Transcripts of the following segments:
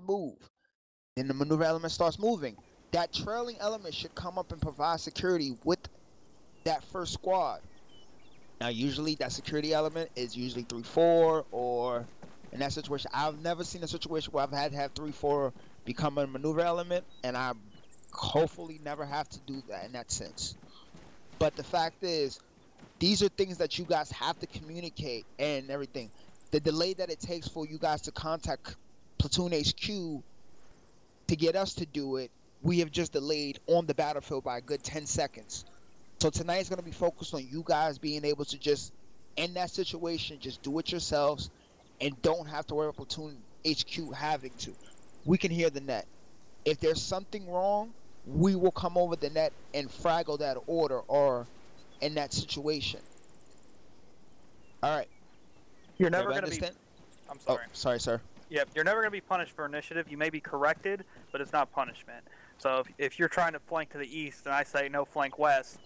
move. Then the maneuver element starts moving. That trailing element should come up and provide security with that first squad. Now, usually that security element is usually 3-4, or in that situation, I've never seen a situation where I've had to have 3-4 become a maneuver element, and I hopefully never have to do that in that sense. But the fact is, these are things that you guys have to communicate and everything. The delay that it takes for you guys to contact Platoon HQ to get us to do it, we have just delayed on the battlefield by a good 10 seconds. So tonight is going to be focused on you guys being able to just, in that situation, just do it yourselves and don't have to worry about Platoon HQ having to. We can hear the net. If there's something wrong, we will come over the net and fraggle that order or in that situation. All right. You're never Everybody going to be. understand? I'm sorry. Oh, sorry, sir. Yep, you're never going to be punished for initiative. You may be corrected, but it's not punishment. So if you're trying to flank to the east and I say no, flank west,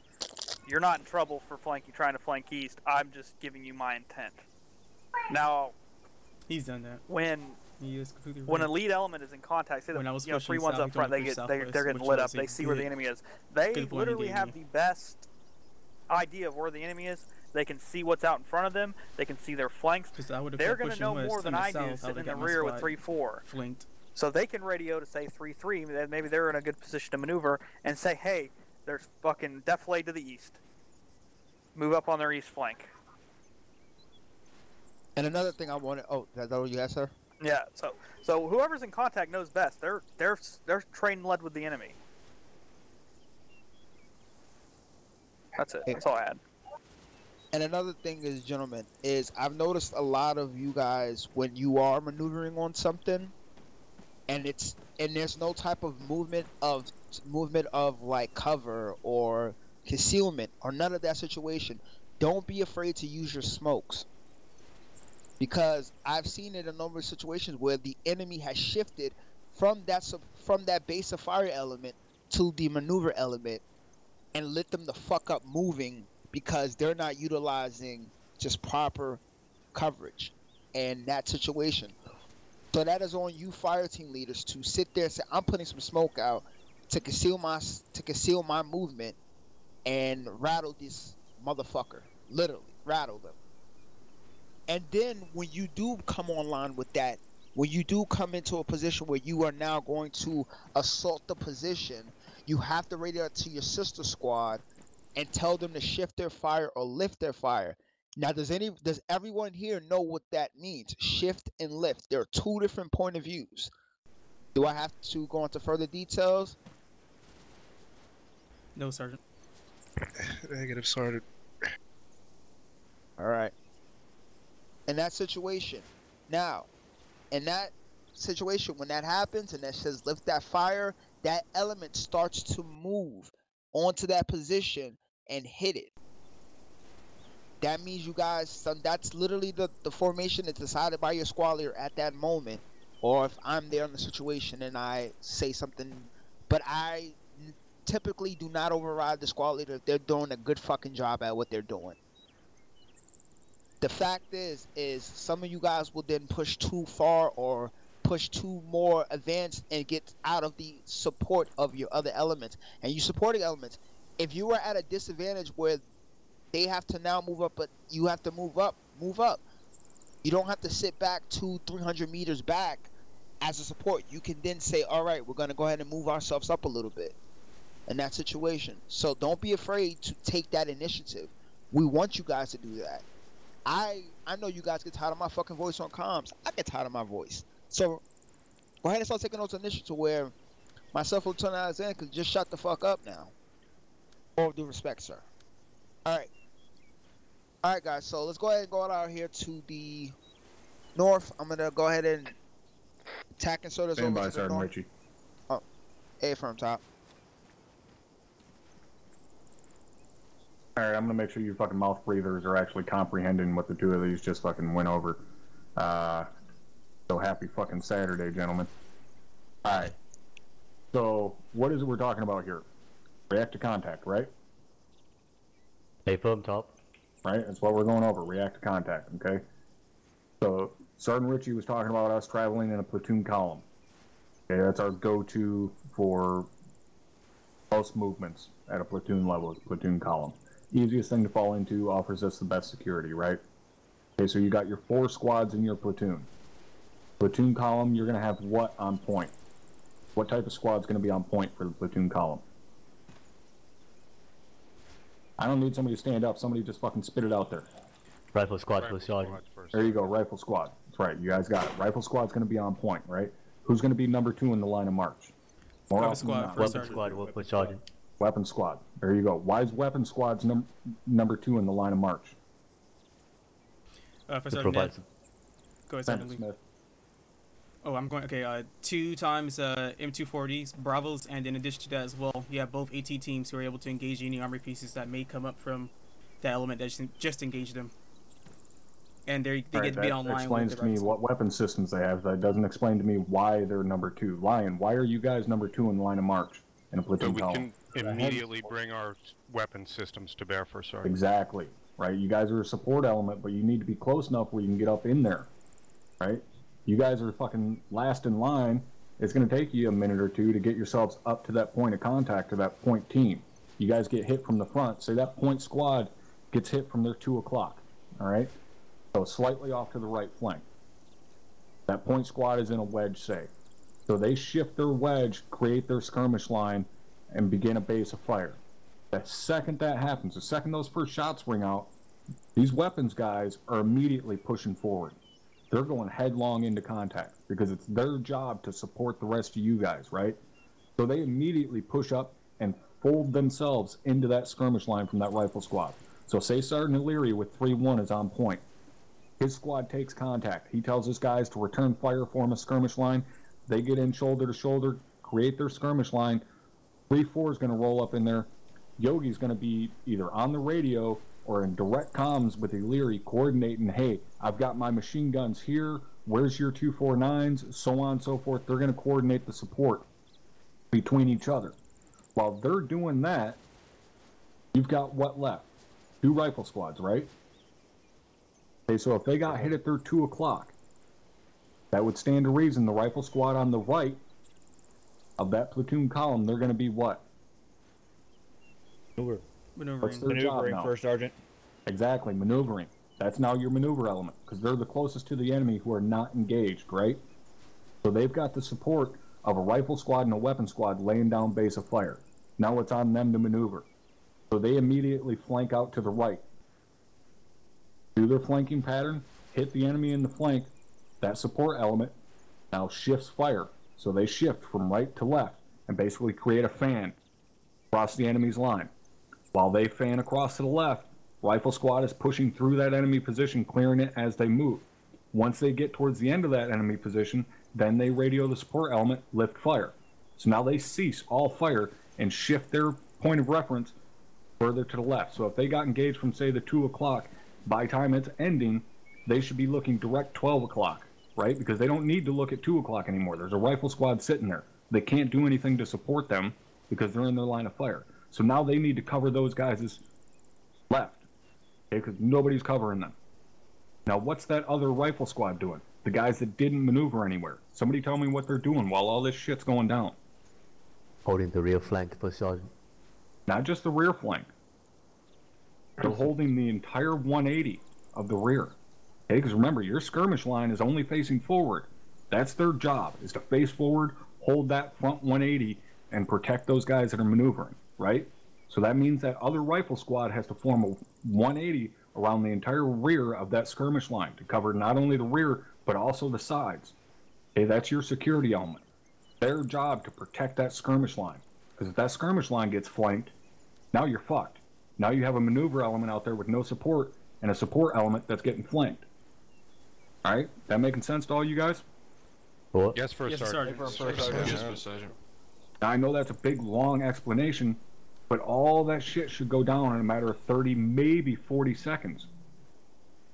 you're not in trouble for trying to flank east. I'm just giving you my intent. Now, he's done that. When a lead element is in contact, say the 3 ones up front, they're getting lit up. They see where the enemy is. They literally have the best idea of where the enemy is. They can see what's out in front of them. They can see their flanks. They're going to know more than I do sitting in the rear with 3-4. Flanked. So they can radio to say 3-3. Maybe they're in a good position to maneuver and say, hey, there's fucking defilade to the east. Move up on their east flank. And another thing I wanted. Oh, is that what you asked, sir? Yeah. So whoever's in contact knows best. They're trained and led with the enemy. That's it. That's all I had. And another thing is, gentlemen, is I've noticed a lot of you guys when you are maneuvering on something, and there's no type of movement of like cover or concealment or none of that situation. Don't be afraid to use your smokes, because I've seen it in a number of situations where the enemy has shifted from that base of fire element to the maneuver element and lit them the fuck up moving, because they're not utilizing just proper coverage in that situation. So that is on you fire team leaders to sit there and say, I'm putting some smoke out to conceal my movement and rattle this motherfucker. Literally, rattle them. And then when you do come online with that, when you do come into a position where you are now going to assault the position, you have to radio it to your sister squad and tell them to shift their fire or lift their fire. Now, does everyone here know what that means? Shift and lift. There are two different point of views. Do I have to go into further details? No, Sergeant. Negative, Sergeant. All right. In that situation, now, in that situation, when that happens and that says lift that fire, that element starts to move onto that position and hit it. That means you guys, that's literally the formation that's decided by your squad leader at that moment. Or if I'm there in the situation and I say something, but I typically do not override the squad leader if they're doing a good fucking job at what they're doing. The fact is some of you guys will then push too far or push too more advanced and get out of the support of your other elements. And you supporting elements, if you are at a disadvantage where they have to now move up, but you have to move up. You don't have to sit back 200-300 meters back as a support. You can then say, all right, we're going to go ahead and move ourselves up a little bit in that situation. So don't be afraid to take that initiative. We want you guys to do that. I know you guys get tired of my fucking voice on comms. I get tired of my voice. So go ahead and start taking those initiatives where myself and Lieutenant Alexander could just shut the fuck up now. All due respect, sir. All right, guys. So let's go ahead and go out here to the north. I'm gonna go ahead and attack and sort of over to the north. Richie. Oh, A from top. Alright, I'm gonna make sure you fucking mouth breathers are actually comprehending what the two of these just fucking went over. So happy fucking Saturday, gentlemen. Alright. So, what is it we're talking about here? React to contact, right? A from top. Right? That's what we're going over. React to contact, okay? So, Sergeant Ritchie was talking about us traveling in a platoon column. Okay, that's our go-to for most movements at a platoon level is platoon column. Easiest thing to fall into, offers us the best security, right? Okay, so you got your 4 squads in your platoon. Platoon column, you're going to have what on point? What type of squad's going to be on point for the platoon column? I don't need somebody to stand up. Somebody just fucking spit it out there. Rifle squad first sergeant. There you go, rifle squad. That's right, you guys got it. Rifle squad's going to be on point, right? Who's going to be number 2 in the line of march? Weapon squad first sergeant. Weapon squad. There you go. Why is weapon squad's number 2 in the line of march? First sergeant Ned. Go ahead, Sergeant Smith. Oh, I'm going. Okay, 2 times M240s, Bravos, and in addition to that as well, you have both AT teams who are able to engage any armor pieces that may come up from that element that just engage them. And they get to be online. That explains to me what weapon systems they have. That doesn't explain to me why they're number 2. Lion, why are you guys number 2 in the line of march in a platoon column? We can immediately bring our weapon systems to bear for Sergeant. Exactly. Right? You guys are a support element, but you need to be close enough where you can get up in there. Right? You guys are fucking last in line. It's going to take you a minute or 2 to get yourselves up to that point of contact or that point team. You guys get hit from the front. Say that point squad gets hit from their 2 o'clock. All right? So slightly off to the right flank. That point squad is in a wedge, say. So they shift their wedge, create their skirmish line, and begin a base of fire. The second that happens, the second those first shots ring out, these weapons guys are immediately pushing forward. They're going headlong into contact because it's their job to support the rest of you guys, right? So they immediately push up and fold themselves into that skirmish line from that rifle squad. So say Sergeant O'Leary with 3-1 is on point. His squad takes contact. He tells his guys to return fire, form a skirmish line. They get in shoulder to shoulder, create their skirmish line. 3-4 is going to roll up in there. Yogi's going to be either on the radio or in direct comms with O'Leary coordinating, hey, I've got my machine guns here, where's your 249s, so on and so forth. They're going to coordinate the support between each other. While they're doing that, you've got what left? 2 rifle squads, right? Okay, so if they got hit at their 2 o'clock, that would stand to reason the rifle squad on the right of that platoon column, they're going to be what? Maneuvering first sergeant. Exactly, maneuvering. That's now your maneuver element because they're the closest to the enemy who are not engaged, right? So they've got the support of a rifle squad and a weapon squad laying down base of fire. Now it's on them to maneuver. So they immediately flank out to the right. Do their flanking pattern, hit the enemy in the flank. That support element now shifts fire. So they shift from right to left and basically create a fan across the enemy's line. While they fan across to the left, rifle squad is pushing through that enemy position, clearing it as they move. Once they get towards the end of that enemy position, then they radio the support element, lift fire. So now they cease all fire and shift their point of reference further to the left. So if they got engaged from, say, the 2 o'clock, by the time it's ending, they should be looking direct 12 o'clock, right? Because they don't need to look at 2 o'clock anymore. There's a rifle squad sitting there. They can't do anything to support them because they're in their line of fire. So now they need to cover those guys' left, okay, because nobody's covering them. Now, what's that other rifle squad doing? The guys that didn't maneuver anywhere. Somebody tell me what they're doing while all this shit's going down. Holding the rear flank for sergeant. Not just the rear flank. They're holding the entire 180 of the rear. Okay, because remember, your skirmish line is only facing forward. That's their job, is to face forward, hold that front 180, and protect those guys that are maneuvering. Right? So that means that other rifle squad has to form a 180 around the entire rear of that skirmish line to cover not only the rear, but also the sides. Okay, that's your security element. Their job to protect that skirmish line. Because if that skirmish line gets flanked, now you're fucked. Now you have a maneuver element out there with no support and a support element that's getting flanked. All right? That making sense to all you guys? What? Yes, First Sergeant. Yes, First Sergeant. Now, I know that's a big, long explanation, but all that shit should go down in a matter of 30, maybe 40 seconds.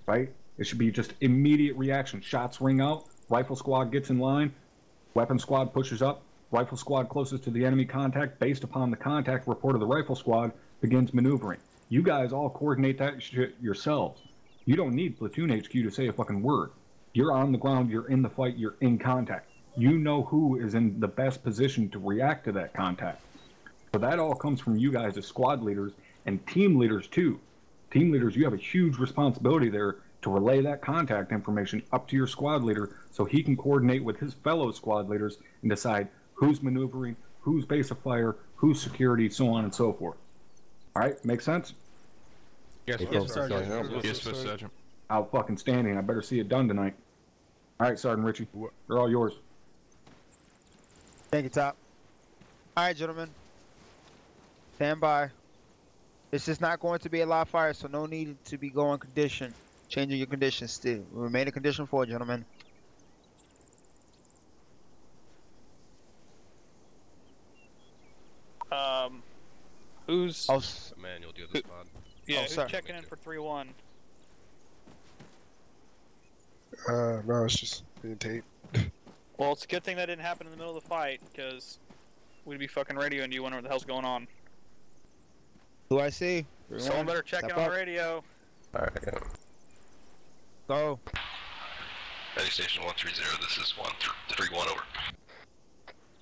Right? It should be just immediate reaction. Shots ring out, rifle squad gets in line, weapon squad pushes up, rifle squad closest to the enemy contact, based upon the contact report of the rifle squad, begins maneuvering. You guys all coordinate that shit yourselves. You don't need Platoon HQ to say a fucking word. You're on the ground, you're in the fight, you're in contact. you know who is in the best position to react to that contact. So that all comes from you guys as squad leaders and team leaders too. Team leaders, you have a huge responsibility there to relay that contact information up to your squad leader so he can coordinate with his fellow squad leaders and decide who's maneuvering, who's base of fire, who's security, so on and so forth. All right, make sense? Yes, Sergeant. Yes, Sergeant. Out fucking standing. I better see it done tonight. All right, Sergeant Richie, they're all yours. Thank you, Top. All right, gentlemen. Stand by. It's just not going to be a live fire, so no need to be going condition. Changing your conditions still. Remain in condition 4, gentlemen. Who's... Manual, do you have the spot? Yeah, who's checking in for 3-1? No, it's just being taped. Well, it's a good thing that didn't happen in the middle of the fight, because we'd be fucking radioing you wondering what the hell's going on. Who I see? Someone better check in on the radio. Alright, yeah. Go. Ready Station 130, this is 131 over.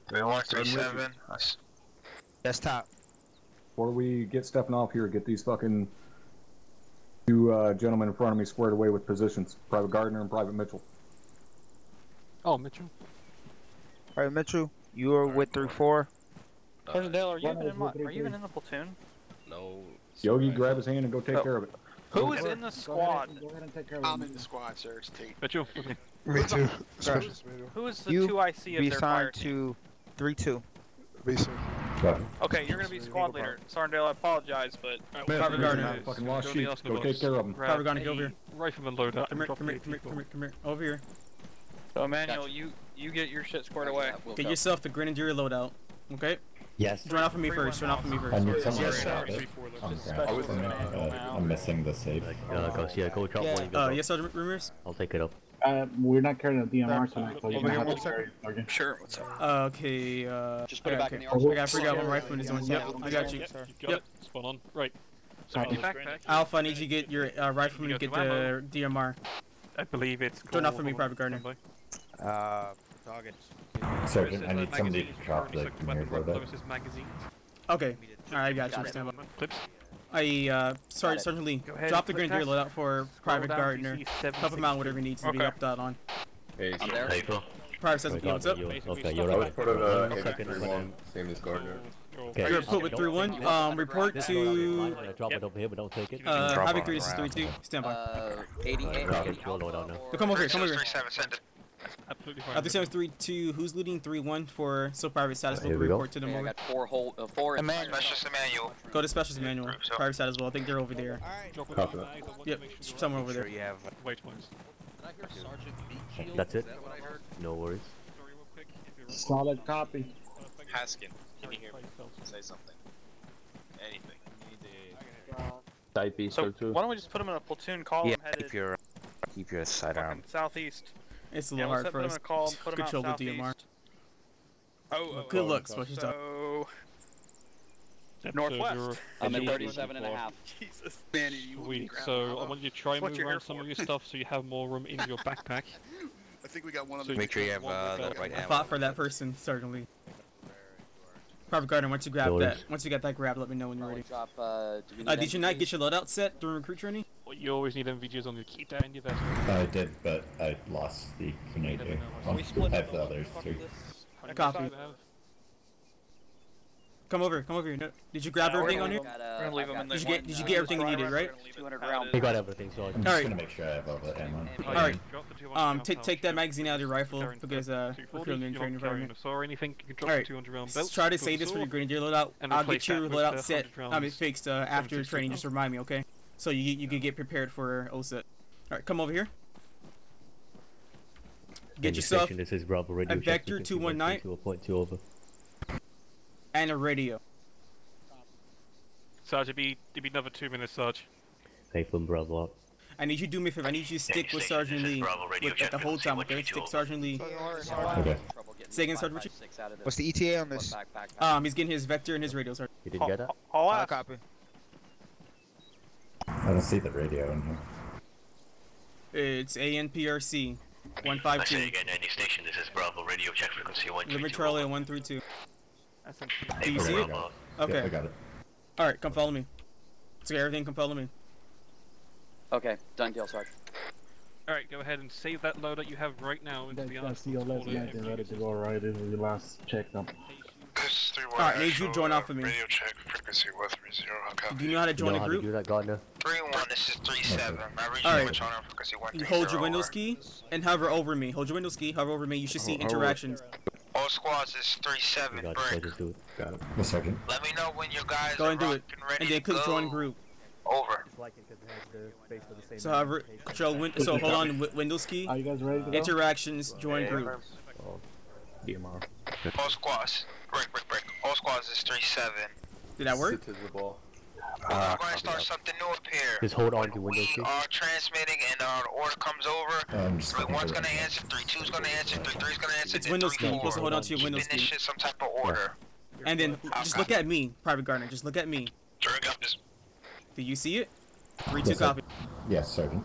3137. That's Top. Before we get stepping off here, get these fucking two gentlemen in front of me squared away with positions. Private Gardner and Private Mitchell. Oh, Mitchell. Private Mitchell, you are with 3-4. Sergeant Dale, are you even in the platoon? No. Yogi, grab his hand and go take care of it. Who is in the squad? Go ahead and take care of it. I'm in the squad, sir. It's Tate. Mitchell. Me too. Who is the You 2IC of be their fire assigned team? to 3-2. Me, sir. Okay, you're gonna be squad leader. Sergeant Dale, I apologize, but... Private Gardner. Fucking lost sheep. Go take care of them. Private Gardner, go over here. Rifleman loader. Come here. Over here. So, Emmanuel, you get your shit squared away. Get yourself the Grenadier loadout. Okay? Yes. Run off of me first. I need someone to grab it. I'm missing the safe. Go drop one. Yes, Sergeant Ramirez? I'll take it up. We're not carrying a DMR tonight, so you're gonna have to carry it. Okay. Sure, what's up? Okay, Just put it back in the I gotta figure out what rifleman is on. Yep, I got you. Yep. Spot on. Right. Alpha, I need you to get your rifleman to get the DMR. I believe it's... Turn off for me, Private Gardner. Target. Sergeant, I need somebody to drop the Grenadier loadout. Okay. Alright, I got you. Stand by. Clips. Sergeant Lee, drop the Grenadier loadout for Private Gardner. Help him out whatever he needs to be upped out on. Hey, Private says, what's up? Okay, you're right. part of everyone, same as Gardner. You're put with 3-1. Report to... Drop it over here, but don't take it. Havoc 3, this is 3-2. Stand by. 88. Come over here, come over here. 37, send it. Absolutely fine. 3-2, who's leading 3-1 for Private status? We'll Here we go. report to them over. I got four Specialist Emmanuel. Go to Specialist Manual. Private status well. I think they're over there. Copy that. Yep, somewhere over there. Wait points. That's it. No worries. Solid copy. Haskin, can you hear me? Say something. Anything. Type east So, too. why don't we just put them in a platoon column headed Keep your sidearm. southeast? It's a little hard for us to control the DMR. Good looks, what she's done. Northwest. I'm at 37.5. Jesus, man, you Sweet. So I want you to try and move around some of your stuff so you have more room in your backpack. I think we got one of So the... Make sure you have the right I hand. fought for that person, certainly. Private Gardner, once you grab that, once you got that grab, let me know when you're ready. Did you not get your loadout set during recruit training? Well, you always need MVGs on your key down in your vest. I did, but I lost the Grenadier. I have the others too. Copy. Come over here. No, did you grab everything on here? We're gonna leave them in there. Did you get everything you needed, right? 200 rounds. We got everything, so I'm just Alright. gonna make sure I have all the ammo. Alright. Take that magazine out of your rifle because we're currently in training environment. Alright. Try to save this for your Grenadier loadout. I'll get your loadout set. Fixed after training. Just remind me, okay? So you can get prepared for OSET. Alright, come over here. Get yourself a Vector 219 and a radio. Sarge, it'd be another 2 minutes, Sarge. Faithful Bravo. I need you to do me a favor. I need you to stick with Sergeant Lee the whole time, okay? Stick Sergeant Lee. Okay. Say again, Sergeant Richard. What's the ETA on this? He's getting his Vector and his radio, Sergeant. You didn't get that? Copy. I don't see the radio in here. It's ANPRC. 152. Say again, any station, this is Bravo, radio check frequency 132. Limit Charlie 132. Do you Hey, see it? Bravo. Okay. Yeah, I got it. Alright, come follow me. So everything, come follow me. Okay, done deal, Sarge. Alright, go ahead and save that load that you have right now into the That's your left and ready to go right in the last check them. Alright, need you to join off of me. Radio check frequency 130. Do you know how to join a group? Do that, Gardner? 3-1, this is 3-7. My regional Alright. tone on frequency 130. You hold your Windows key and hover over me. Hold your Windows key, hover over me. You should see interactions. All squads is 3-7. Brick. Got it. The sergeant. Let me know when you guys Go are and do it. rocking ready And then to click go. join group. Over. So however, so hold on, Windows key. Are you guys ready to go? Interactions, join group. DMR. All squads. Break. All squads is 3-7. Did that work? We're going to start something new up here. Just hold on to Windows key. We are transmitting and an order comes over. 3-1's going to answer, 3-2's going to answer, 3-3's going to answer, It's Windows key. You're supposed to hold on to your Windows Keeping this key. shit some type of order. And then just look at me, Private Gardner. Just look at me. Do you see it? 3-2 Yes, copy. Yes, sergeant.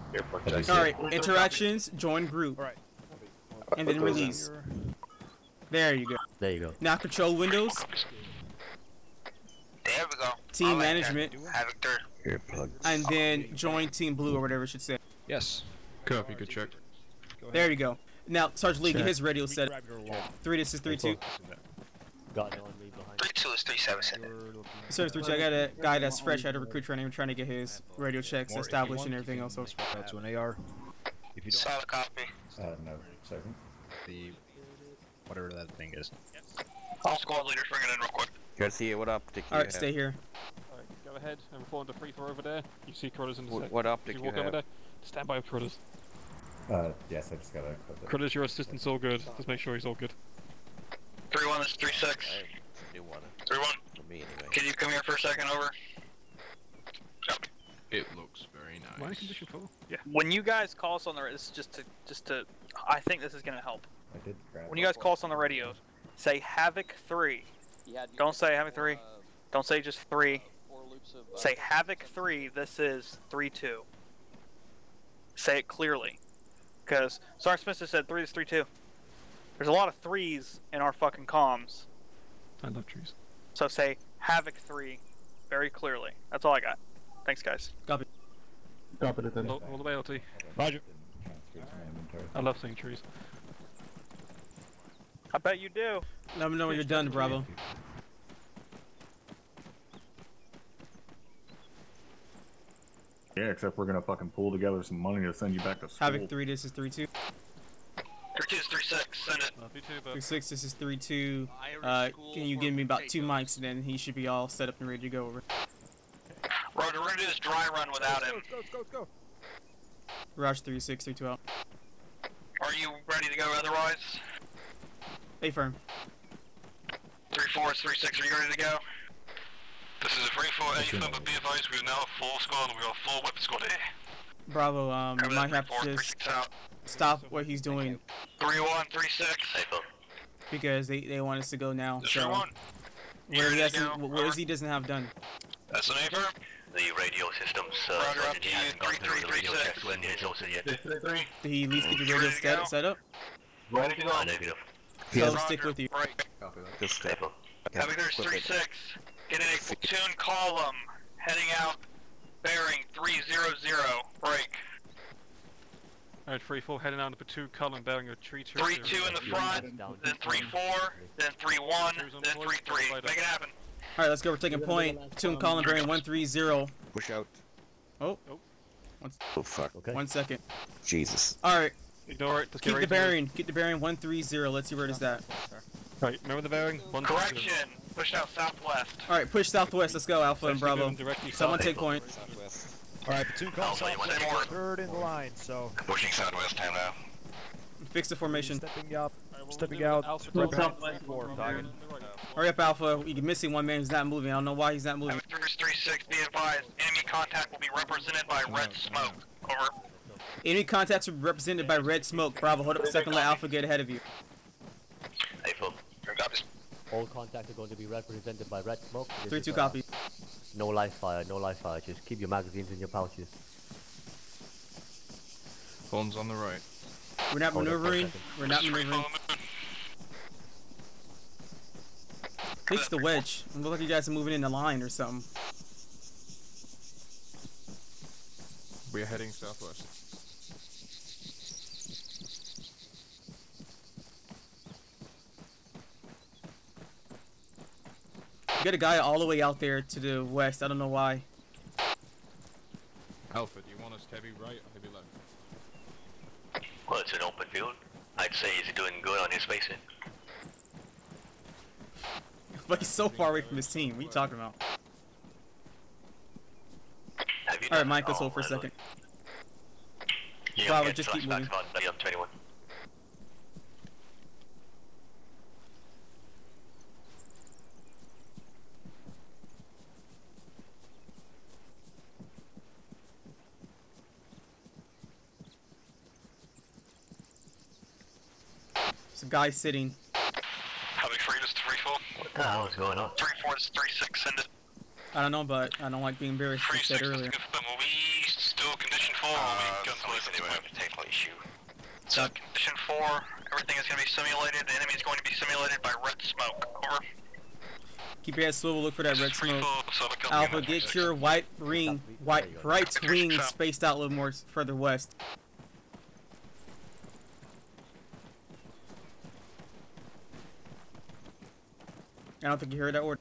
Alright, interactions, join group. And then release. There you go. There you go. Now control Windows, There we go. team management, Havoc 3rd. and then join Team Blue or whatever it should say. Yes. Copy, good check. There you go. Now, Sergeant Lee, get his radio set. 3, this is 3-2. Gardner on me behind. 3-2 is 3-7. Send it. Sir, 3-2, I got a guy that's fresh out of recruit training. I'm trying to get his radio checks established and everything else. That's an AR. If you don't, Solid copy. No, sergeant. the whatever that thing is. All squad leaders bring it in real quick. Garcia, what optic you Alright, stay here. Alright, go ahead and fall into free throw over there. You see Crothers in the second. What optic you you walk over have? there. Stand by with Crothers. Yes, I just gotta equip it. Crothers, your assistant's all good. Just make sure he's all good. 3-1 is 3-6. 3-1. For me anyway. Can you come here for a second? Over. Copy. It looks very nice. Mine condition 4? Yeah. When you guys call us on the this is just to I think this is gonna help. I did grab When you guys call us on the radios, say Havoc 3. Don't say Havoc 3. Don't say just 3. Say Havoc 3. This is 3-2. Say it clearly, because Sergeant Smith just said 3 is 3-2. There's a lot of 3s in our fucking comms. I love trees. So say Havoc 3 very clearly. That's all I got. Thanks, guys. Copy. Copy it then. All the way, LT. Roger. I love seeing trees. I bet you do. Let me know when you're done, Bravo. Yeah, except we're gonna fucking pull together some money to send you back to school. Havoc 3, this is 3-2. 3-2 is 3-6. Send it. 3-6, this is 3-2. Can you give me about 2 mics and then he should be all set up and ready to go over. Roger, we're gonna do this dry run without him. Go. Raj 3-6, 3-2 out. Are you ready to go otherwise? A firm. 3-4 is 3-6. Are you ready to go? This is a 3-4 A, but be advised, we now have full squad and we got a full weapon squad here. Bravo, you might have to just stop what he's doing. 3-1, 3-6. Because they want us to go now. So what he doesn't have done. That's an A firm. The radio systems, Roger, up to you. 3-3, 3-6. Did he at least get the radio set up? Ready to go. Negative. So I'll stick with you. Good stable. Having there's 3-6. Get in a platoon column. Heading out. Bearing 300. Break. Alright, 3-4 heading out of the platoon column bearing a tree. 3-2 in the front. Then 3-4. Then 3-1. Then 3-3. Make it happen. Alright, let's go. We're taking point. Platoon column bearing 130. Push out. Oh. Oh fuck. Okay. 1 second. Jesus. Alright. Ignore it. Keep the bearing. Keep the bearing 130. Let's see where it is at. Right, remember the bearing? Correction. Push out southwest. Alright, push southwest. Let's go, Alpha and Bravo. Someone take point. Alright, platoon call southwest. Third in the line, so. Pushing southwest, time now. Fix the formation. Stepping out. Hurry up, Alpha. You're missing one man who's not moving. I don't know why he's not moving. 3-6, be advised. Enemy contact will be represented by red smoke. Over. Enemy contacts will be represented by red smoke. Bravo, hold up a second. Let Alpha get ahead of you. April. All contacts are going to be represented by red smoke. 3-2 copy. No live fire, no live fire. Just keep your magazines in your pouches. Phone's on the right. We're not maneuvering. We're not maneuvering. Fix the wedge. It looks like you guys are moving in a line or something. We're heading southwest. You got a guy all the way out there to the west. I don't know why. Alpha, do you want us heavy right or heavy left? Well, it's an open field. I'd say he's doing good on his spacing. But he's so far away from his team. What are you talking about? Alright, Mike, let's hold for a second. Wow, just keep moving. There's a guy sitting. Havoc 3, this is 3-4. What the hell is going on? 3-4, this is 3-6, send it. I don't know, but I don't like being embarrassed, as I said earlier. Will we still condition 4? Anyway, I can technically shoot. So, condition 4, everything is going to be simulated. The enemy is going to be simulated by red smoke. Over. Keep your head swivel, look for that red smoke. Alpha, get your right wing spaced out a little more further west. I don't think you heard that word.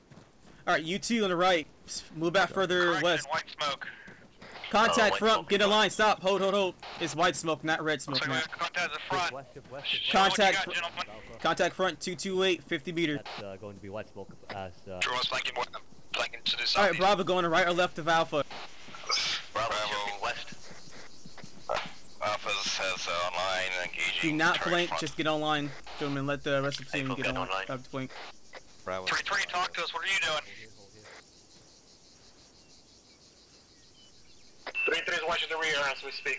Alright, you two on the right. Move back further west. White smoke. Contact front, get in line, stop, hold. It's white smoke, not red smoke. Contact at the front. Contact front 228, 50 meters. That's going to be white smoke as... flanking to the southeast. Alright, Bravo, going to right or left of Alpha? Bravo west. Alpha has online and engaging. Do not flank, just get online. Gentlemen, let the rest of the team get on flank. Bravo. 3-3, talk to us, what are you doing? 3-3 is watching the rear as we speak.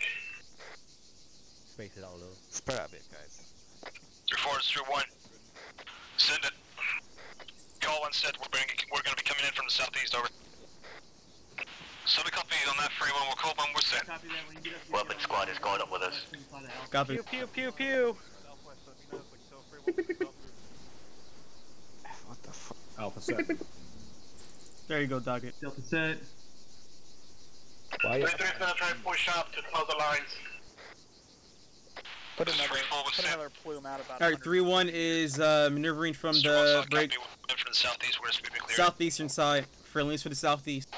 Space it out a little. Spread out a bit, guys. 3-4 is 3-1. Send it. Call and said we're going to be coming in from the southeast, over. So we copy on that 3-1, we'll call when we're set. Weapon squad is going up with us. Copy. Pew. What the fuck? Alpha set. There you go, Doggett. Delta set. 3-3 is going to try and push up to close the lines. Put another plume out about. Alright, 3-1 is maneuvering from the break. From the southeast, we're speaking clear. Southeastern side. Friendlies for the southeast.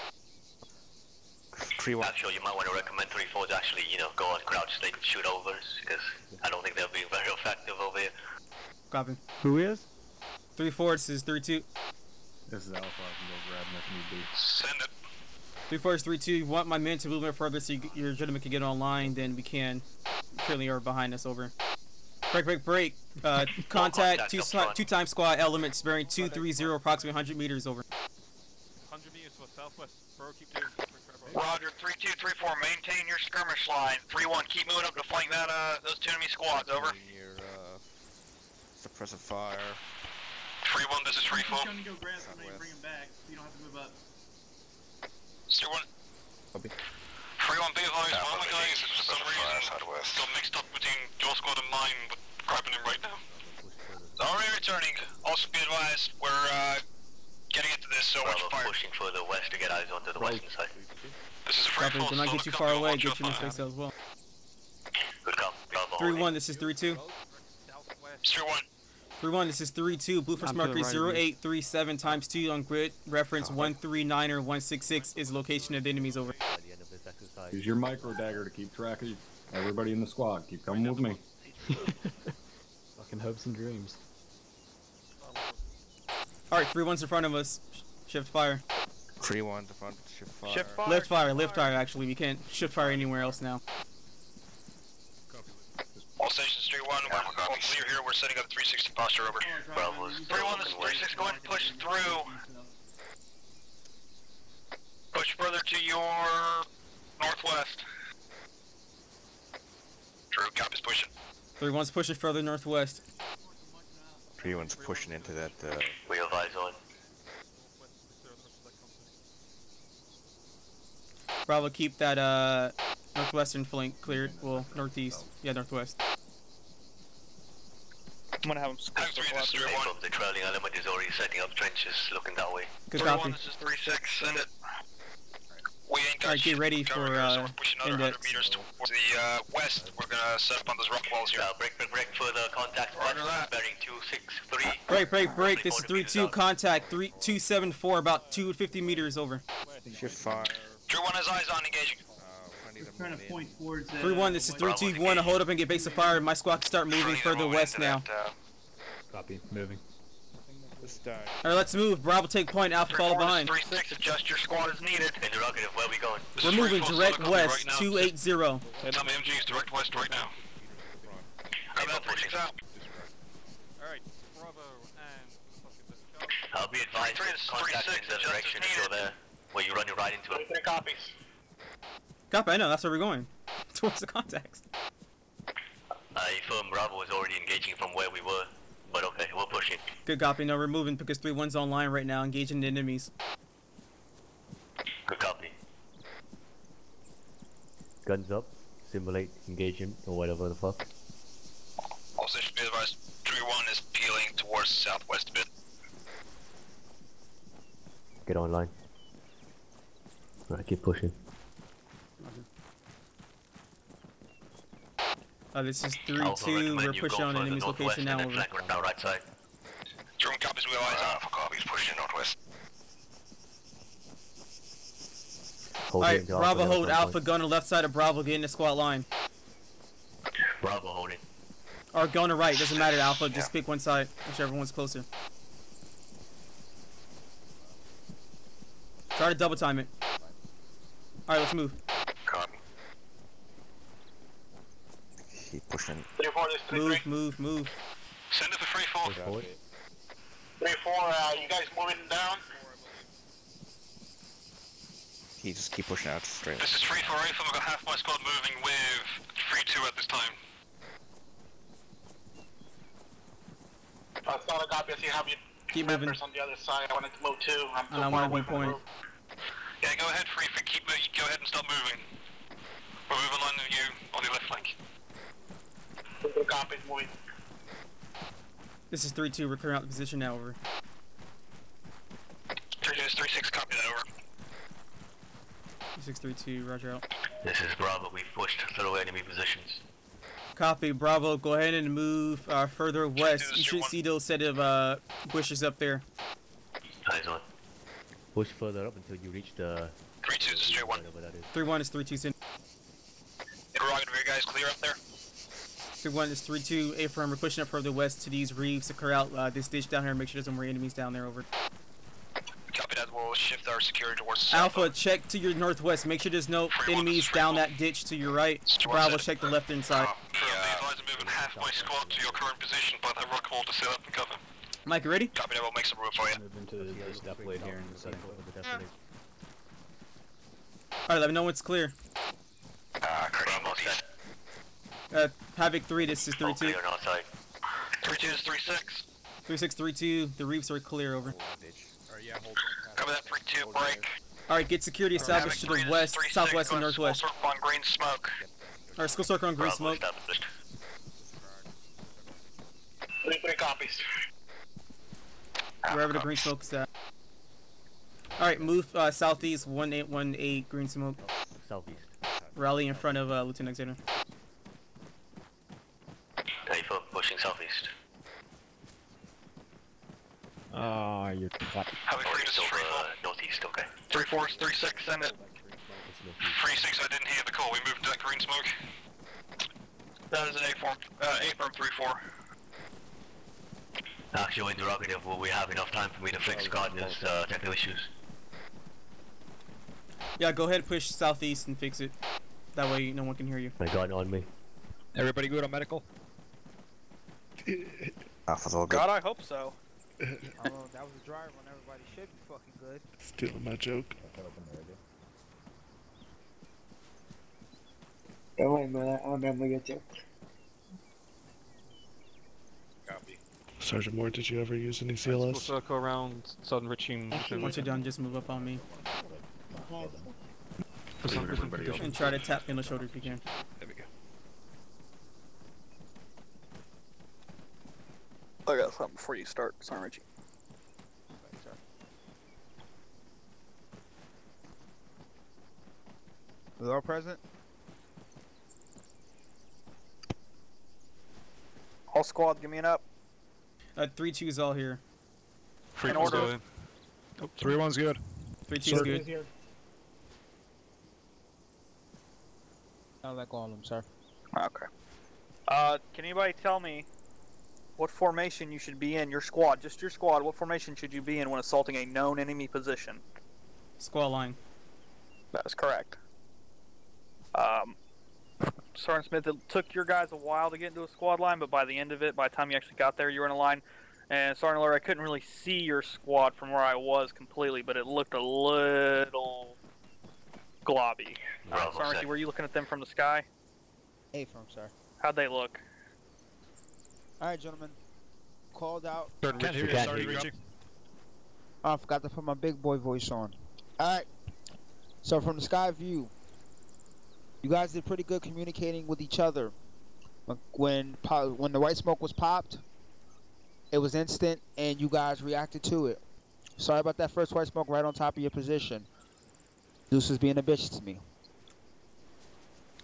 3-1. Actually, you might want to recommend 3-4 to actually, go on crouch, they can shoot over us, because I don't think they'll be very effective over here. Copy. Who is? 3-4, this is 3-2. This is Alpha. I can go grab him if need be. Send it. 3-4 is 3-2. You want my men to move a bit further so your gentleman can get online, then we can. Currently are behind us, over. Break. Contact, two-time squad elements bearing 230, approximately 100 meters, over. 100 meters to the southwest. Bro, keep doing. Roger, 3-2, 3-4, maintain your skirmish line. 3-1, keep moving up to flank that, those two enemy squads, over. Your, suppressive fire. 3-1, this is 3-4. I'm going to go grab somebody and bring him back so you don't have to move up. 3-1. Copy. 3-1, be advised, one of the guys is for some reason got mixed up between your squad and mine, but grabbing him right now. Already returning, also be advised, we're, getting into this, so watch fire. Pushing further west to get eyes onto the western side. This is a free Do not get too far away, get your mistakes out as well. Good call. 3-1, this is 3-2. 3-1. 3-1, this is 3-2. Blue Force Mercury 0837 times 2 on grid. Reference 139er166 is location of the enemies, over. Use your micro dagger to keep track of everybody in the squad. Keep coming with me. Fucking hopes and dreams. Alright, 3-1's in front of us. Shift fire. 3-1 to front, shift fire. Lift fire, actually. We can't shift fire anywhere else now. All stations 3-1, we're all clear here. We're setting up 360 posture, over. Bravo. 3-1, this is 3-6, go ahead and push through. Push further to your northwest. True, copies pushing. 3-1's pushing further northwest. 3-1's pushing into that, We have eyes on. Bravo, keep that, northwestern flank cleared. Well, northeast. Yeah, northwest. gonna have them Havoc 3, this is 3-1. The trailing element is already setting up trenches, looking that way. Good copy. 3-1, this is 3-6, send it. We ain't got Alright, get ready for pushing another 100 meters towards the west. We're gonna set up on those rock walls here. Break for the contact. Bearing 263. Break. This is 3-2, contact 3274, about 250 meters over. Should fire. 3-1 has eyes on, engaging. Trying to point towards 3-1, this is 3-2. You want to hold up and get base of fire. My squad can start moving further west now. Copy, moving. Alright, let's move. Bravo take point, Alpha follow behind. 3-6, adjust your squad as needed. Interrogative, where are we going? We're moving direct west, 280. Tell me MG is direct west right now. Come out, 3-6 out. Alright, Bravo and... I'll be advised, contact in the direction if you're there. Where you're running right into it. 3 copies. Copy, I know, that's where we're going. Towards the contacts. Firm Bravo is already engaging from where we were. But okay, we're pushing. Good copy, no, we're moving because 3-1's online right now, engaging the enemies. Good copy. Guns up, simulate engagement, or whatever the fuck. Also should be advised, 3-1 is peeling towards southwest a bit. Get online. Alright, keep pushing. This is 3-2, we're pushing on enemy's location now, over. Right side. Drone copies, we have eyes on. Alpha copies, pushing northwest. Alright, Bravo hold, Alpha gunner left side of Bravo, get in the squad line. Bravo holding. Or gunner right, doesn't matter, Alpha, just pick one side, whichever one's closer. Try to double time it. Alright, let's move. Copy. Keep pushing. 3-4, Move. Send it to 3-4. 3-4, you guys moving down? He just keep pushing out straight. This is 3-4 Alpha, I've got half my squad moving with 3-2 at this time. That's not a copy, I see how you keep moving. On the other side, I wanted to move too. And I want to be point. Yeah, go ahead, go ahead and stop moving. We're moving on to you on the left flank. Copy, moving. This is 3-2, we're clearing out the position now, over. 3-6, copy that, over. 6-3-2, roger out. This is Bravo, we've pushed through enemy positions. Copy, Bravo, go ahead and move further west. You should see those set of bushes up there. Eyes on. Push further up until you reach the... 3-2 is straight 1. 3-1 is 3-2 sin. Interrogative, you guys clear up there? 3-1 is 3-2, A-firm, we're pushing up further west to these reefs to clear out this ditch down here and make sure there's no more enemies down there, over. Copy that, we'll shift our security towards south. Alpha, check to your northwest, make sure there's no enemies down that ditch to your right. Bravo, check the left hand side. I'm moving half my squad to your current position, but I rock wall to set up and cover. Mike, you ready? Copy that, we'll make some room for you. Move into this defilade here in the center. Alright, let me know when it's clear. Havoc 3, this is 3-2. 3-2 is 3-6. 3-6-3-2, the reefs are clear, over. Cover that 3-2, break. Alright, get security established to the west, southwest, and northwest. On green smoke. Alright, school circle on green smoke. 3 copies. Wherever the green smoke is at. Alright, move southeast, 1818, green smoke. Southeast. Rally in front of Lieutenant Xander. Alpha, pushing southeast. Oh, you're twat. Havoc 3 is northeast, okay. 3-4 is 3-6, send it. 3-6, I didn't hear the call, we moved to that green smoke. That is an A-firm 3-4. Actual interrogative, will we have enough time for me to fix Gardner's technical issues? Yeah, go ahead, push southeast and fix it. That way no one can hear you. I got on me. Everybody good on medical? Alpha's all good. God, I hope so. Oh, that was a drive when everybody should be fucking good. Stealing my joke. Don't worry, man. I'll remember your joke. Copy. Sergeant Moore, did you ever use any We'll CLS? circle around southern Richmond. Once you're done, just move up on me. Everybody And try to tap me on the shoulder if you can. There we go. before you start, Sergeant Richie. We all present? All squad, give me an up. 3-2's all here. In order. 3-1's good. 3-2's good. Sound like all of them, sir. Okay. Can anybody tell me what formation you should be in, your squad, just your squad, what formation should you be in when assaulting a known enemy position? Squad line. That is correct. Sergeant Smith, it took your guys a while to get into a squad line, but by the end of it, by the time you actually got there, you were in a line. And Sergeant Larry, I couldn't really see your squad from where I was completely, but it looked a little globby. Sergeant Richie, were you looking at them from the sky? A-firm, sir. How'd they look? Alright, gentlemen. Called out. Can't hear you, sorry, Richie. Oh, I forgot to put my big boy voice on. Alright. So from the sky view, you guys did pretty good communicating with each other. When the white smoke was popped, it was instant, and you guys reacted to it. Sorry about that first white smoke right on top of your position. Deuce is being a bitch to me.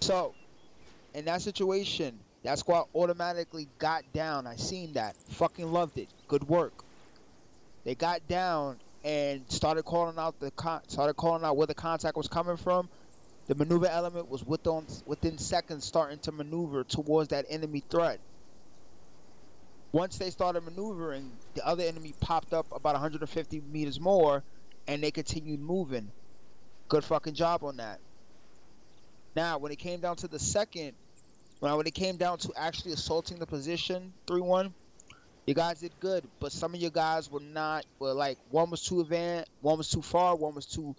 So, in that situation, that squad automatically got down. I seen that. Fucking loved it. Good work. They got down and started calling out where the contact was coming from. The maneuver element was within seconds starting to maneuver towards that enemy threat. Once they started maneuvering, the other enemy popped up about 150 meters more, and they continued moving. Good fucking job on that. Now, when it came down to the second, when it came down to actually assaulting the position, 3-1, you guys did good, but some of you guys were like, one was too advanced, one was too far, one was too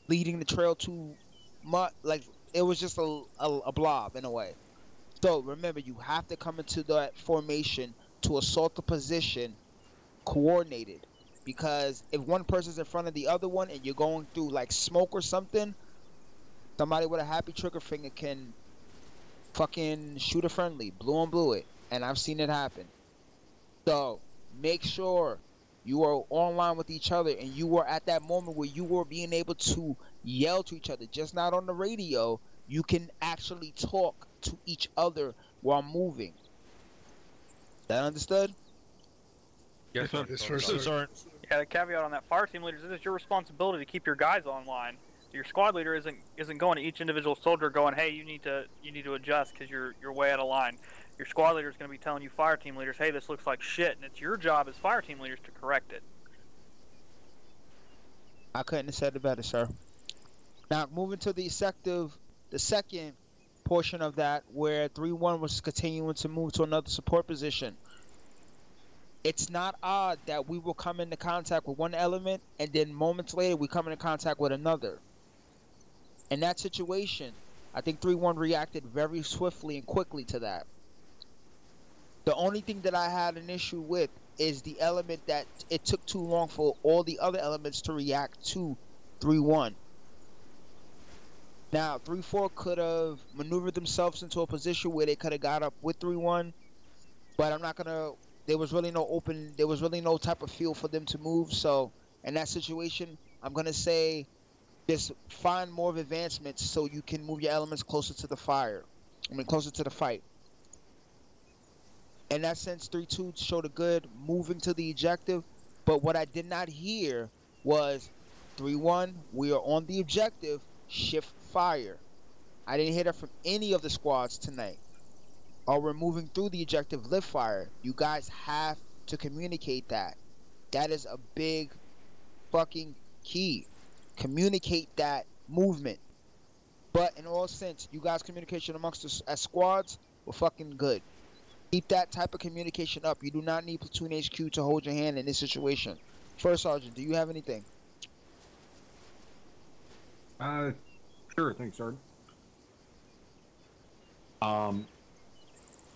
leading the trail too much. Like, it was just a blob in a way. So remember, you have to come into that formation to assault the position coordinated, because if one person's in front of the other one and you're going through like smoke or something, somebody with a happy trigger finger can fucking shoot a friendly, blue on blue it, and I've seen it happen. So make sure you are online with each other, and you are at that moment where you are being able to yell to each other, just not on the radio. You can actually talk to each other while moving. That understood? Yes, sir. Yes, sir. Yeah, the caveat on that, fire team leaders, it is your responsibility to keep your guys online. Your squad leader isn't going to each individual soldier going, hey, you need to adjust because you're way out of line. Your squad leader is going to be telling you fire team leaders, hey, this looks like shit, and it's your job as fire team leaders to correct it. I couldn't have said it better, sir. Now, moving to the second portion of that, where 3-1 was continuing to move to another support position. It's not odd that we will come into contact with one element, and then moments later we come into contact with another. In that situation, I think 3-1 reacted very swiftly and quickly to that. The only thing that I had an issue with is the element that it took too long for all the other elements to react to 3-1. Now, 3-4 could have maneuvered themselves into a position where they could have got up with 3-1, but I'm not gonna. There was really no type of feel for them to move. So in that situation, I'm gonna say just find more of advancements so you can move your elements closer to the closer to the fight. In that sense, 3-2 showed a good moving to the objective, but what I did not hear was 3-1, we are on the objective, shift fire. I didn't hear that from any of the squads tonight. Or we're moving through the objective, lift fire. You guys have to communicate that. That is a big fucking key. Communicate that movement. But in all sense, you guys' communication amongst us as squads were fucking good. Keep that type of communication up. You do not need Platoon HQ to hold your hand in this situation. First Sergeant, do you have anything? Sure, thanks, Sergeant.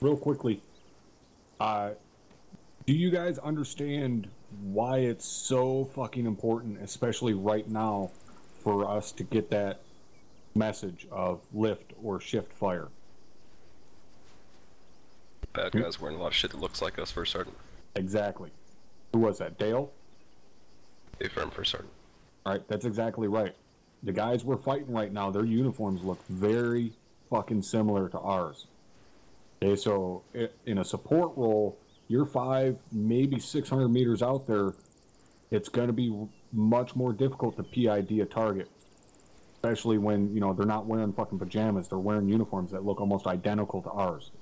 Real quickly, do you guys understand why it's so fucking important, especially right now, for us to get that message of lift or shift fire? Bad guys wearing a lot of shit that looks like us, First Sergeant. Exactly. Who was that? Dale? Affirm for certain. Alright, that's exactly right. The guys we're fighting right now, their uniforms look very fucking similar to ours. Okay, so in a support role, you're 5, maybe 600 meters out there, it's going to be much more difficult to PID a target. Especially when, you know, they're not wearing fucking pajamas, they're wearing uniforms that look almost identical to ours.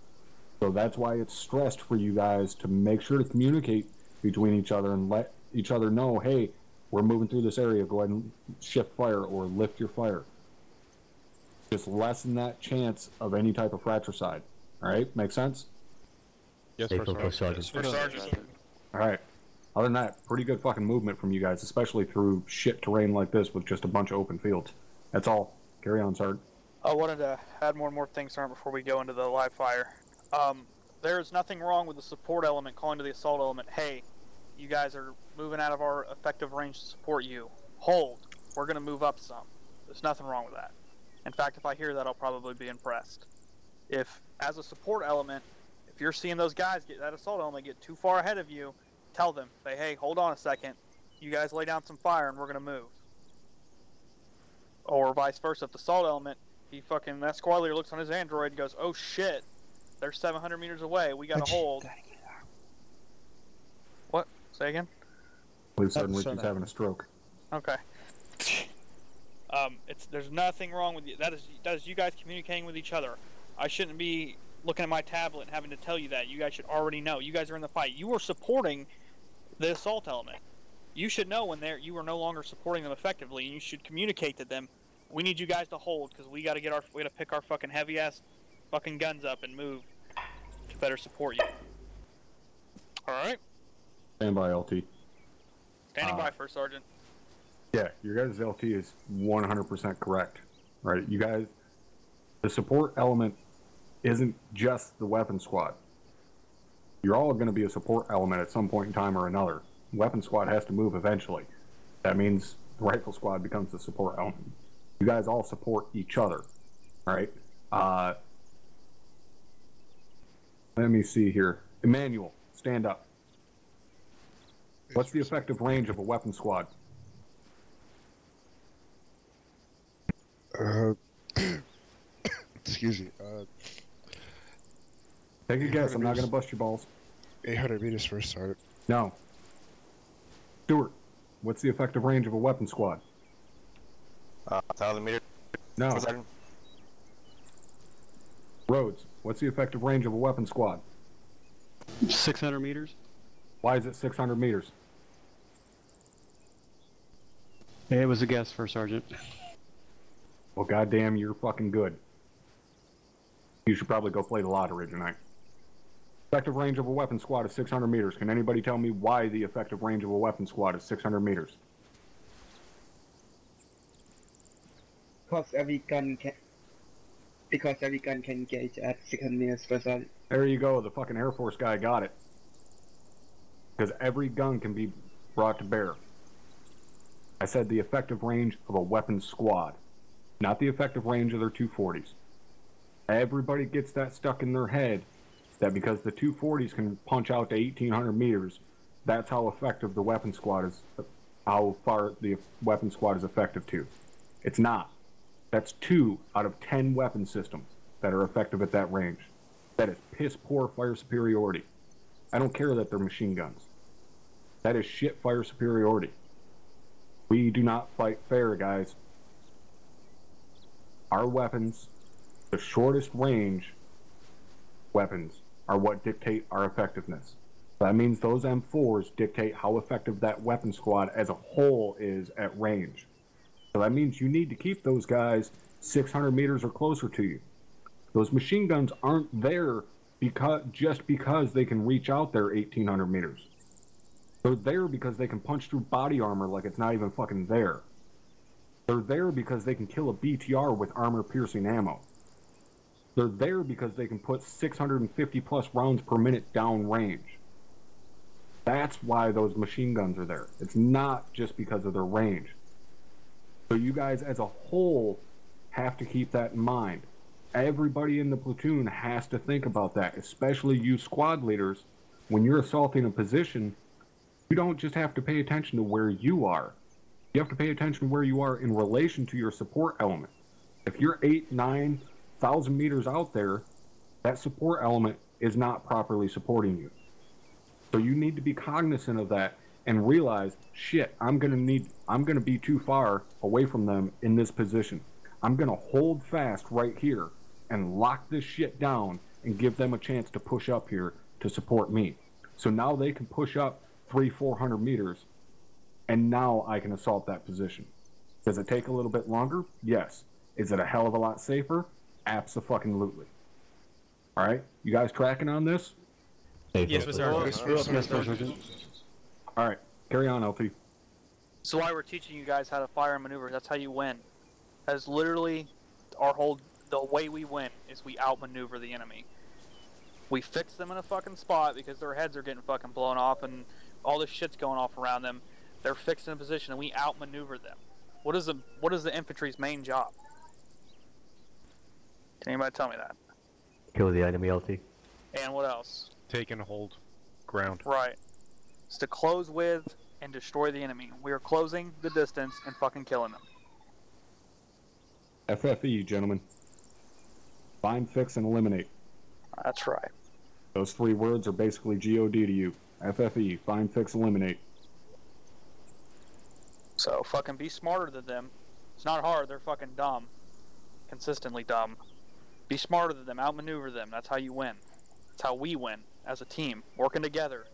So that's why it's stressed for you guys to make sure to communicate between each other and let each other know, hey, we're moving through this area, go ahead and shift fire or lift your fire. Just lessen that chance of any type of fratricide. Alright, make sense? Yes, First Sergeant. First Sergeant. Alright. Other than that, pretty good fucking movement from you guys, especially through shit terrain like this with just a bunch of open fields. That's all. Carry on, Sergeant. I wanted to add more and more things before we go into the live fire. There's nothing wrong with the support element calling to the assault element, hey, you guys are moving out of our effective range to support you. Hold. We're going to move up some. There's nothing wrong with that. In fact, if I hear that, I'll probably be impressed. If, as a support element, if you're seeing those guys get that assault element get too far ahead of you, tell them, say, hey, hold on a second. You guys lay down some fire and we're going to move. Or vice versa. If the assault element, that squad leader looks on his android and goes, oh shit, they're 700 meters away. We got to hold. What? Say again? I believe Sergeant Richie's having a stroke. Okay. There's nothing wrong with you. That is you guys communicating with each other. I shouldn't be looking at my tablet and having to tell you that. You guys should already know. You guys are in the fight. You are supporting the assault element. You should know when you are no longer supporting them effectively, and you should communicate to them. We need you guys to hold because we got to pick our fucking heavy ass fucking guns up and move to better support you. All right. Stand by, LT. Standing by, First Sergeant. Yeah, your guys' LT is 100% correct. Right? You guys, the support element isn't just the weapon squad. You're all going to be a support element at some point in time or another. Weapon squad has to move eventually. That means the rifle squad becomes the support element. You guys all support each other. Alright? Let me see here. Emmanuel, stand up. What's the effective range of a weapon squad? Excuse me. Take a guess. I'm not going to bust your balls. 800 meters First Sergeant. No. Stuart, what's the effective range of a weapon squad? 1,000 meters. No. Rhodes, what's the effective range of a weapon squad? 600 meters. Why is it 600 meters? It was a guess, First Sergeant. Well, goddamn, you're fucking good. You should probably go play the lottery tonight. Effective range of a weapon squad is 600 meters. Can anybody tell me why the effective range of a weapon squad is 600 meters? Because every gun can engage at 600 meters per second. There you go, the fucking Air Force guy got it. Because every gun can be brought to bear. I said the effective range of a weapon squad, not the effective range of their 240s. Everybody gets that stuck in their head that because the 240s can punch out to 1,800 meters, that's how effective the weapon squad is, how far the weapon squad is effective to. It's not. That's 2 out of 10 weapon systems that are effective at that range. That is piss poor fire superiority. I don't care that they're machine guns. That is shit fire superiority. We do not fight fair, guys. Our weapons, the shortest range weapons, are what dictate our effectiveness. That means those M4s dictate how effective that weapon squad as a whole is at range. So that means you need to keep those guys 600 meters or closer to you. Those machine guns aren't there just because they can reach out there 1,800 meters. They're there because they can punch through body armor like it's not even fucking there. They're there because they can kill a BTR with armor-piercing ammo. They're there because they can put 650 plus rounds per minute down range. That's why those machine guns are there. It's not just because of their range. So you guys as a whole have to keep that in mind. Everybody in the platoon has to think about that, especially you squad leaders. when you're assaulting a position, you don't just have to pay attention to where you are. You have to pay attention to where you are in relation to your support element. If you're 8,000-9,000 meters out there, that support element is not properly supporting you. So you need to be cognizant of that and realize, shit, I'm gonna be too far away from them in this position. I'm gonna hold fast right here and lock this shit down and give them a chance to push up here to support me. So now they can push up 300-400 meters, and now I can assault that position. Does it take a little bit longer? Yes. Is it a hell of a lot safer? Abso-fucking-lutely. All right, you guys tracking on this? Yes, Sergeant. All right, carry on, LT. So why we're teaching you guys how to fire and maneuver. That's how you win. That's literally the way we win is we outmaneuver the enemy. We fix them in a fucking spot because their heads are getting fucking blown off and all this shit's going off around them. They're fixed in a position and we outmaneuver them. What is the infantry's main job? Can anybody tell me that? Kill the enemy, LT. And what else? Take and hold ground. Right. It's to close with and destroy the enemy. We are closing the distance and fucking killing them. FFE, gentlemen. Find, fix, and eliminate. That's right. Those 3 words are basically GOD to you. FFE, find, fix, eliminate. So fucking be smarter than them. It's not hard, they're fucking dumb. Consistently dumb. Be smarter than them, outmaneuver them. That's how you win. That's how we win as a team. Working together.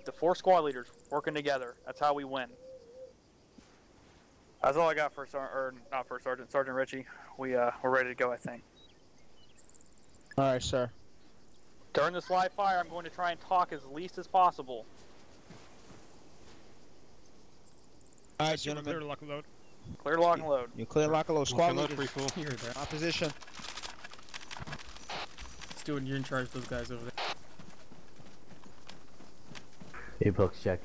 The 4 squad leaders working together. That's how we win. That's all I got for Sergeant Ritchie. We're ready to go, I think. All right, sir. During this live fire, I'm going to try and talk as least as possible. All right, gentlemen. Clear, lock, and load. Clear, lock, and load. You clear, lock, and load. Squad Load, leaders. free fall. Opposition. Stewart, you're in charge of those guys over there. Earplugs check.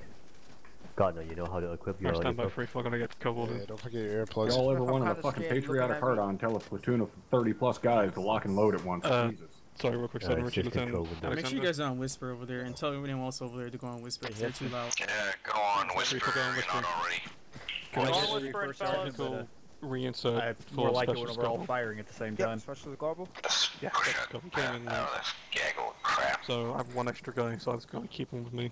God, no, you know how to equip your stand by free fall, gonna get covered. Yeah, don't forget your earplugs. Y'all ever wanted a fucking patriotic heart on, tell a platoon of 30+ guys to lock and load at once. Jesus. Sorry, real quick, Sergeant Richie, Lieutenant. Make sure you guys are on Whisper over there and tell everyone else over there to go on Whisper if they're too loud. Yeah, go on Whisper. You're not already. Can I Go get on Whisper, fellas. technical reinsert I more like it when we're all firing at the same time. Especially garble. Yeah, Gaggle crap. so I have 1 extra guy, so I was going to keep him with me.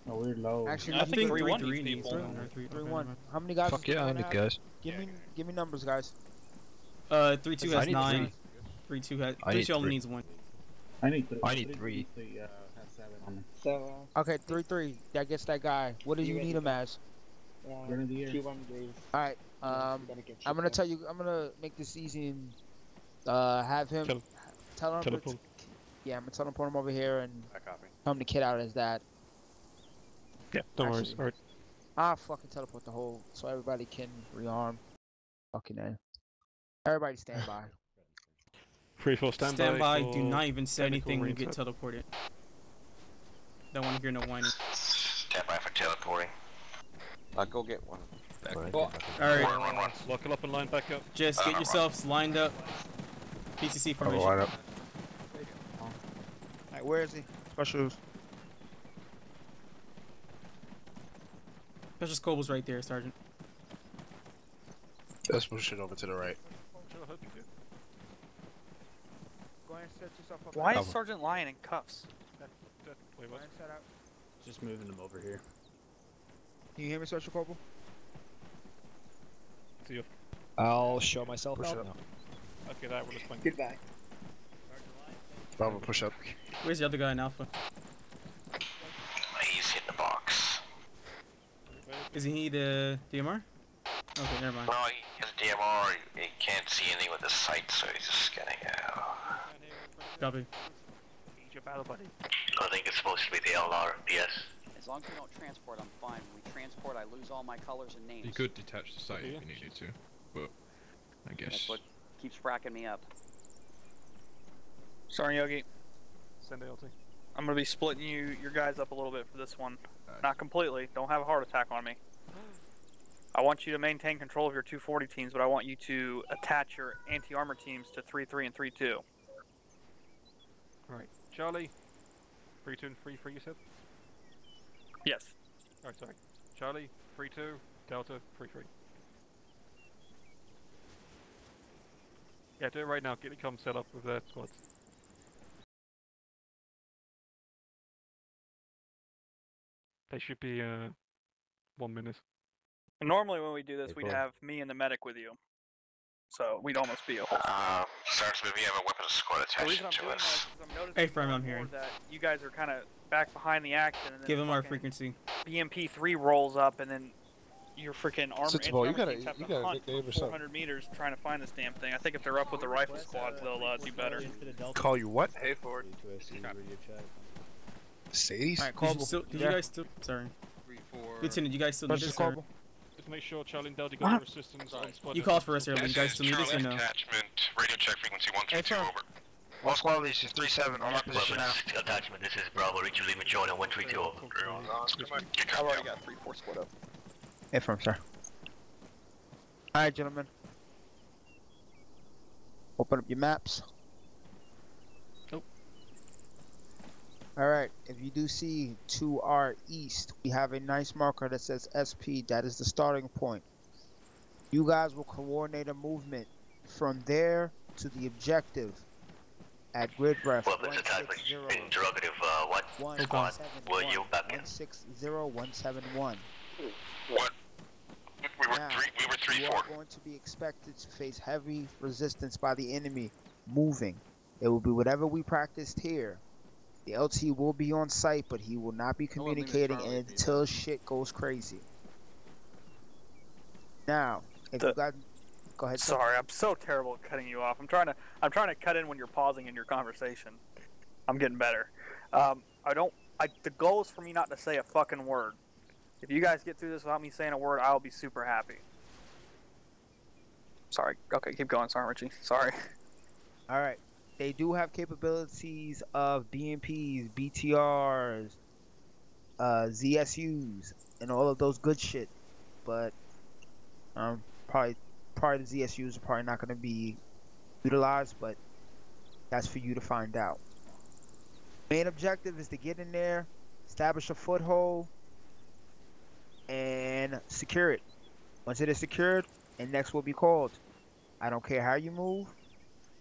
Oh, we're low. Actually, I think 3-1 3-3 needs needs people. 3-1. How many guys? Fuck yeah, I need guys. Give me numbers, guys. 3-2 has I need 9. 3-2 has. 3-2 only needs 1. I need 3. I need 3. Have 7 on me. So, Okay, 3-3. That gets that guy. What do you need him as? Grenadier. Q1 days. All right. I'm gonna tell you. I'm gonna make this easy and have him tell him. Teleport. Yeah, I'm gonna teleport him over here and I copy. tell him to kid out as that. Yeah, don't worry. Actually, Alright. I'll fucking teleport the whole so everybody can rearm. Fucking A. Everybody stand by. Free fall, stand Stand by. for Do not even say technical anything when you get reinsert. teleported. Don't want to hear no whining. Stand by for teleporting. I'll go get one. Alright. Run. Lock it up and line back up. Just get yourselves lined up. PCC formation. Line up. Alright, where is he? Specials. Special Scoble's right there, Sergeant. Let's push it over to the right. Go ahead and set yourself up. Why is Sergeant Lion in cuffs? Wait, what? Set out. Just moving them over here. Can you hear me, Special Corporal? See you. I'll show myself Push out up. now. Okay, that will explain. Goodbye. Bravo, push up. Where's the other guy in Alpha? He's hit the box. Is he the DMR? Okay, never mind. No, he has DMR. He can't see anything with his sight, so he's just scanning out. Copy. Need your battle buddy. I think it's supposed to be the LR. Yes. As long as we don't transport, I'm fine. When we transport, I lose all my colors and names. You could detach the site if you needed to, but I guess. That's what keeps fracking me up. Sergeant Yogi, Send ALT. I'm gonna be splitting your guys up a little bit for this one. Not completely. Don't have a heart attack on me. I want you to maintain control of your 240 teams, but I want you to attach your anti-armor teams to 3-3 and 3-2. Alright, Charlie. 3-2 and 3-3, you said? Yes. Alright, sorry. Charlie, 3-2, Delta, 3-3. Yeah, do it right now. Get the comm set up with their squads. They should be 1 minute. And normally when we do this, we'd have me and the medic with you. So we'd almost be a whole squad. Sergeant, we have a weapons squad attached to us. Hey, friend, I'm hearing. That you guys are kind of back behind the action. And then give them our frequency. BMP3 rolls up, and then your freaking armor. You got a nickname or 400 meters trying to find this damn thing. I think if they're up with the rifle squad, they'll do better. Call you what? Hey, Ford. Mercedes? Alright, Corporal. Did you guys still? Sorry. Lieutenant, you guys still need this? Just make sure Charlie and Delta got your assistance on squad. You called for us earlier. You guys still need this or no? Attachment, radio check frequency 132 over. All squad, this is 37 on our position now. Attachment, this is Bravo, reach you, leave it Jordan, 132 over. I've already got 3-4 split up. Affirm, sir. Alright, gentlemen. Open up your maps. Nope. Alright, if you do see to our east, we have a nice marker that says SP. That is the starting point. You guys will coordinate a movement from there to the objective at grid ref 160. Interrogative, what squad were you back in? 160171. What? We were 3-4. You are going to be expected to face heavy resistance by the enemy moving. It will be whatever we practiced here. The LT will be on site, but he will not be communicating until shit goes crazy. Now, if you got, go ahead. Sorry, I'm so terrible at cutting you off. I'm trying to cut in when you're pausing in your conversation. I'm getting better. The goal is for me not to say a fucking word. If you guys get through this without me saying a word, I'll be super happy. Sorry. Okay, keep going. Sorry, Richie. Sorry. All right. They do have capabilities of BMPs, BTRs, ZSUs, and all of those good shit. But probably the ZSUs are probably not going to be utilized, but that's for you to find out. Main objective is to get in there, establish a foothold, and secure it. Once it is secured, and next will be called. I don't care how you move.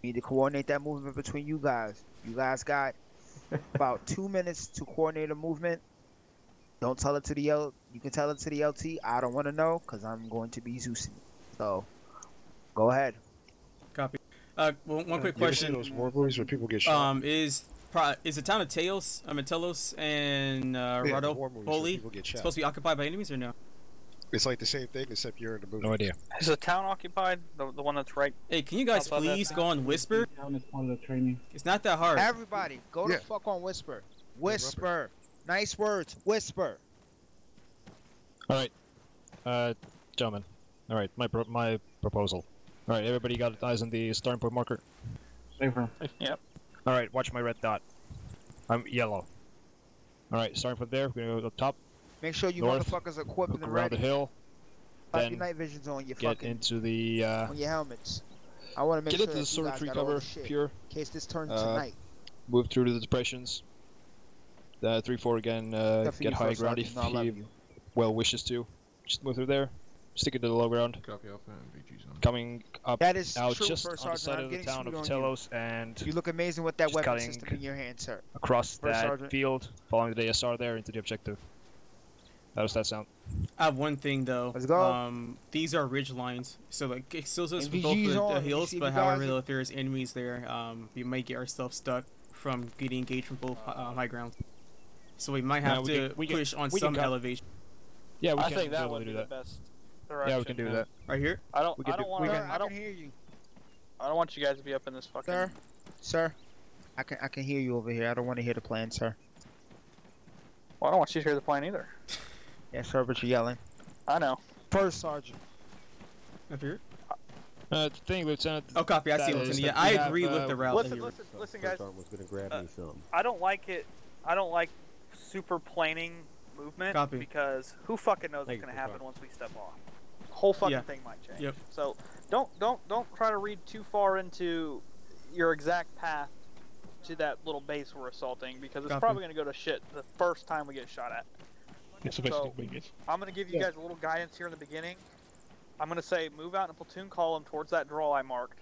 You need to coordinate that movement between you guys. You guys got about 2 minutes to coordinate a movement. Don't tell it to the L. You can tell it to the LT. I don't want to know because I'm going to be Zeusing. So, go ahead. Copy. One quick question. Those war movies where people get shot. Is the town of Telos and Radopoli supposed to be occupied by enemies or no? It's like the same thing except you're in the movie. No idea. Is the town occupied? The one that's right? Hey, can you guys please go on Whisper? Town is part of the training. It's not that hard. Everybody, go to fuck on Whisper. Whisper. Nice words. Whisper. All right, gentlemen. All right, my proposal. All right, everybody got eyes on the starting point marker. Yep. All right, watch my red dot. I'm yellow. All right, starting from there, we're gonna go up top. Make sure you north, motherfuckers are equipped and around ready. the hill. Have your night visions on your get into the on your helmets. I want to make get sure into the sort of tree got cover, shit, pure. In case this turns tonight. Move through to the depressions. 3-4 again. Get high ground if he well wishes to. Just move through there. Stick it to the low ground. Copy Alpha and VG's on. Coming up that is now true, just on the side of the town of Telos, and you look amazing with that weapon system in your hand, sir. Across that field, following the ASR there into the objective. How does that sound? I have one thing though. Let's go. These are ridge lines, so like it still says for both the hills, but however, though, if there's enemies there, we might get ourselves stuck from getting engaged from both high ground. So we might have to push on some elevation. Yeah, we I can think that would do be that. the best direction. Yeah, we can do that. Right here? I don't want I can hear you. I don't want you guys to be up in this fucking. Sir, I can hear you over here. I don't want to hear the plan, sir. Well, I don't want you to hear the plan either. Yeah, sir, but you're yelling. I know. First sergeant. Up here? The thing, Lieutenant. Oh, copy. I see, Lieutenant. Yeah, I agree with the route. Listen, guys. I don't like it. I don't like super planing movement. Copy. Because who fucking knows what's gonna happen once we step off? Whole fucking thing might change. Yep. So don't try to read too far into your exact path to that little base we're assaulting, because it's probably gonna go to shit the first time we get shot at. So basically wing it. I'm going to give you guys a little guidance here in the beginning. I'm going to say move out in a platoon column towards that draw I marked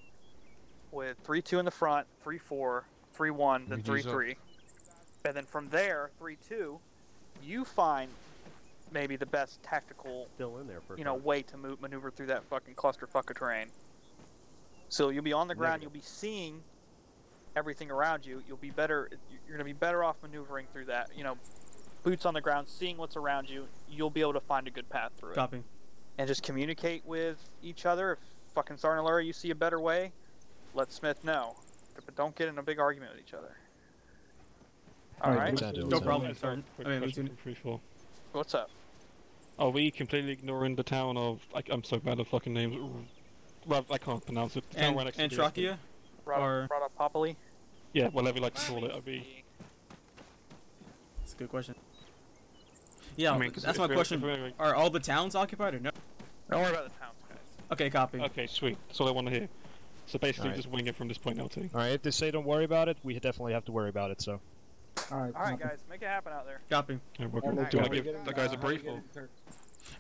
with 3-2 in the front, 3-4, 3-1, then 3-3. And then from there, 3-2, you find maybe the best tactical way to maneuver through that fucking clusterfuck of terrain. So you'll be on the ground, you'll be seeing everything around you. You're going to be better off maneuvering through that. Boots on the ground, seeing what's around you. You'll be able to find a good path through it. Copy. And just communicate with each other. If fucking Sergeant Lurie, you see a better way, let Smith know. But don't get in a big argument with each other. All right? No problem, Sergeant. What's up? Are we completely ignoring the town of... I'm so bad at fucking names. I can't pronounce it. Antrakia? Or... Radapopoli? Yeah, whatever you like to call it. That's a good question. Yeah, that's my question. Are all the towns occupied or no? Don't worry about the towns, guys. Okay, copy. Okay, sweet. That's all I want to hear. So basically, just wing it from this point out too. Alright, if they say don't worry about it, we definitely have to worry about it, so... Alright, guys, make it happen out there. Copy. Do you want to give the guys a brief? Or?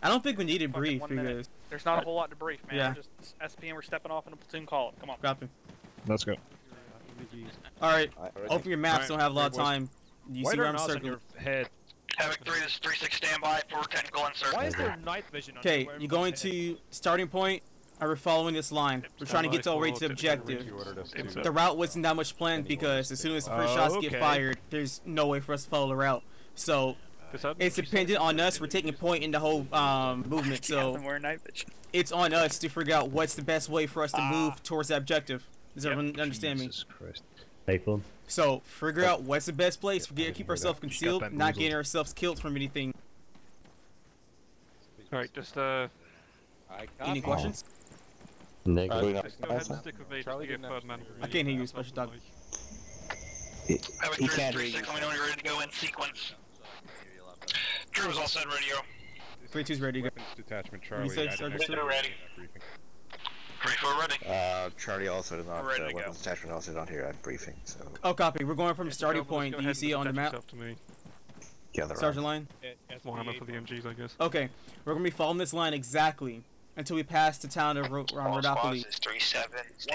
I don't think we need a brief because... There's not a whole lot to brief, man. Yeah. Just SP and we're stepping off in a platoon column. Come on. Copy. Let's go. Alright, open your maps, don't have a lot of time. You see where I'm circling? Havoc 3, this is 3-6 standby for technical insert. Why is there night vision on Okay, you go into starting point, and we're following this line. We're trying to get all the way to the objective. The route wasn't that much planned because as soon as the first shots get fired, there's no way for us to follow the route. So, it's dependent on us. We're taking point in the whole movement, so it's on us to figure out what's the best way for us to move towards that objective. Does everyone understand me? So, figure out what's the best place for keep ourselves concealed, not getting ourselves killed from anything. Alright, just Any questions? Negative. Just go ahead and stick with Charlie, get third man. I can't hear you, Special Dog. Havoc 3, 3-6, let me know when you're ready to go in sequence. Drew's all set, radio. 3-2's ready to go. Weapons detachment, Charlie. What do you say, Sergeant? Ready. 3-4 ready. Charlie also did not, weapons detachment also not here at briefing, so... Oh, copy. We're going from a starting point. Do you see it on the map? Yeah, Sergeant line? Warhammer for the MGs, I guess. Okay. We're going to be following this line exactly until we pass the town of Rodopoli.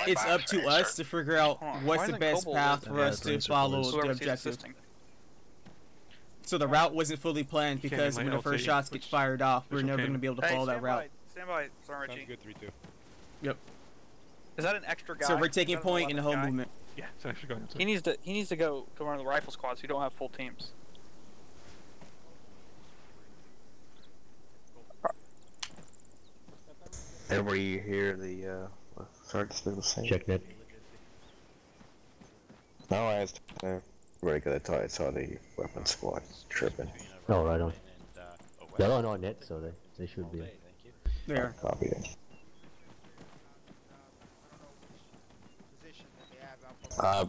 It's up to us to figure out what's the best path for us to follow the objective. So the route wasn't fully planned because when the first shots get fired off, we're never going to be able to follow that route. Stand by, Sergeant Richie. Good 3-2. Yep. Is that an extra guy? So we're taking point in the whole movement. Yeah, it's actually going to. He needs to go run the rifle squad so you don't have full teams. Everybody hear the Sergeant was saying? Check net. No, I asked very good. I saw the weapons squad tripping. Oh, right on. They're on net, so they should be. They are. Copy it.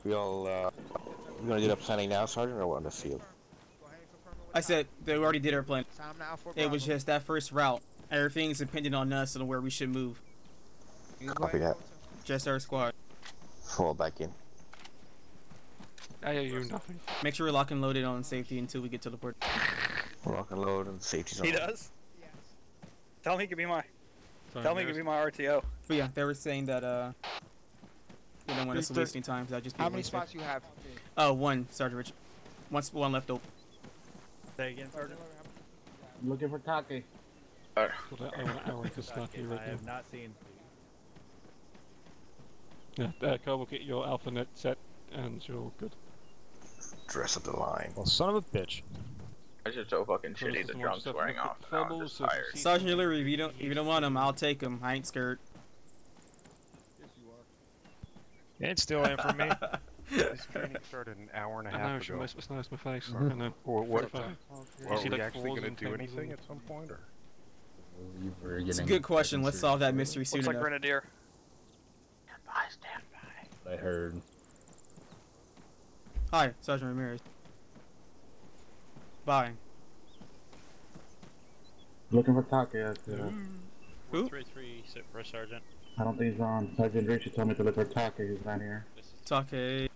We all you gonna get up planning now, Sergeant, or what on the field? I said they already did our plan. It was just that first route. Everything's dependent on us and where we should move. Copy that. Just our squad. Fall back in. You nothing. Make sure we're lock and loaded on safety until we get to the port. Lock and load and safety's on. He does? Yes. Tell me he could be my... Tell me he could be my RTO. But yeah, they were saying that we don't want us to waste any time. So just how many spots you have? One, Sergeant Rich. One left open. Say again, Sergeant. I'm looking for Take. Alright. I have not seen. Yeah, Cobble, get your alpha net set and you're good. Dress up the line. Well, son of a bitch. I just so fucking shitty the drum's wearing off. I'm just tired. Sergeant Hillary, if you don't want him, I'll take him. I ain't scared. You ain't stealing from me. This training started an hour and a half ago. It's nice my face. Or what? Are we actually going to do anything at some point, or? It's a good question. Let's solve that mystery soon enough. Looks like Grenadier. Stand by. I heard. Hi, Sergeant Ramirez. Bye. Looking for Take. Who? 3-3, sit for a sergeant. I don't think he's on. Sergeant Richie told me to look for Take. He's not here. Take.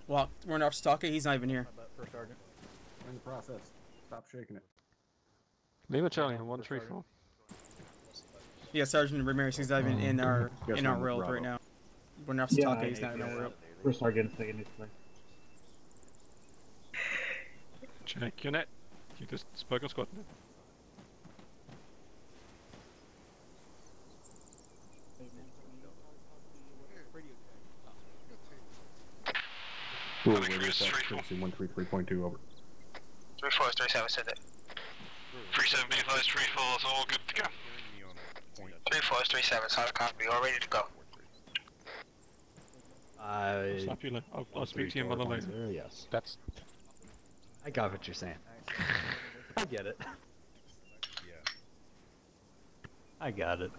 Well, we're in Officer Take. He's not even here. First sergeant. In the process. Stop shaking it. Lima Charlie, 134. Yeah, Sergeant Ramirez, he's not even in our world right now. When Officer Take is not in our world. First Sergeant, second is like. Check your net. You just spoke on squad. Cool, radio check, 133.2 over. 34, 37 said that. 37 B flies, 34 is all good to go. 34 is 37, solid copy, all ready to go. I'll speak to you another later. Yes. That's. I got what you're saying. I get it. Yeah. I got it.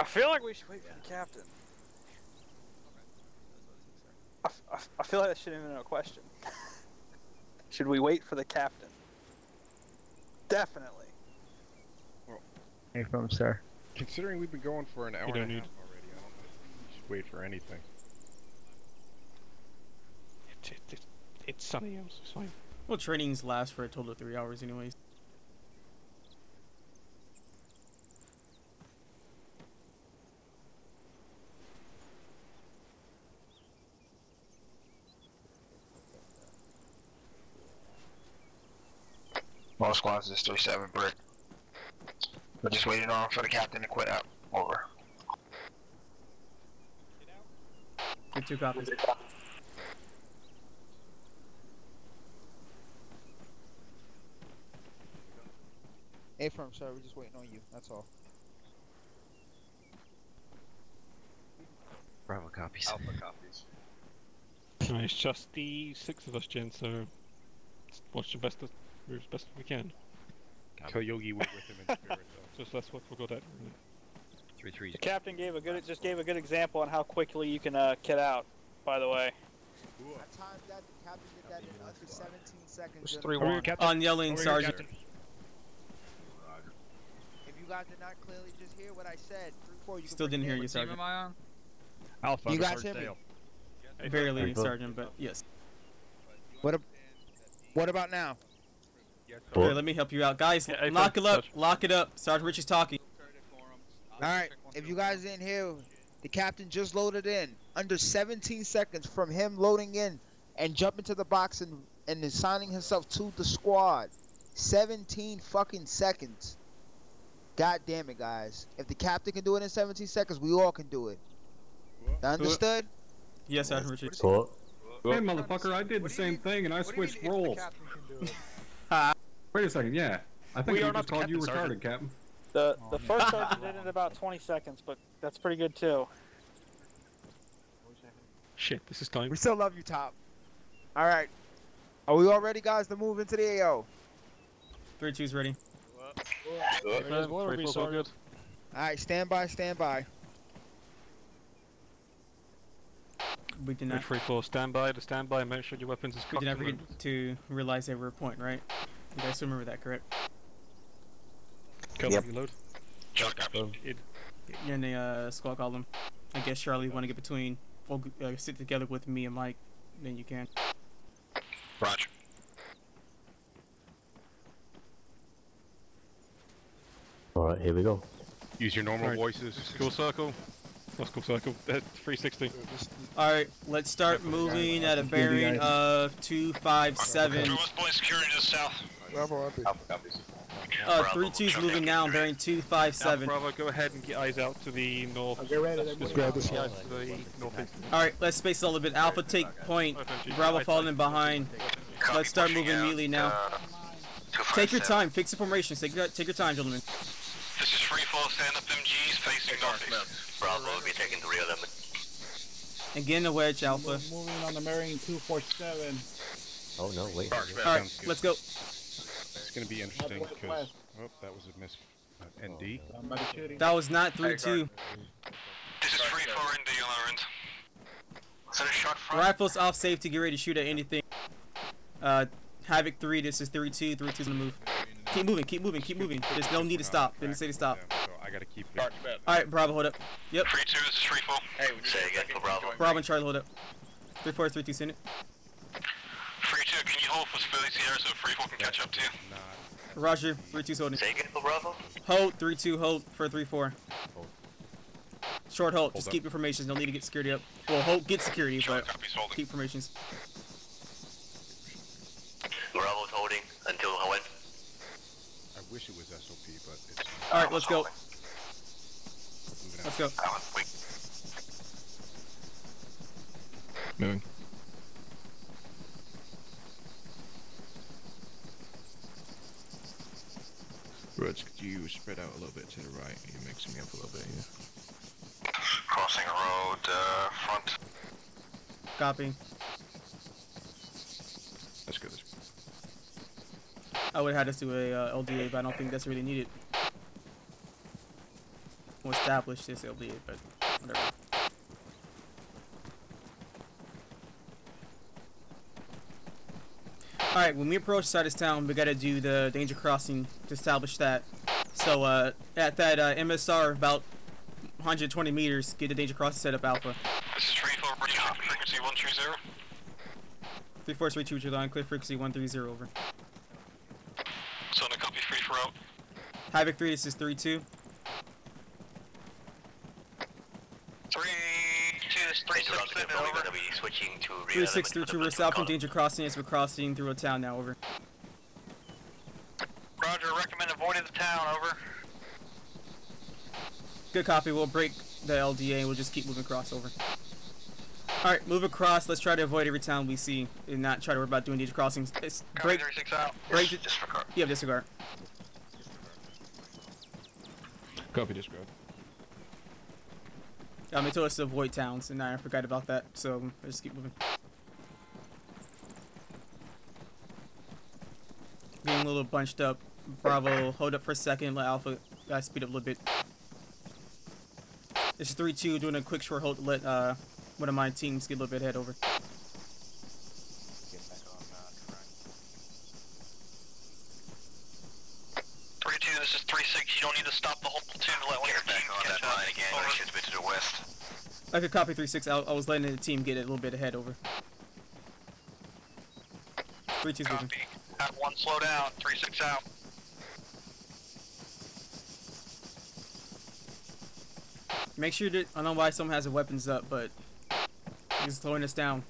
I feel like we should wait for the captain. I feel like that shouldn't even be a question. Should we wait for the captain? Definitely. Well, hey, from sir. Considering we've been going for an hour and a half already, I don't know if we should wait for anything. It's sunny, it's fine. Well, trainings last for a total of 3 hours anyways. All squads is 37 brick. We're just waiting on for the captain to quit out. Over. Good 2 copies. Hey, firm, sir, we're just waiting on you. That's all. Bravo copies. Alpha copies. It's just the 6 of us, Jen, so watch the best as best we can. Koyogi went with him in spirit, though. Just that's what we got at. 3-3. The captain gave a good example on how quickly you can kit out. By the way. I timed that. The captain did that in under 17 seconds. It's 3-1. On yelling, Sergeant. If you guys did not clearly just hear what I said, 3-4. You Still didn't hear you, Sergeant. Am I on? Alpha. You guys hear me? Barely, Sergeant, but yes. What about now? Here, let me help you out, guys. Lock it up. Lock it up. Sergeant Rich is talking. All right. If you guys didn't hear, the captain just loaded in under 17 seconds from him loading in and jumping to the box and assigning himself to the squad. 17 fucking seconds. God damn it, guys. If the captain can do it in 17 seconds, we all can do it. Understood? Yes, Sergeant Richard. Hey, motherfucker, I did the same thing and I switched roles. Wait a second, yeah. I think we just called you retarded, Captain. The first sergeant did it in about 20 seconds, but that's pretty good too. Shit, this is time. We still love you, Top. All right. Are we all ready, guys, to move into the AO? 3-2's ready. All right, stand by, stand by. We did not. 3-4, stand by, make sure your weapons is We did not forget to realize they were a point, right? You guys remember that, correct? Yep. Load. You're in the squad column. I guess Charlie, you want to get between, sit together with me and Mike, then you can. Roger. Alright, here we go. Use your normal voices. School circle. Not school circle. 360. Alright, let's start moving at a bearing of 257. Point security to the south. Alpha copies. 3-2's moving now, bearing 257. Bravo, go ahead and get eyes out to the north. I'll get ready. Just grab this one. Alright, let's space it a little bit. Alpha take point. Bravo falling in behind. Let's start moving immediately now. Take your time. Fix the formation. Take your time, gentlemen. This is free fall. Stand up MGs facing northeast. Bravo will be taking the real limit. Again, a wedge, Alpha. Moving on the bearing 247. Oh no, wait. Alright, let's go. It's going to be interesting because... Oh, that was a miss. ND. That was not 3-2. This is free for ND on our end. Is that a shot front? Rifles off safety, get ready to shoot at anything. Havoc 3, this is 3-2. 3-2's on the move. Keep moving, keep moving, keep moving. There's no need to stop. Didn't say to stop. So I got to keep it. Alright, Bravo, hold up. Yep. 3-2, this is free fall. Hey, we say again for Bravo. Bravo and Charlie, hold up. 3-4 is 3-2, send it. 3-2, can you hold for stability here so free fall can catch up to you? Roger, 3-2's holding. Take it, Bravo. Hold, 3-2, hold for 3-4. Short hold, just keep your formations, no need to get security up. Well, hold, get security, but keep formations. Bravo's holding until when? I wish it was SOP, but it's... Alright, let's go. Let's go. Moving. Roach, could you spread out a little bit to the right? You're mixing me up a little bit here. Crossing road, front. Copy. That's good. I would have had us do a LDA, but I don't think that's really needed. We'll establish this LDA, but whatever. Alright, when we approach Sidus Town, we gotta do the danger crossing to establish that. So, at that MSR, about 120 meters, get the danger crossing set up Alpha. This is 3-4, frequency 130. 3432 line, clear frequency 130, over. So, no copy, free for out. Havoc 3, this is 3-2. 3-2, this is 3-6, over. Gonna be switching to 3-6-3-2, we're south from danger crossing as we're crossing through a town now, over. Roger, recommend avoiding the town, over. Good copy, we'll break the LDA and we'll just keep moving across, over. Alright, move across, let's try to avoid every town we see and not try to worry about doing danger crossings. It's break, break it. Disregard. Yeah, disregard. Copy, disregard. They told us to avoid towns, and I forgot about that, so let's keep moving. Getting a little bunched up. Bravo, hold up for a second, let Alpha speed up a little bit. This is 3-2, doing a quick short hold to let one of my teams get a little bit ahead, over. 3-2, this is 3-6, you don't need to stop the whole platoon to let one of your teams catch up. Line again, over. Should be to the west. I could copy 3-6, I was letting the team get it a little bit ahead, over. 3-2's moving. Have one slow down, 3-6 out. Make sure that, I don't know why someone has their weapons up, but he's slowing us down.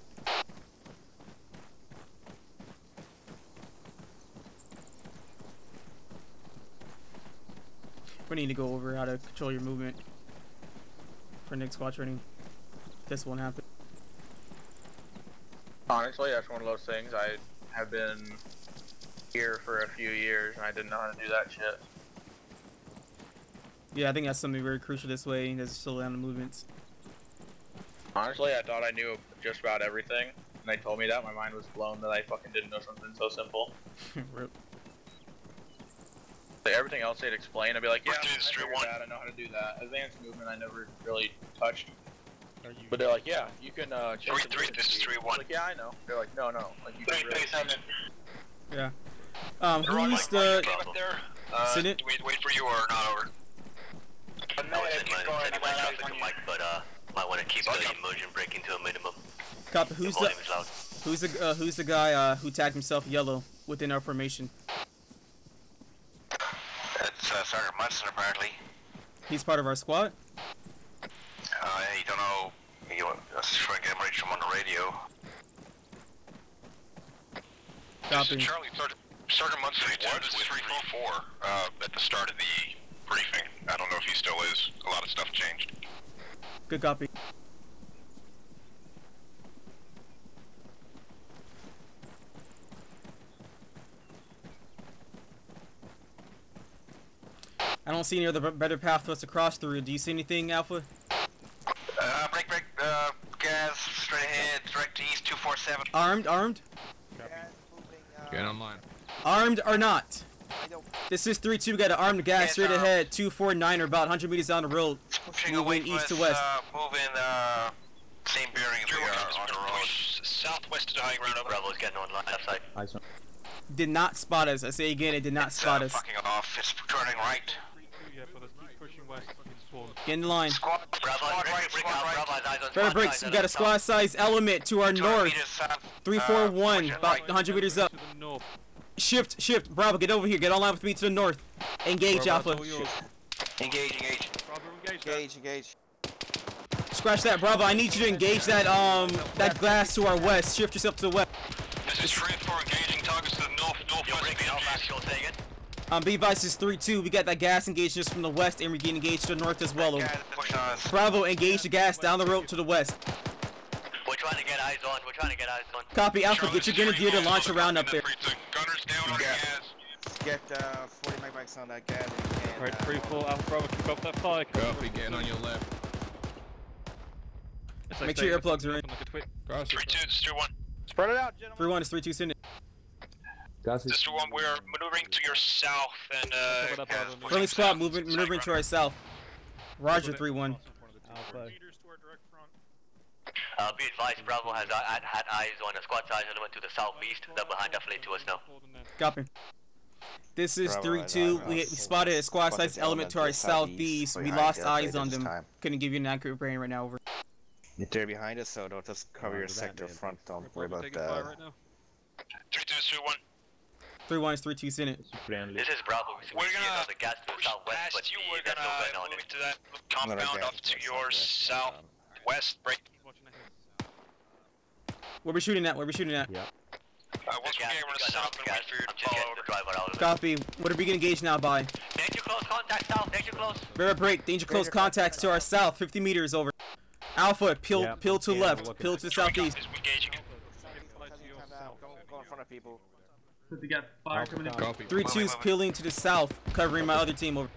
We need to go over how to control your movement for next squad training. This won't happen. Honestly, that's one of those things. I have been here for a few years and I didn't know how to do that shit. Yeah, I think that's something very crucial this way, is to slow down the movements. Honestly, I thought I knew just about everything, and they told me that. My mind was blown that I fucking didn't know something so simple. Rip. Like, everything else they'd explain, I'd be like, yeah, I know how to do that. Advanced movement, I never really touched. But they're like, yeah, you can change 3-3, this is 3-1. Like, yeah, I know. They're like, no, like you can really... Yeah. Who's the... Senate? Wait for you or not, over. Might want to keep the immersion breaking to a minimum. Copy. Who's the guy who tagged himself yellow within our formation? That's Sergeant Munson, apparently. He's part of our squad? You don't know. Let's try and get him reach him on the radio. Copy. Charlie, Sergeant Munson was 3-4 at the start of the briefing. I don't know if he still is. A lot of stuff changed. Good copy. I don't see any other better path for us to cross through. Do you see anything, Alpha? Break, gas, straight ahead, direct east, 247. Armed? Get online. Armed or not? This is 3-2, we got an armed gas straight ahead, 249 or about 100 meters down the road, moving east to west. Moving, same bearing as we are on the road. Southwest to the high ground, over. Bravo's getting on left side. Did not spot us. I say again, it did not spot us. Fucking off, it's turning right. Get in line. Bravo Bricks, we got a squad size element to our north. 341, about 100 meters up. shift. Bravo, get over here. Get online with me to the north. Engage, Alpha. Engage. Engage. Scratch that, Bravo. I need you to engage that that glass to our west. Shift yourself to the west. This is Shrimp for engaging targets to the northwest. B-Vice is 3-2. We got that gas engaged just from the west, and we get engaged to the north as well. Bravo, engage the gas down the road to the west. We're trying to get eyes on. Copy, Alpha. Get your grenadier to launch around up there. Gunners down on gas. Get 40 megabytes on that gas. Alright, 3-4, Alpha Bravo, keep up that fire. Copy, getting on your left. Make sure your earplugs are in. 3-2, this is 2-1. Spread it out, gentlemen. 3-1 is 3-2, send it. This is 2-1, we're maneuvering to your south and Friendly spot, maneuvering to our south. Roger, 3-1. Be advised, Bravo has had eyes on a squad size element to the southeast. They're behind definitely to us now. Copy. This is 3-2. We spotted a squad size element to our southeast. We lost eyes on them. Couldn't give you an accurate bearing right now. Over. They're behind us, so don't just cover your sector front. Don't worry about that. 3-2 is 2-1. 3-1 is 3-2, send it. This is Bravo. We're gonna the gas to the southwest, but you. We're gonna move into that compound off to your southwest. Break. Where we shooting at? Once we get we're gonna stop and wait for you to follow over. Copy. What are we gonna engage now by? Danger close contact south. Danger close. Bear break. Danger close contacts to our south. 50 meters over. Alpha, peel to the left. Peel to the southeast. Go in front of people. We got fire coming in. 3-2's peeling to the south, covering my other team over.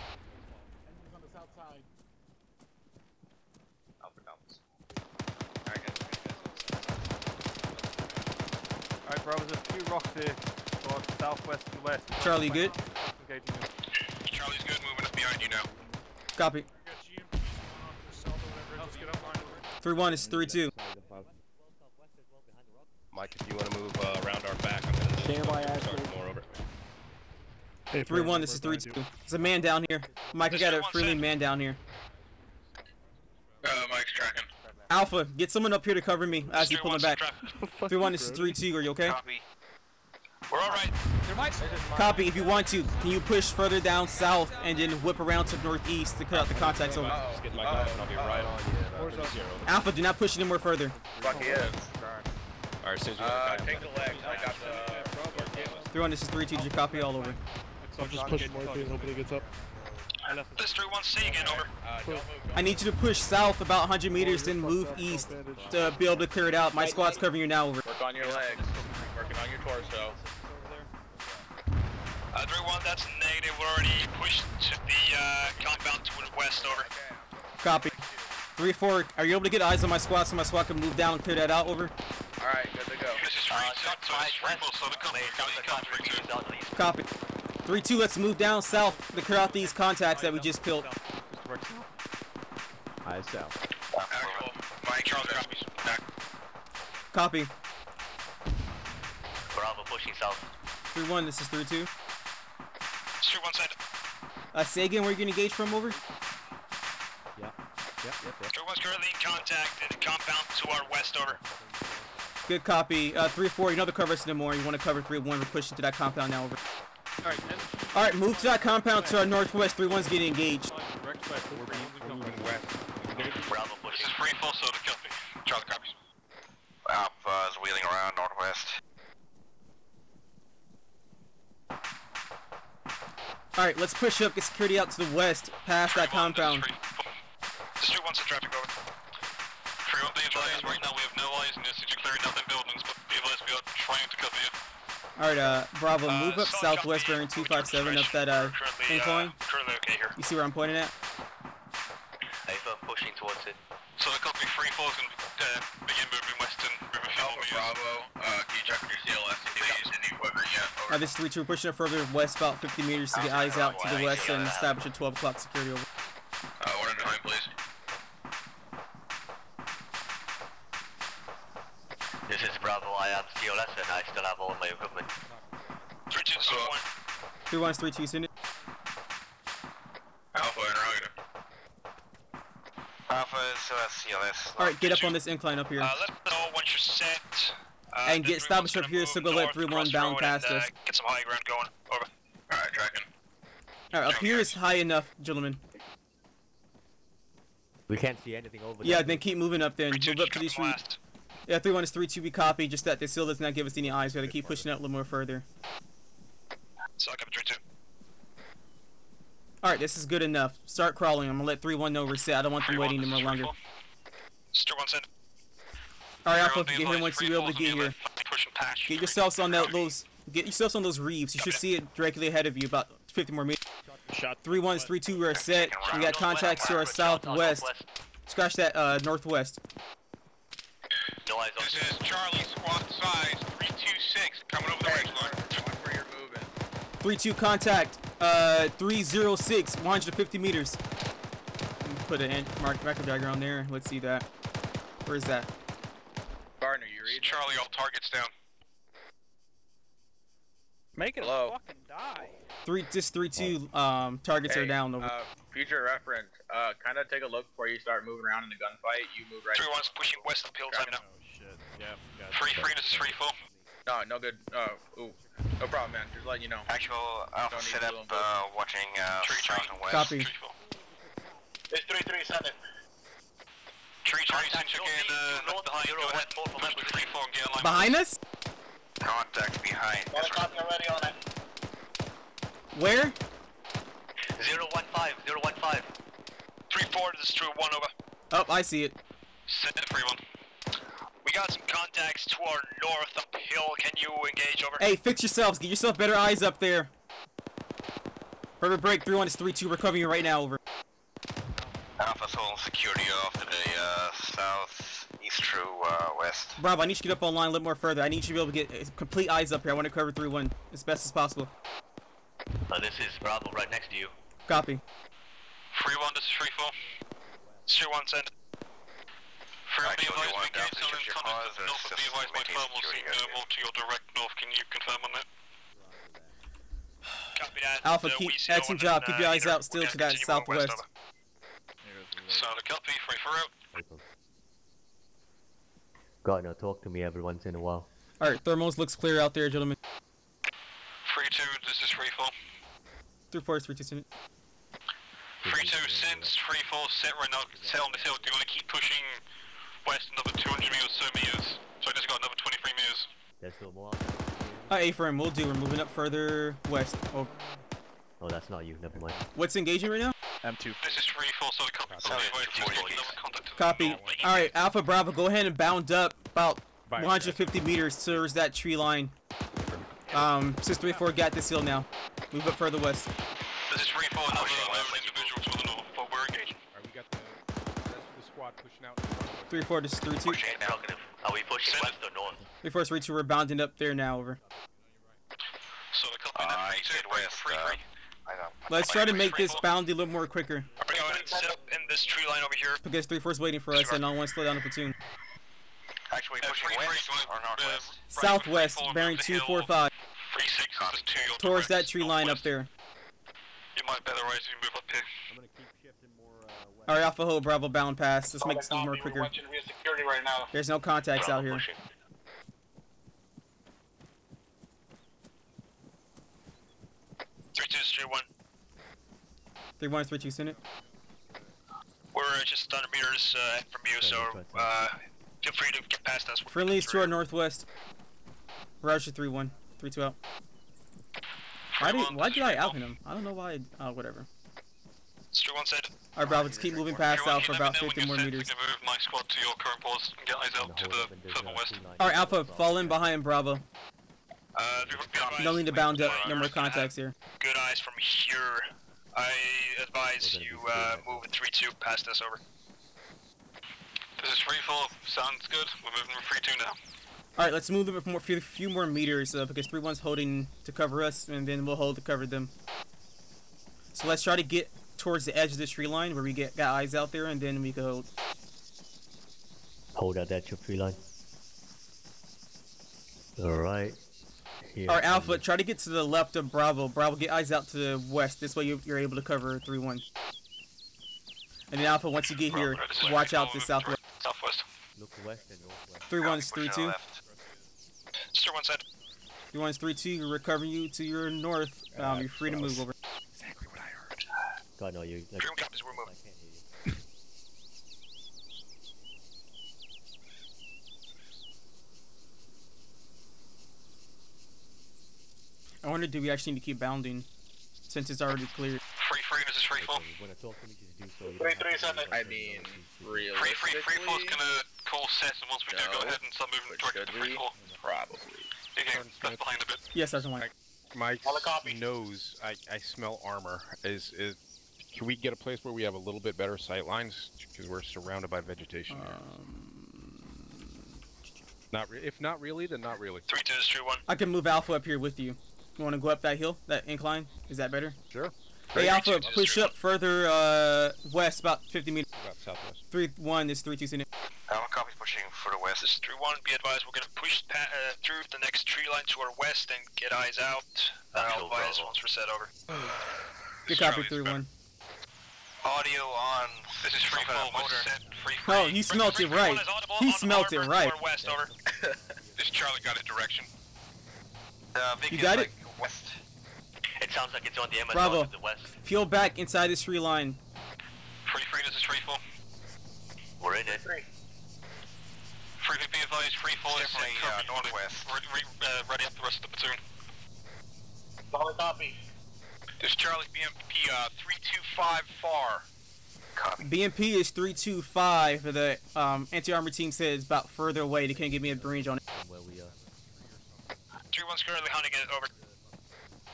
Alright, bro, there's a few rocks here. Southwest and west. Charlie, good? Charlie's good, moving up behind you now. Copy. 3-1 is 3-2. Mike, if you want to move around our back, I'm going to stand by more over. 3-1, this is 3-2. There's a man down here. Mike, I got a freely man down here. Mike's tracking. Alpha, get someone up here to cover me as you pull him back. 3-1, this is 3-2, are you okay? Copy. We're alright. Copy, if you want to, can you push further down south and then whip around to the northeast to cut out the contacts over? Just get my gun and I'll be right on you. Alpha, do not push it anymore further. Fuck yeah. Alright, so take the legs. I got the... 3-1, this is 3-2, you copy all over. I'm just pushing Morpheus, hopefully he gets up. This 3-1, say again, over. I need you to push south about 100 meters, then move east to be able to clear it out. My squad's covering you now, over. Work on your legs. Working on your torso. 3-1, that's negative. We're already pushed to the compound to the west, over. Copy. 3-4, are you able to get eyes on my squad so my squad can move down and clear that out, over? Alright, good to go. This is 3-2, so the company. Copy. 3-2, let's move down south to clear out these contacts that we just killed. Eyes south. Mike, Charles copies. Back. Copy. Bravo pushing south. 3-1, this is 3-2. 3-1 side. Say again where you're gonna engage from, over? Yep. 3-1's currently in contact in the compound to our west, over. Good copy. 3-4, you know the cover us no more. You want to cover 3-1, we're pushing to that compound now, over. Alright, move to that compound to our northwest. 3-1's getting engaged. Bravo pushing. This is free full soda, copy. Charlie copies. Alpha is wheeling around northwest. Alright, let's push up, get security out to the west, past that compound. This 3-1's traffic, over. 3-1, be advised, right now we have no eyes in this. Did you clear nothing buildings, but be advised we are trying to cover you. Alright, Bravo, move up southwest bearing 257 up that incline. Currently okay here. You see where I'm pointing at? Alpha pushing towards it. So the company 3-4 is going to begin moving west and moving fuel meters. Bravo, can you check with your CLS if they use any equipment yet? This is 3-2, we're pushing up further west about 50 meters to get eyes out to the west and establish a 12 o'clock security, over. 1 at a time, please. This is Bravo, I am CLS and I still have all my equipment. 3-2, so 3-1 is 3-2, send it. Alpha interrogator. Alpha is CLS. Alright, get up on this incline up here. Let us know once you're set. And get established up here, so go let 3-1 bound past us. Get some high ground going. Over. Alright, tracking. Alright, up here is high enough, gentlemen. We can't see anything over there. Yeah, then keep moving up then. Move up to these streets. Yeah, 3-1 is 3-2, we copy. Just that they still does not give us any eyes. We gotta keep pushing out a little more further. So I got 3-2. Alright, this is good enough. Start crawling. I'm gonna let 3-1 know reset. I don't want them waiting any more longer. Alright, Alpha, get here once you're able to get here. Get yourselves on those. Get yourselves on those reefs. You should see it directly ahead of you, about 50 more meters. 3-1 is 3-2. We're set. We got contacts to our southwest. Scratch that northwest. This is Charlie, squad size 326, coming over the ridge line. Where you're moving. 3-2 contact. 306, 150 meters. Put a marker diagram on there. Let's see that. Where is that? Gardner, you read? Charlie, all targets down. Make it a fucking die. 3-2 targets are down. Over. Future reference, kind of take a look before you start moving around in the gunfight. You move right. 3-1's pushing west of Pill time now. Oh shit, yeah. Free, this is free full. No good. Ooh. No problem, man. Just letting you know. Actual Alpha set up, watching south and west. Copy. It's 337. Tree, since you're getting left behind, go ahead and push to 3-4 and get a line. Behind us? Contact behind. Copy already on it. Where? 015. 3-4, this is true, 1 over. Oh, I see it. Send it, 3-1. We got some contacts to our north uphill. Can you engage over? Hey, fix yourselves. Get yourself better eyes up there. Perfect break. 3-1 is 3-2. We're covering you right now. Over. Alpha's holding security off to the southeast through west. Bravo, I need you to get up online a little more further. I need you to be able to get complete eyes up here. I want to cover 3-1 as best as possible. This is Bravo right next to you. Copy. 3-1, this is 3-4. 2-1, send. 3-1, be advised, we engage some in contact north of be advised by thermal seeking more to your direct north. Can you confirm on that? Copy that. Alpha, keep excellent job. Keep your eyes out still to that southwest. Solid copy, 3-4 out. Gardner, talk to me every once in a while. Alright, thermals looks clear out there, gentlemen. 3-2, this is 3-4. 3-4 is 3-2. 3-2, since 3-4 set right now, set on this hill. Do you want to keep pushing west another 200 meters, so meters? So I just got another 23 meters. There's still more. A-frame, we'll do. We're moving up further west. Over. Oh, that's not you. Never mind. What's engaging right now? M2. This is 3-4, so the copy. Copy. Alright, Alpha Bravo, go ahead and bound up about 150 meters towards that tree line. 634 got this hill now. Move up further west. This is 3-4, another individual to the north, but we're engaging. Alright, we got the rest of the squad pushing out. 3-4, this is 3-2. Are we pushing west or north? 3-4 is 3-2, we're bounding up there now, over. So the copy now, west, 3-3. Let's try to make this boundary a little more quicker. Go ahead and set up in this tree line over here. Because 3-4 is waiting for us, and I don't want to slow down the platoon. Actually, pushing west or northwest? Southwest, bearing 245. Towards that tree line up there. You might better rise if you move up here. Alright, Alpha Ho, Bravo, bound pass. Let's make this a little more quicker. There's no contacts out here. 3-2, 3-1. 3-1 is 3-2, send it. We're just 100 meters from you, so feel free to get past us. Friendly is to our northwest. Roger 3-1. 3-2 out. Why did I out him? I don't know why. Whatever. Alright, Bravo, just keep moving past Alpha for about 50 more meters. Move my squad to your current pause and get eyes out to the further west. Alright, Alpha, fall in behind Bravo. No need to bound up. No more contacts here. Good eyes from here. I advise you move at 3-2 past us, over. This is 3-4. Sounds good. We're moving with 3-2 now. Alright, let's move them a few more meters because 3-1's holding to cover us, and then we'll hold to cover them. So let's try to get towards the edge of this tree line where we got eyes out there, and then we can hold. Hold out that tree line. Alright. Alright, Alpha, try to get to the left of Bravo. Bravo, get eyes out to the west. This way you're able to cover 3-1. And then Alpha, once you get here, watch out to the southwest. Southwest. Look west and northwest. 3-1 is 3-2. Sir, one side. 3-1's 3-2, recovering you to your north. You're free to move over. Exactly what I heard. God, no, you. Like, 3-1 copies, we're moving. I can't hear you. I wonder, do we actually need to keep bounding since it's already cleared? Free, this is free fall. I mean, realistically, free fall's gonna call set, and once we do, go ahead and start moving towards the free fall. Probably. Okay, that's behind a bit. Yes, Sergeant White. Mike's nose, I smell armor. Can we get a place where we have a little bit better sight lines? Because we're surrounded by vegetation here. If not really, then not really. 3-2 is true 1. I can move Alpha up here with you. You want to go up that hill, that incline? Is that better? Sure. Hey, Alpha, push up further west, about 50 meters. About southwest. 3-1 is 3-2 in it. Alpha copies pushing further west. This is 3-1. Be advised, we're gonna push through the next tree line to our west and get eyes out. I'll advise once we're set over. Good copy, 3-1. Audio on. This is free fall. Motor set. Free. Oh, he smelt it right. He smelt it right. West, over. This Charlie got a direction. You got it? West. It sounds like it's on the MS Bravo. to the west. Peel back inside this tree line. Free, this is free fall. We're in it. Free, be advised, free fall is northwest. Ready up the rest of the platoon. Solid copy. This is Charlie BMP 325 far. Copy. BMP is 325. The anti-armor team said it's about further away. They can't give me a range on it. Where we are. 3-1's currently hunting it, over.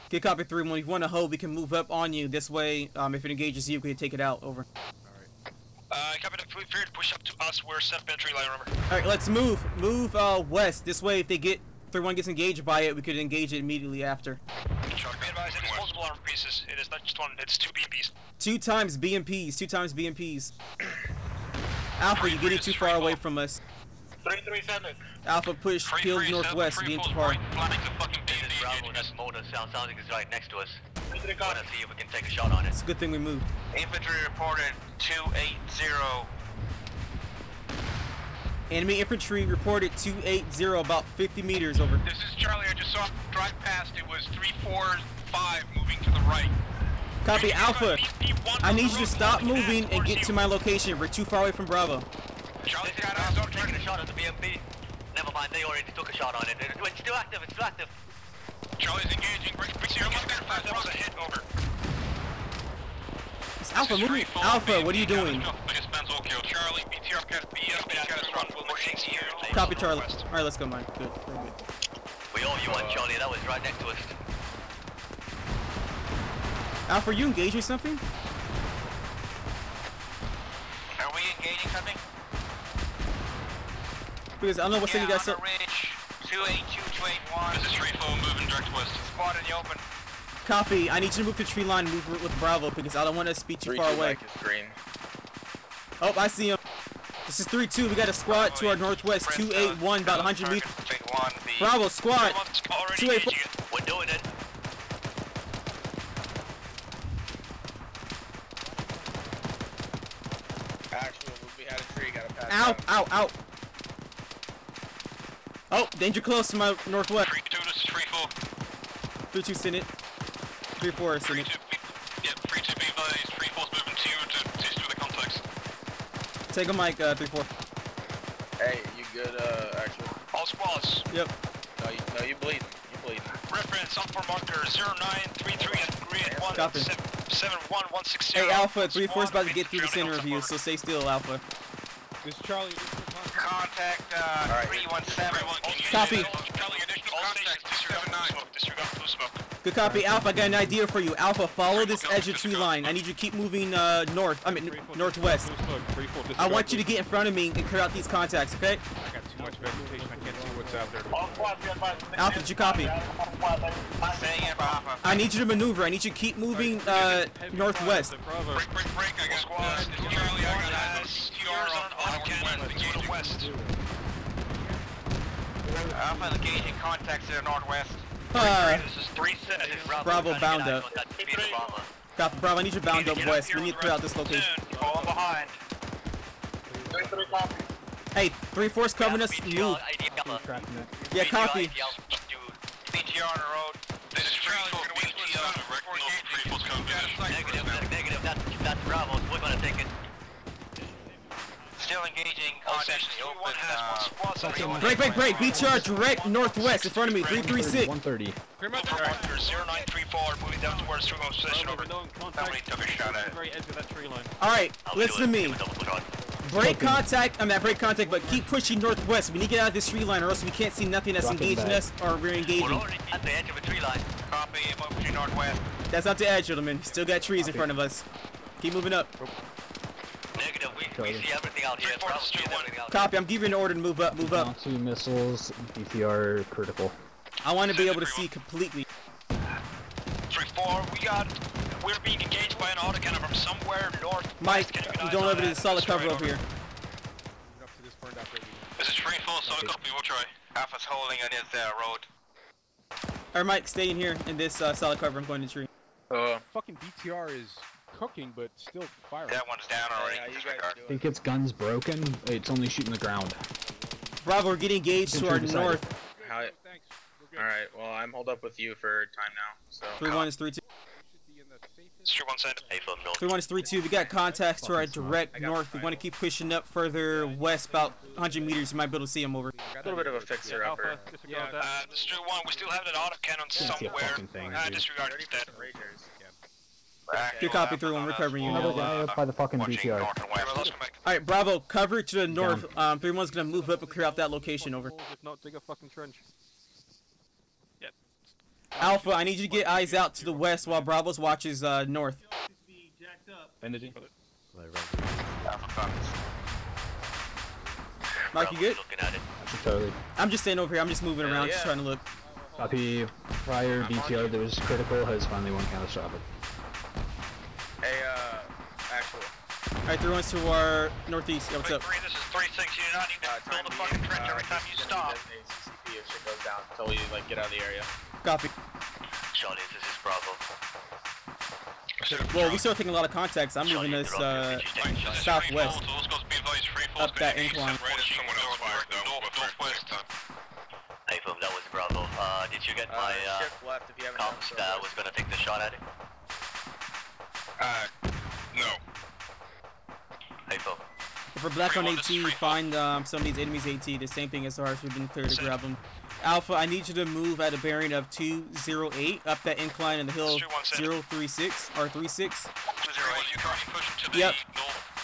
Good copy, 3-1. If you want to hold, we can move up on you. This way, if it engages you, we can take it out. Over. Copy that. Fear to push up to us. We're set up in tree line, remember. Alright, let's move. Move west. This way, if they get 3-1 gets engaged by it, we could engage it immediately after. Charlie, be advised, it is multiple armor pieces. It is not just one, it's 2 BMPs. 2 times BMPs. 2 times BMPs. Alpha, you're getting too far away from us. 337. Alpha, push. Peel northwest. Getting too far. Bravo, that motor sounds like it's right next to us. Wanna see if we can take a shot on it. It's a good thing we moved. Infantry reported 280. Enemy infantry reported 280, about 50 meters over. This is Charlie, I just saw drive past. It was 345 moving to the right. Copy, Alpha. I need you to stop moving and get to my location. We're too far away from Bravo. Charlie's got eyes on taking a shot at the BMP. Never mind, they already took a shot on it. It's still active, it's still active. Charlie's engaging. That was a hit, over. It's Alpha, moving. Alpha, what are you doing? Charlie, BTR cat Copy, Charlie. Alright, let's go, Mike. Good, very good. We owe you one, Charlie. That was right next to us. Alpha, are you engaging something? Are we engaging something? Because I don't know what's saying you guys. 282-281. This is free flow, moving direct west. Spot in the open. Copy. I need you to move to the tree line and move with Bravo because I don't want us to be too far away. Green. Oh, I see him. This is 3-2. We got a squad to our northwest. 281, about 100 meters. Bravo, squad. 284. We're doing it. Actual, we had a tree, got a pass. Ow, ow, ow. Oh, danger close to my northwest. 3-2, this is free flow. 3-2, send it. 3-4, send it. Yep, 3-2 be advised. Free fall's moving to you to assist with the complex. Take a mic, 3-4. Hey, you good, actually? All squads. Yep. No, you bleeding. You bleeding. Reference on for marker 0933 at grid 17116. Hey, Alpha, 3-4 is about to get through the center of you, so stay still, Alpha. This is Charlie. Contact 317. Copy. Charlie, additional contact 279. Disregard blue smoke. Good copy, Alpha. I got an idea for you. Alpha, follow this edge of tree line. I need you to keep moving northwest. I want you to get in front of me and clear out these contacts, okay? I got too much vegetation. I can't see what's out there. Alpha, did you copy? I need you to maneuver. I need you to keep moving northwest. Break. I got squads. Charlie, I got STR on cannon. Engage west. Alpha engaging contacts to the northwest. This is 3-6. Bravo, bound up. Copy, Bravo, I need you bound up west. We need to clear out this location. Falling behind. Hey, 3-4's covering us. Move. Yeah, copy. BTR on the road. This is Charlie, we're gonna wait for Negative, that's Bravo, we're gonna take it. Still engaging. Open. Break. BTR direct northwest in front of me. 336. 130. 0934, moving down towards Sumo position. Over. Somebody took a shot at it. Very edge of that tree line. Alright, listen to me. Break contact, but keep pushing northwest. We need to get out of this tree line or else we can't see nothing that's engaging us or we're engaging. We're already at the edge of a tree line. Copy, pushing northwest. That's not the edge, gentlemen. Still got trees in front of us. Keep moving up. Negative, we see everything out here. Copy, I'm giving you an order to move up. Down 2 missiles, BTR critical. I want to be able to see completely. 3-4, we're being engaged by an autocannon from somewhere north. Mike, you don't have any solid cover over here. This is 3-4, solid copy, we'll try. Alpha's holding on his road. Alright, Mike, stay in here in this solid cover. I'm going to tree. Fucking BTR is cooking, but still firing. That one's down already. I think its gun's broken. It's only shooting the ground. Bravo, we're getting engaged to our north. Alright, well, I'm holed up with you for time now. So 3-1 is 3-2. 3-1 send. 3-1 is 3-2. We got contacts to our direct north. We want to keep pushing up further west, about 100 meters. You might be able to see them over. A little bit of a fixer-upper. Yeah, this is 3-1. We still have that autocannon somewhere. Disregard it instead. Good copy, 3-1. Recovering you. Another guy up by the fucking BTR. Alright, Bravo, cover to the north. 3-1's gonna move up and clear out that location. Over. If not, dig a fucking trench. Alpha, I need you to get eyes out to the west while Bravo's watches north. Energy. Mike, you good? Totally. I'm just staying over here. I'm just moving around, just trying to look. Copy. Prior BTR that was critical has finally won catastrophic. Hey, actually. Alright, 3-1's to our northeast. Yeah, what's up? This is 3-6. You do not need to build a fucking trench every time you stop. CCP if shit goes down until you get out of the area. Copy. Charlie, this is Bravo. Well, we start taking a lot of contacts. I'm moving us southwest. Up that incline. Hey, Boom, that was Bravo. Did you get my comps that was gonna take the shot at it? No. Hey, Boom. If we're black on AT, find some of these enemies AT. The same thing as ours. We've been clear to grab them. Alpha, I need you to move at a bearing of 208 up that incline in the hill 036 or 36. Yep.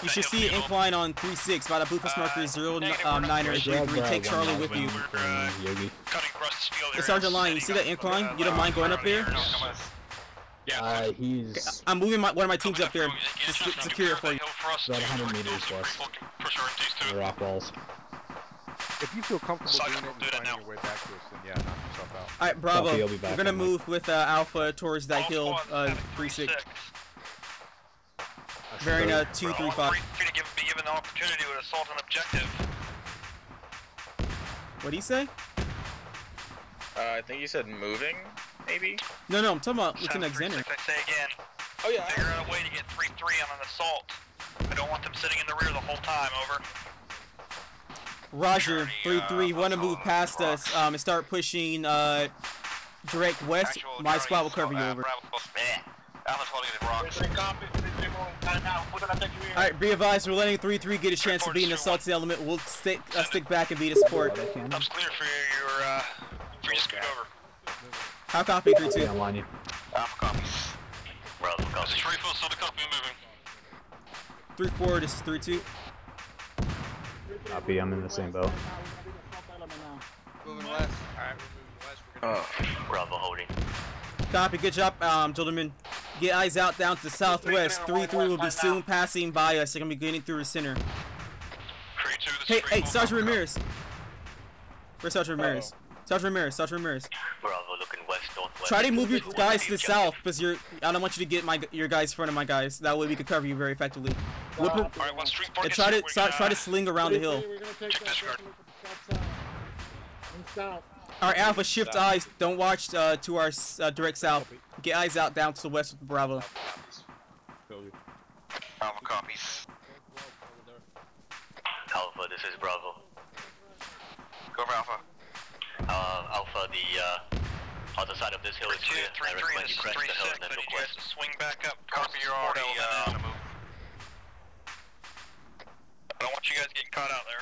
You should see an incline on 36 by the Blueface marker 09 or 33. Take Charlie with you. Hey, Sergeant Lion, you see that incline? You don't mind going up there? He's... I'm moving one of my teams up there to secure it for you. About 100 meters west. Rock walls. If you feel comfortable doing it and finding your way back to us, then yeah, knock yourself out. Alright, Bravo. We're gonna move with Alpha towards that hill, 36. Bearing 235. Free to be given the opportunity to assault an objective. What'd he say? I think you said moving, maybe? No, I'm talking about Lieutenant Xander. I say again. Oh yeah. Figure out a way to get 3-3 on an assault. I don't want them sitting in the rear the whole time, over. Roger, 3-3, want to move past us and start pushing direct west. My squad will cover you over. Alright, be advised, we're letting 3-3 get a chance to be an assaulted element. We'll stick back and be the support. I'm clear for your free to scoot over. How copy, 3-2? Bravo copies. This is 3-4, solid copy, moving. 3-4, this is 3-2. Copy, I'm in the same boat. Moving west. Alright, we're moving west. Bravo holding. Copy, good job, gentlemen. Get eyes out down to the southwest. 3-3 will be soon passing by us. They're going to be getting through the center. Hey, Sergeant Ramirez. Where's Sergeant Ramirez? Sergeant Ramirez. Bravo looking west, northwest. Try to move your guys to the south, because I don't want you to get your guys in front of my guys. That way we can cover you very effectively. And try to sling around the hill. Alright, Alpha, shift eyes. Don't watch to our direct south. Get eyes out down to the west with Bravo. Alpha copies. Alpha, this is Bravo. Go for Alpha. Alpha, the other side of this hill is clear. 3-3, this is 3-6. I need you guys to swing back up. Copy, you're already on the move. I don't want you guys getting caught out there.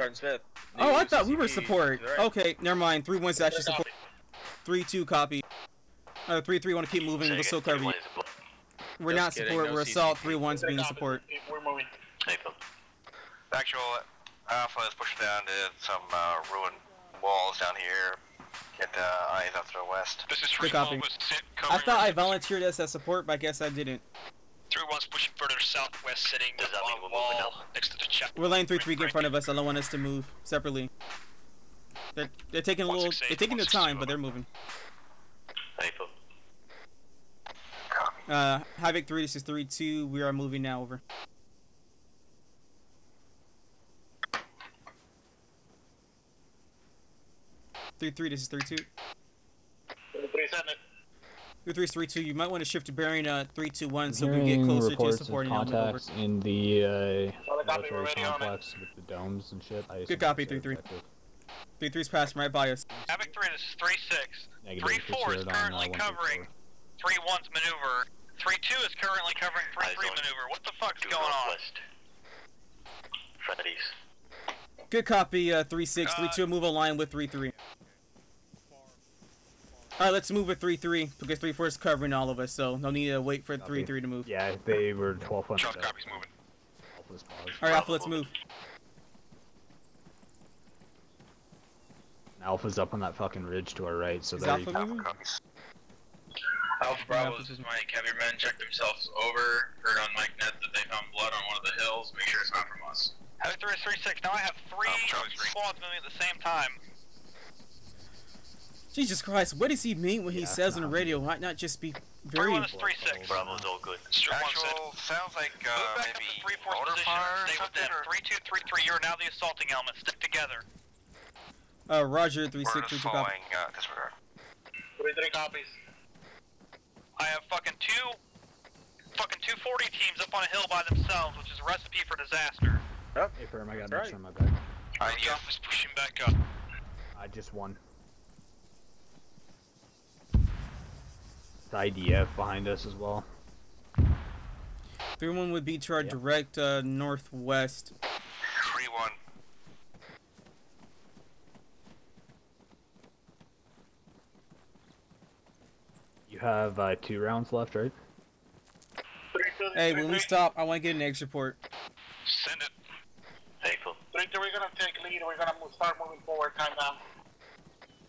Martin Smith. Oh, I thought we were support. Okay, never mind. 3-1's actually support. 3-2 copy. 3-3 want to keep moving. We'll still cover you. We're not support. We're assault. 3-1's being support. We're moving. Actual Alpha is pushing down to some ruined walls down here. Get eyes out to the west. This is Good copy. I thought I volunteered as a support, but I guess I didn't. 3-1's pushing further southwest, sitting on the wall next to the chapel. We're letting 3-3 get in front of us. I don't want us to move separately. They're taking a little. They're taking their time, but they're moving. Havoc 3. This is 3-2. We are moving now. Over. Three this is 3-2. 3-3 is 3-2. You might want to shift to bearing 3-2-1 so we get closer to supporting contacts in the military complex with the domes and shit. Good copy, 3-3. 3-3's passing right by us. Havoc 3, this is 3-6. 3-4 is currently covering 3-1's maneuver. 3-2 is currently covering 3-3 maneuver. What the fuck is going on? Good copy, 3-6. 3-2 move a line with 3-3. Alright, let's move with 3-3 because 3-4 is covering all of us, so no need to wait for 3-3 to move. Yeah, they were 1200. Charles copies moving. Alright, Alpha, let's move. Alpha's up on that fucking ridge to our right, so is Alpha moving? Alpha Bravo, this is Mike. Have your men check themselves over. Heard on Mike Net that they found blood on one of the hills. Make sure it's not from us. Havoc 3 is 3-6. Now I have 3 squads moving at the same time. Jesus Christ, what does he mean when he says on the radio? Might not just be very... 3-1 is 3-6. Bravo's all good. Actual, sounds like maybe motor fire or something, or... 3-2, 3-3, you're now the assaulting element. Stick together. Roger, 3-6, 3-2 copy. Disregard. 3-3 copies. I have fucking two 240 teams up on a hill by themselves, which is a recipe for disaster. Yep. Hey, firm, I got an extra on my back. Alpha's pushing back up. I just won. The IDF behind us as well. 3-1 would be to our direct northwest. 3-1. You have 2 rounds left, right? Hey, when we stop, I want to get an extra report. Send it. Faithful. 3-2, we're gonna take lead. We're gonna start moving forward. Time down.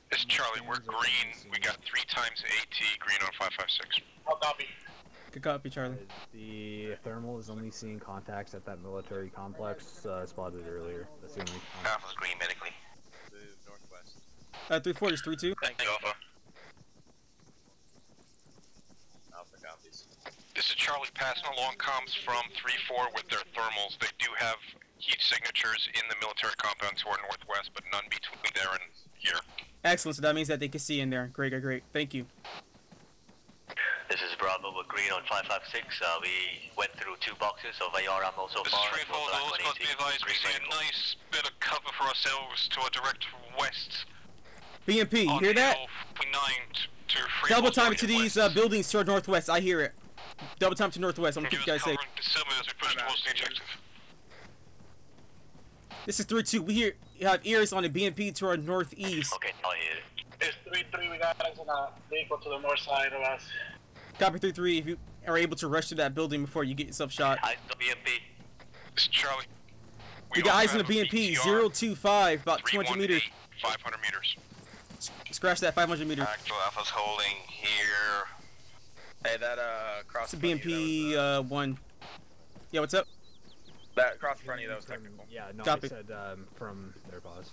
It's Charlie. We're green. We got 3 times AT. Green on 556. I'll copy. Good copy, Charlie. The thermal is only seeing contacts at that military complex spotted earlier. That's the only Alpha's green medically. Move northwest. 3-4 is 3-2. Thank you, Alpha. Alpha copies. This is Charlie passing along comms from 3-4 with their thermals. They do have heat signatures in the military compound to our northwest, but none between there and here. Excellent, so that means that they can see in there. Great. Thank you. This is Bravo, we're green on 556. We went through 2 boxes of AR ammo so far. This is 3-4, those must be advised. We see a nice bit of cover for ourselves to our direct west. BMP, you hear that? Double time to these buildings to our northwest. I hear it. Double time to northwest. I'm gonna keep you guys safe. This is 3-2. We have ears on the BMP to our northeast. Okay, I hear it. It's 3-3. We got us in a vehicle to the north side of us. Copy 3-3. If you are able to rush to that building before you get yourself shot. Eyes on the BMP. This is Charlie. We got eyes on the BMP. 025, about 200 meters. 500 meters. Scratch that 500 meters. Actual Alpha's holding here. Hey, that cross. It's a BMP 1. Yeah, what's up? That across front of you, that was technical. Yeah, no, Copy. I said from their boss.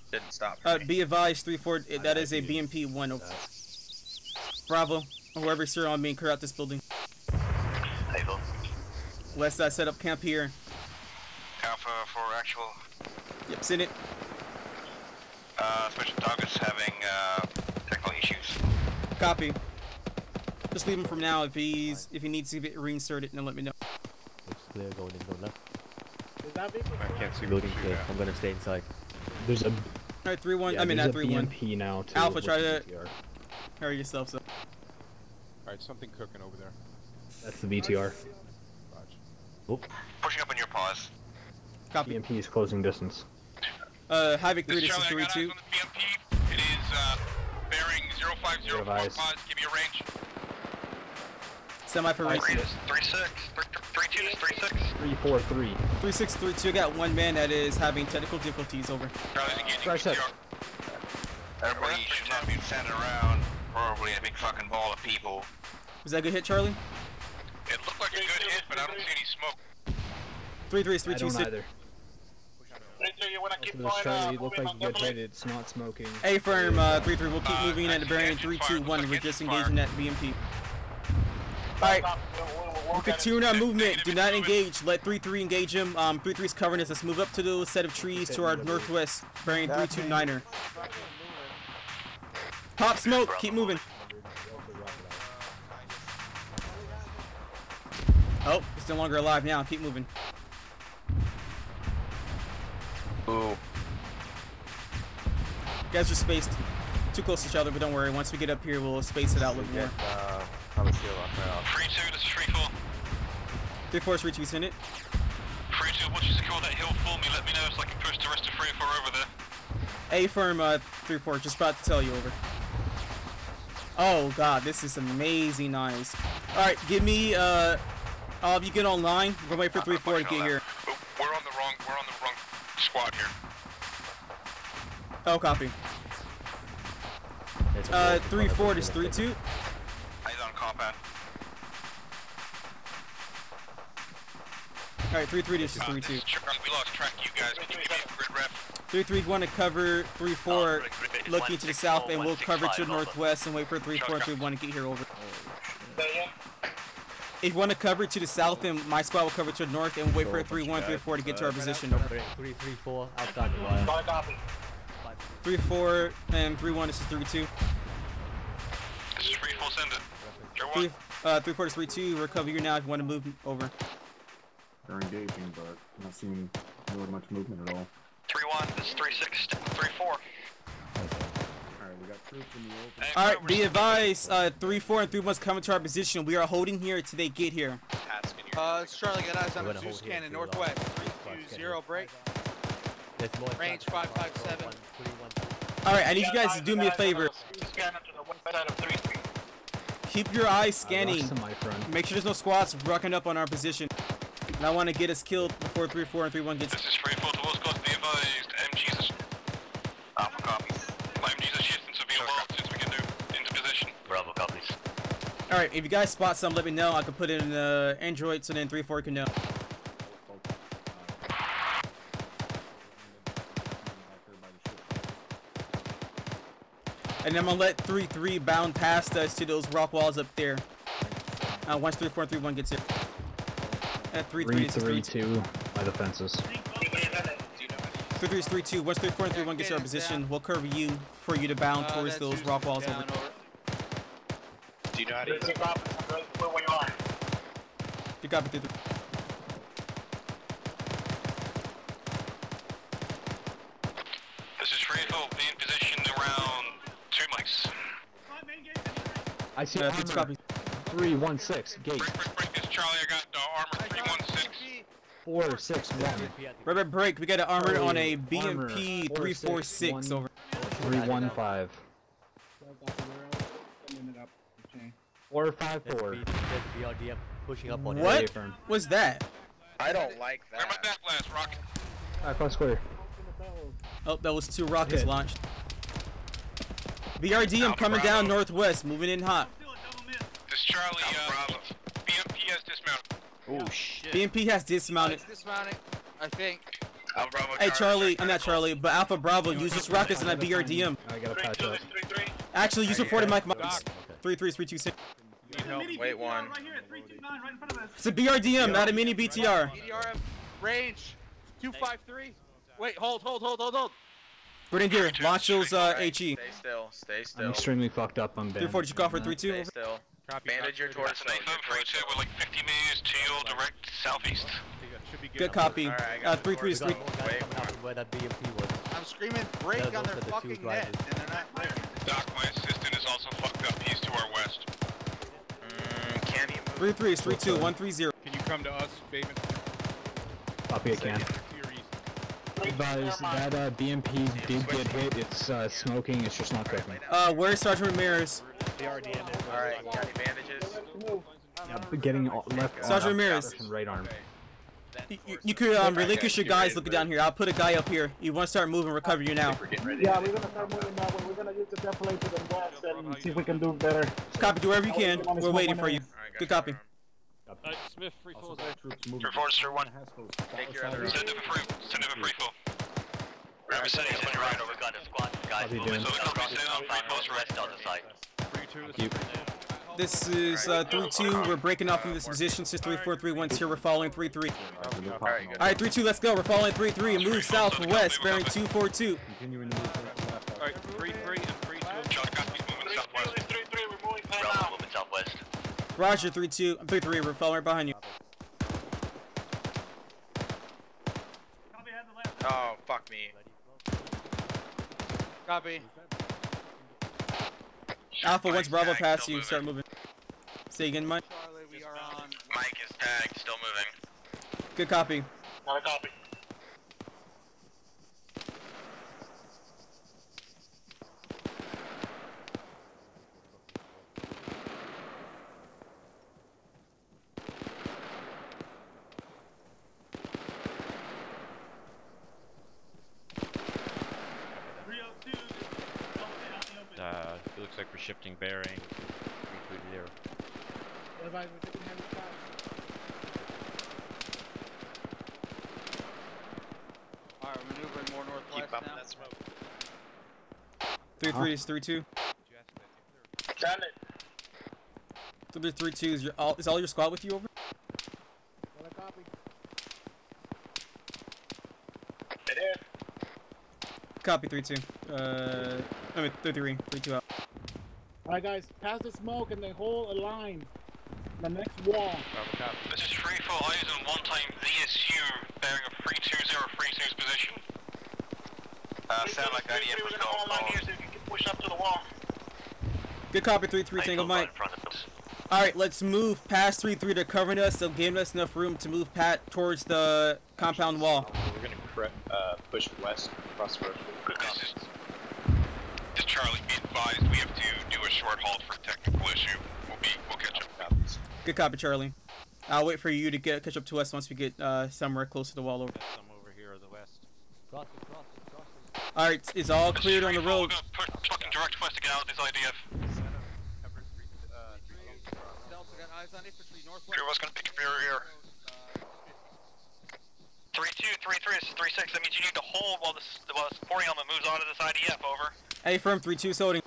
Didn't stop. Be advised, 3-4. That is a BMP 1. Bravo. Whoever's here on me, clear out this building. Able. Let's set up camp here. Alpha for actual. Yep, send it. Special targets having technical issues. Copy. Just leave him from now. If he needs to get reinserted, then let me know. Looks clear, going in, going left. Is that vehicle? I can't see building clear. I'm gonna stay inside. There's a. Alright, 3-1. Yeah, I mean, not 3-1. BMP now too. Alpha, try to hurry yourself up. Alright, something cooking over there. That's the BTR. Oop. Pushing up on your pause. Copy. BMP is closing distance. Havoc 3, this is 3-2. It is bearing 050 for pause. Give me a range. Semi for range. 3-6. 3-2 is 3-6. 3-4-3. 3-6-3-2. Got one man that is having technical difficulties. Over. Everybody should not be standing around. Probably a big fucking ball of people. Was that a good hit, Charlie? It looked like a good hit, but I don't see any smoke. 3-3 is 3-2-6. I don't either. Charlie, it looked like a good hit. It's not smoking. A firm 3-3. We'll keep moving at the bearing 3-2-1. We're just engaging that BMP. Alright. Platoon movement. Do not engage. Let 3-3 engage him. 3-3's covering us. Let's move up to the set of trees to our northwest. Bearing 3-2-9er. Pop smoke. Keep moving. Oh, it's no longer alive now. Keep moving. Ooh. Guys are spaced too close to each other, but don't worry. Once we get up here, we'll space it out a little more. 3-2, this is 3-4. 3-4 is 3-2, send it. 3-2, once you secure that hill for me, let me know so I can push the rest of 3-4 over there. A firm 3-4, just about to tell you, over. Oh god, this is amazing nice. Alright, give me all of you get online. We're gonna wait for 3-4 to get here. We're on the wrong squad here. Oh, copy. 3-4 is 3-2. He's on compound. Alright, 3-3 this is 3-2. We lost track of you guys. Can you give me a grid rep? 3-3 want to cover 3-4 looking to the south, and we'll cover to the northwest and wait for 3-4 and 3-1 to get here, over. If you want to cover to the south, then my squad will cover to the north, and we'll wait for 3-1, 3-4 to get to our position, over. 3-3-4 outside the wire. 3-4 and 3-1, this is 3-2. This is 3-4, send it. 3-4 is 3-2, we'll cover you now if you want to move over. They're engaging, but not seeing really much movement at all. 3-1, this is 3-6, 3-4. Alright, we got troops in the open. Alright, be advised, 3-4 and 3-1's coming to our position. We are holding here till they get here. It's Charlie, got eyes on a Zeus cannon, northwest. 3-2-0, break. Range 557. Alright, I need you guys to do me a favor. Keep your eyes scanning. Make sure there's no squads rocking up on our position. And I want to get us killed before 3-4 and 3-1 gets. This is 3-4 towards squad, be advised. MGs is... Alpha copies. My MGs are shifting, so be involved since we can do into position. Bravo copies. Alright, if you guys spot some, let me know. I can put it in Android so then 3-4 can know. And I'm gonna let 3-3 bound past us to those rock walls up there. Once 3-4 and 3-1 gets here. At 3-3 is 3-2 by the fences. 3-3 is 3-2. Once 3-4 and 3-1 gets to our position, we'll curve you for you to bound towards those rock walls over. Do you know how to use it? You copy 3-3. This is 3-4, be in position around 2 mics. I see armor. 3-1-6, gate. Break this, Charlie, I got armor 3-1-6. 4-6-1. Break. We got an armor on a BMP 3-4-6 over. 3-1-5. 4-5-4. Pushing up on what was that? I don't like that. Where my back blast, Rocket? Across square. Oh, that was 2 rockets launched. BRDM coming down northwest, moving in hot. This Charlie, BMP has dismounted. Oh shit. BMP has dismounted. It's dismounting, I think. Hey Charlie, I'm not Charlie, but Alpha Bravo, use this rockets and that BRDM. I gotta patch up. Actually, use it for the mic. 3-3 is 3-2-6. Wait one. It's a BRDM, not a mini BTR. BDRM, range 253. Wait, hold. Brigadier, launch those HE. Stay still. I'm extremely fucked up on band. 3-4, did you call for 3-2? Stay still. Bandage your torso. We're like 50 meters to your direct southeast. Good copy. 3-3 is 3. Where that BMP was. I'm screaming break on their fucking net, and they're not breaking. Doc, my assistant is also fucked up. He's to our west. Can you move? move? 3-3 is 3-2, 1-3-0. Can you come to us, Bateman? Copy, I can. Advise that BMP did get hit. It's smoking. It's just not cooking. Where's Sergeant Ramirez? Alright, got any bandages? Yeah, getting left Sergeant Ramirez. Right arm. You could relinquish your guys looking down here. I'll put a guy up here. You want to start moving, recover you now. Yeah, we're gonna start moving now. We're gonna use the template to the west and see if we can do better. Copy, do whatever you can. We're waiting for you. Good copy. Smith, 3-4 there. 3-4, sir, 1. Take your other. Send him a free fall. Grab a setting on your right over. We've got a squad, guys. Moving So the company's rest on the site. This is 3-2. We're breaking off from this position. Since 3-4-3-1's here. We're following 3-3. Alright, 3-2, let's go. We're following 3-3 and move southwest, bearing 2-4-2. Continuing to move left. Alright, 3-3 and 3-2. John Coffey's moving southwest. 3-3, we're moving Bravo, moving southwest. Roger, 3-2. I'm 3-3. We're following right behind you. Oh, fuck me. Copy. Alpha, once Bravo past you, start moving. Say again, Mike. Charlie, we are on. Mike is tagged, still moving. Good copy. Not a copy. It looks like we're shifting bearing. 3-3-0. Advise, we're taking heavy shots. Alright, we're maneuvering more northwest Keep up now. that smoke. 3-3 is 3-2. Send it. 3-3-2 is all your squad with you over? Got a copy. It is. Copy 3-2. I mean 3-3. 3-2 out. Alright guys, pass the smoke and they hold a line. The next wall. This is free for eyes on one time VSU bearing a 320-32's position. Sound like IDF was called. Here so you can push up to the wall. Good copy 3-3 Tango Mike. Alright, let's move past 3-3 to covering us. They'll give us enough room to move Pat towards the compound wall. We're gonna push west across the road. This Charlie, be advised we have to do a short halt for a technical issue. We'll catch up. Good copy, Charlie. I'll wait for you to catch up to us once we get somewhere close to the wall over. Some over here on the west. Alright, it's all cleared on the road. We're gonna push fucking direct west to get out of this IDF. Delta got eyes on infantry northwest. Three of us gonna pick up your rear. 3-2, 3-3, this is 3-6. That means you need to hold while this 40 element moves on to this IDF, over. Hey, firm 3-2 is holding.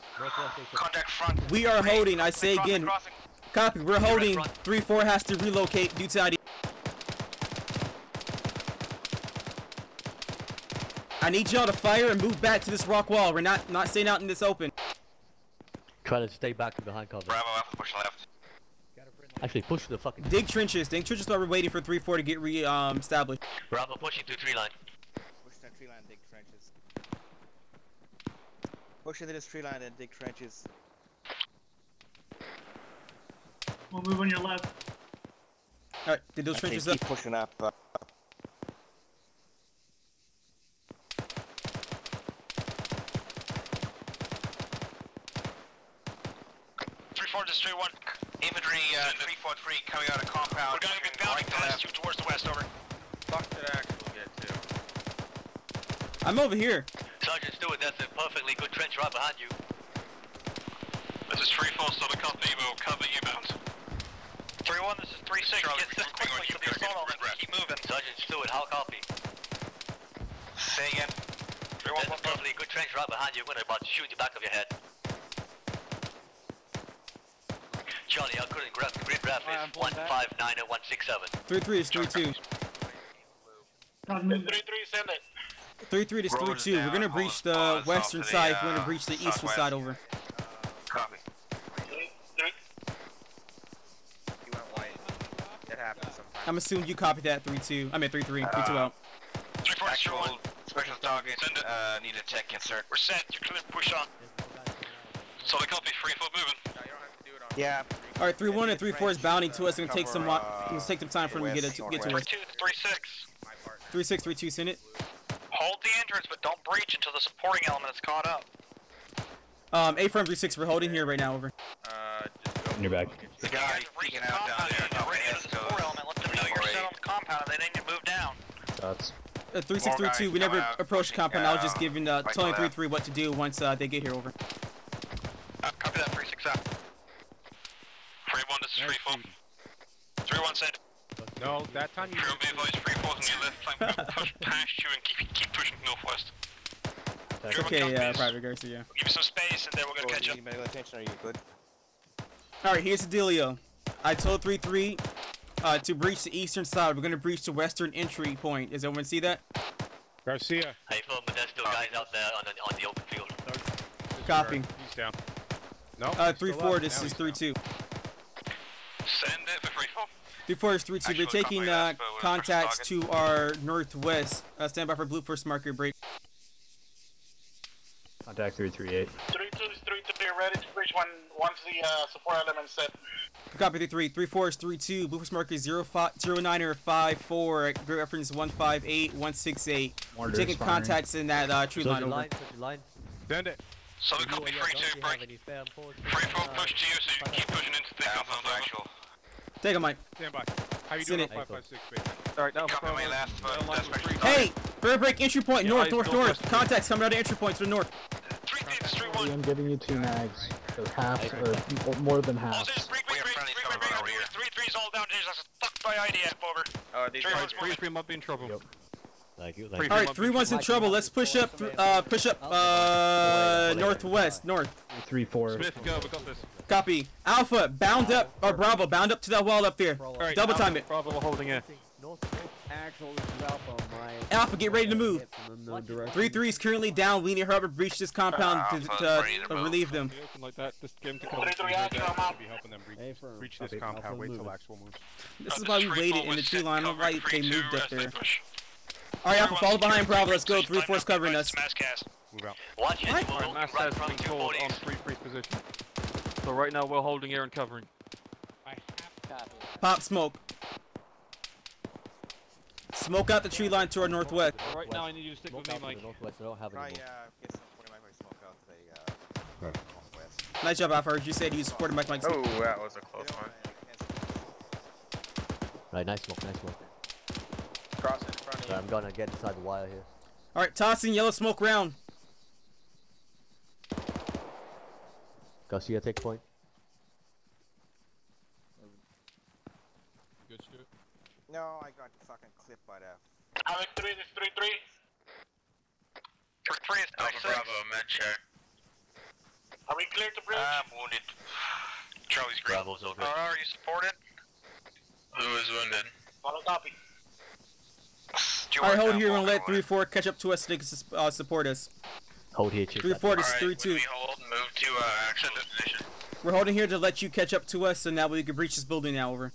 Contact front. We are holding, I say again. Crossing. Copy, we're holding. 3-4 has to relocate due to ID. I need y'all to fire and move back to this rock wall. We're not staying out in this open. Try to stay back and behind cover. Bravo, Alpha, push left. Actually, push to the fucking... Dig trenches while we're waiting for 3-4 to get established. Bravo, pushing to 3 line. Push that tree line, dig trenches. Push into this tree line and dig trenches. We'll move on your left. Alright, did those trenches keep pushing up. 3-4, just 3-1. Infantry 343 coming out of compound. We're gonna get down past you towards the west, over. Fuck did Axel get to? I'm over here. Sergeant Stewart, that's a perfectly good trench right behind you. This is 3-4, Southern Company, we'll cover you bound. 3-1, this is 3-6. Get this quickly to the assault element. Keep moving. Sergeant Stewart, how copy? Say again. 3-1, that's a perfectly good trench right behind you. I'm gonna about shoot the back of your head. Charlie, I couldn't grab the grid graph is 1590167. 3-3 is 3-2. 3-3, send it. 3-3 is 3-2. We're gonna breach the western side. We're gonna breach the eastern side over. Copy. You went white. It happens sometimes. I'm assuming you copied that 3-2. I mean 3-3. 3-2 out. Actual special target, need a tech insert. We're set, you're clear, push on. Solid copy, free foot moving. Yeah. All right, 3-1 and 3-4 is bounding to us. It's gonna take some. It's take some time for them to get to us. 3-6. 3-6, 3-2, send it. Hold the entrance, but don't breach until the supporting element is caught up. A-firm 3-6, we're holding here right now, over. In your back. The guy peeking out down there. Ready to the support element, let them know you're set on the compound and they need to move down. That's 3-6-3-2, we never approached compound. I was just giving, telling 3-3 what to do once they get here, over. Copy that, 3-6 out. 3-1, this is 3-4. 3-1 send. No, that time you... 3-1 be advised, 3-4 on your left flank. We'll push past you and keep pushing northwest. That's okay, Private Garcia. Give me some space and then we're gonna catch up. Medical attention, are you good? Alright, here's the dealio. I told 3-3 to breach the eastern side. We're gonna breach the western entry point. Does everyone see that? Garcia. Hey, Phil, but there's still guys out there on the open field. Copy. He's down. No. 3-4, this is 3-2. Send it for 3-4. 3-4 is 3-2. We're taking contacts to our northwest. Stand by for blue first marker break. Contact 338. 3-2 is 3-3, ready to breach once the support element set. Copy 3-3. 3-4 is 3-2. Blue first marker 09er 54. Reference 158-168. We're taking contacts in that tree line. Over. Send it. So the copy 3-2 break. 3-4 push to you so you can keep pushing into the compound actual. Take a mic. Stand by. How you doing? 556, baby. Alright, now hey! Bird break entry point, north. Contacts coming out of entry point to the north. I'm giving you 2 mags. So half, or more than half. 3-3's all down. There's fucked by IDF over. 3-3 might be in trouble. Yep. Thank you. Alright, 3-1's in trouble. Let's push up, northwest, north. 3-4. Smith, go, we got this. Copy. Alpha, bound up, or Bravo, bound up to that wall up there. Right, double time it. Bravo, we're holding it. Alpha, get ready to move. 3-3 is currently down. We need to help her breach this compound to relieve them. Like that, just get him to come. Be helping them breach this compound. Wait till actual moves. This is why we waited in the tree line. I'm right, they moved up there. Alright, Alpha, follow behind Bravo. Let's go. 3-4's covering us. Move out. Watch it, Alright, we'll Mass right has from been 2 called on bodies. 3-3's position. So right now we're holding here and covering. Pop smoke. Smoke out the tree line to our northwest. Right now I need you to stick with me, Mike. Northwest, I don't have any Get some 40 micro smoke out the northwest. Nice job, Alpha. You said you used 40 mic. Oh, that was a close one. Right, nice smoke. Cross in front of you. I'm gonna get inside the wire here. Alright, tossing yellow smoke round. Garcia, take point. Good, Stuart. No, I got fucking clipped by that. Havoc 3, this is 3-3. 3-3 is Alpha Bravo, med check. Are we clear to breach? I'm wounded. Charlie's green. Bravo's over. Are you supported? Who is wounded? Follow copy. Alright, hold here and let 3-4 catch up to us so they can support us. Hold here, chief. 3-4, this is 3-2. We hold, move to action destination. We're holding here to let you catch up to us so now we can breach this building now, over.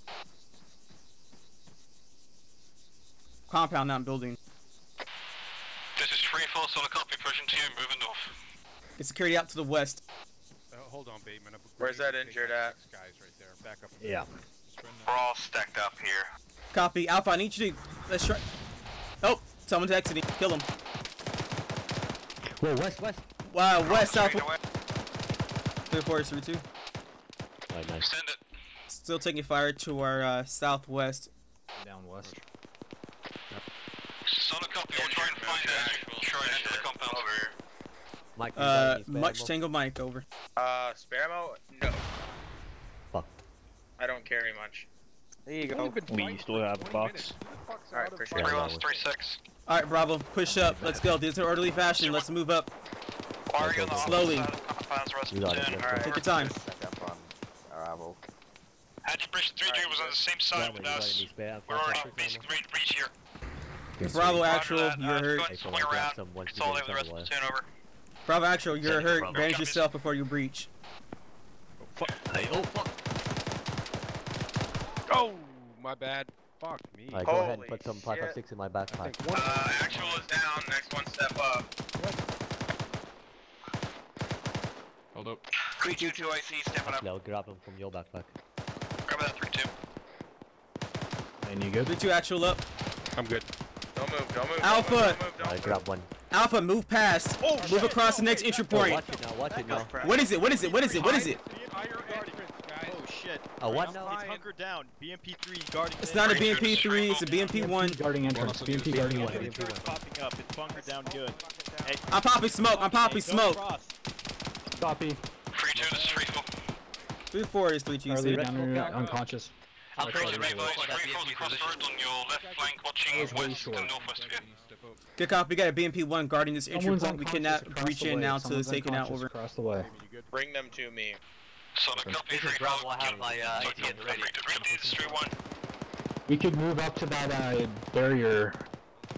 Compound, not building. This is 3-4, solid copy, pushing to you, moving north. Get security out to the west. Hold on, Bateman. Where's that injured at? Guys right there. Back up. Yeah. We're all stacked up here. Copy. Alpha, I need you to... Let's try... Oh, someone's exiting. Kill him. Whoa, west. Wow, west, south. 3-4 is 3-2. Alright, nice. Send it. Still taking fire to our southwest. Down west. Solid copy, we'll try and find the compound over here. Mike, Much Tango Mike, over. Spare ammo? No. Fuck. I don't carry much. There you go. We still have a box. Alright, for sure. 3-1's 3-6. Alright, Bravo, push up. Let's go. This is an orderly fashion. Let's move up. Why are you on the Slowly. opposite side of the compounds, rest You got it, platoon? yeah. Alright. Take your time. Had you breached 3-3 was on the same side with us. We're already basically ready to breach here. Bravo, actual, you're hurt. Go ahead and swing around. Consolidate with the rest of the platoon, over. Bravo, actual, you're hurt. Bandage yourself before you breach. Hey, oh fuck. Oh, my bad. Fuck me. Alright, go ahead and put some 5.56 in my backpack. Actual is down. Next one, step up. Hold up. 322 IC, stepping up. Actually, I'll grab him from your backpack. Grab that 32. And you good? 3-2 actual up. I'm good. Don't move, don't move. Alpha! Don't move, don't I move. grab one. Alpha, move past. Oh, move across the next entry point. Watch it now, watch it now. What is it? What is it? What is it? What is it? Oh shit. What now? It's hunkered down. BMP3 guarding. It's not a BMP3, it's a BMP1. Guarding entrance. BMP guarding one. It's popping up. It's bunkered down good. Hey, I'm popping smoke. I'm popping smoke. Copy. 3-2, this is 3-4. 3-4 is 3-2. Charlie down there, unconscious. I'm pretty sure across the road on your left flank, watching west and northwest of you. Good copy. We got a BMP1 guarding this entry Someone's point. We cannot unconscious breach across the in way. now until it's Someone's taken out unconscious over. Across the way. Bring them to me. So the copy This is Bravo, I have my ATN ready. 3-1. We could move up to that barrier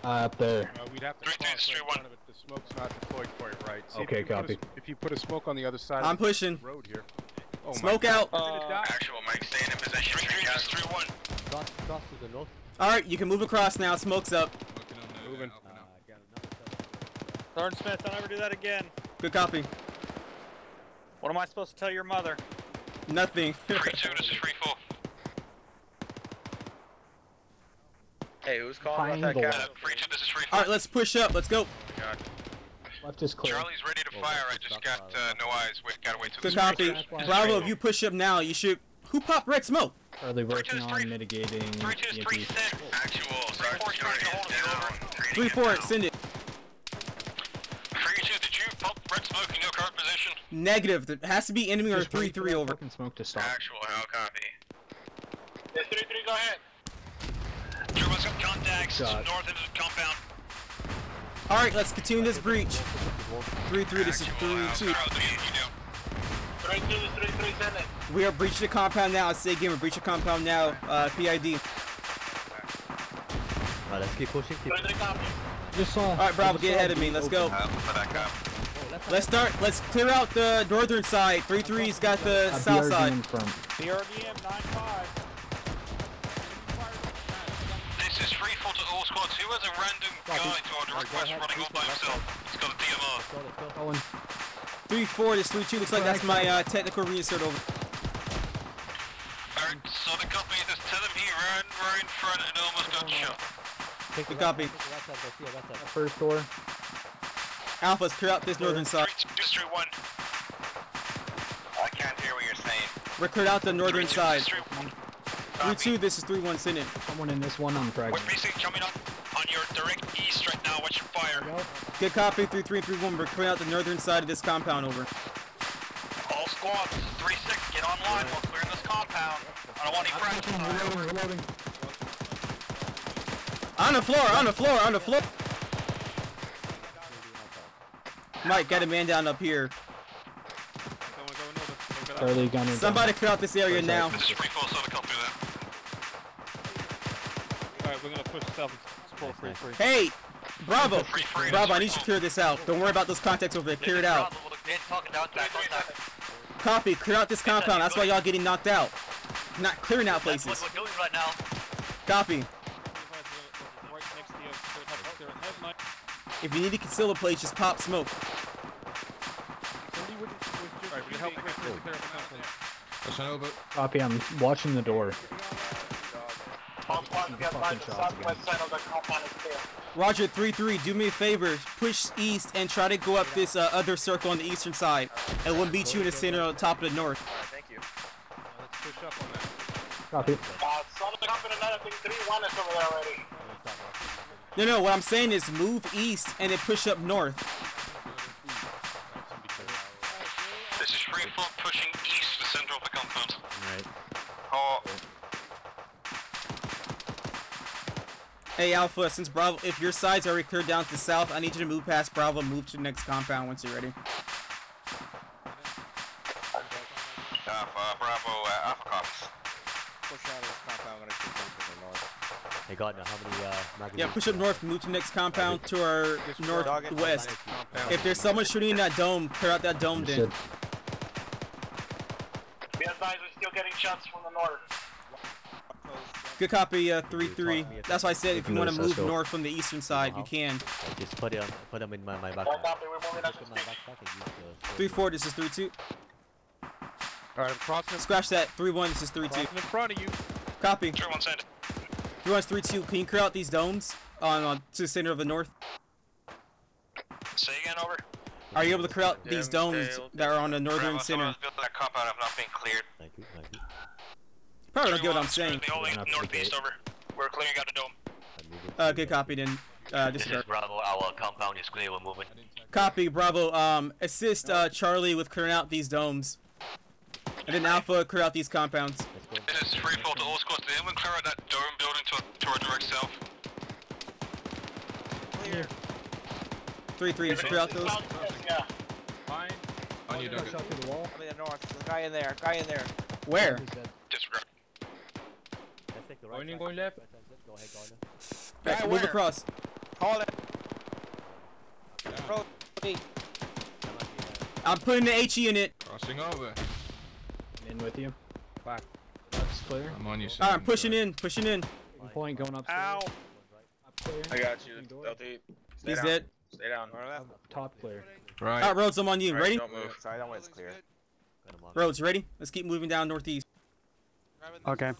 up there. We'd have to cross in front of it. The smoke's not deployed quite right. See, Okay, copy. If you put a smoke on the other side I'm of the pushing. road here. Oh Smoke out. Actual, Mike, stay in position. 3-1. Cross to the north. Alright, you can move across now. Smoke's up. Moving. Sergeant Smith, don't ever do that again. Good copy. What am I supposed to tell your mother? Nothing. 3-2, this is 3-4. Hey, who's calling about that guy? 3-2, this is 3-4. Alright, let's push up. Let's go. God. Left is clear. Charlie's ready to fire. I just got no eyes. Gotta wait till Good the copy. Bravo, if you push up now, you should. Who popped red smoke? Charlie working on mitigating EMP. Actual, Sergeant Charlie is down. 3-4, send it. 3-2, did you pump red smoke in your current position? Negative. There has to be enemy or 3-3 over. Smoke to stop. Actual, how copy? Yes, 3-3, go ahead. German's got contacts Shot. north into the compound. Alright, let's continue this breach. 3-3, this is 3-2. 3-2, 3-3, send it. We are breaching the compound now. I say again, we're breaching the compound now. PID. Alright, let's keep pushing. 3-3, copy. Just saw. Alright, Bravo, get ahead of me. Let's go. Let's start. Let's clear out the northern side. 3-3's got the south side. BRDM 9-5. This is 3-4 to all squads. Who has a random guy to our direct west running off by himself? He's got a DMR. Owen. 3-4, this 3-2. Looks like that's my technical reinsert over. Alright, so the company, just tell him he ran right in front and almost got shot. Good copy. First door. Alpha's clear out this northern side. 3-1. I can't hear what you're saying. We're cleared out the northern side. 3-1. 3-2, this is 3-1, send it. Someone in this one on frag. We're basically coming up on your direct east right now. Watch your fire. Good copy, 3-3 and 3-1. We're clearing out the northern side of this compound over. All squads, 3-6, get online. We're clearing this compound. I don't want any fractures. Reloading. On the floor, on the floor, on the floor. Mike, got a man down up here. Charlie gunner. Somebody clear out this area now. This is 3-4, so the company there. Alright, we're gonna push south and support 3-3. Hey! Bravo! Bravo, I need you to clear this out. Don't worry about those contacts over there. Clear it out. Copy, clear out this compound. That's why y'all getting knocked out. Not clearing out places. That's what we're doing right now. Copy. If you need to conceal a place, just pop smoke. Copy, I'm watching the door. All squads, get by the southwest side of the compound is clear. Roger, 3-3, do me a favor. Push east and try to go up this other circle on the eastern side. And we'll beat you in the center on top of the north. Alright, thank you. Let's push up on that. Copy. Solid company 9, I think 3-1 is over there already. No, what I'm saying is move east and then push up north. This is 3-4 pushing east to the center of the compound. Alright. Oh. Hey Alpha, since Bravo, if your side's already cleared down to the south, I need you to move past Bravo and move to the next compound once you're ready. Bravo, Alpha cops. Push out of this compound, I'm gonna keep moving to the north. Hey, Gardner, how many magazines? Yeah, push up north, move to the next compound to our northwest. If there's someone shooting in that dome, clear out that dome then. Be advised, we're still getting shots from the north. Good copy, 3-3. That's why I said if you want to move north from the eastern side, you can. Just put them in my backpack. 3-4, this is 3-2. Alright, I'm crossing. Scratch that. 3-1, this is 3-2. Crossing in front of you. Copy. 3-1 side. 3-1's 3-2. Can you clear out these domes on to the center of the north? Say again, over. Are you able to clear out these domes that are on the northern center? That compound have not been cleared. Thank you. Probably don't get what I'm saying. The only northeast, over. We're clearing out the dome. Good copy then. This is Bravo, our compound is clear, we're moving. Copy, Bravo. Assist Charlie with clearing out these domes. And then Alpha, clear out these compounds. It is free fall to all squads. Did anyone clear out that dome building to our direct south? Clear. 3-3, just clear out those. Yeah. Fine. On you, Doug. I'm in the north. There's a guy in there. Where? Disregard. Going left. Right, move across. Hold it. Bro, I'm putting the HE in it. Crossing over. In with you. Back. That's clear. I'm on you. Alright, I'm pushing in. Point going upstairs. Ow. Up clear. I got you. LT. He's dead. Stay down. Top clear. Right. Alright, Rhodes, I'm on you. Ready? Don't move. Sorry, that one's clear. Rhodes, ready? Let's keep moving down northeast. Okay.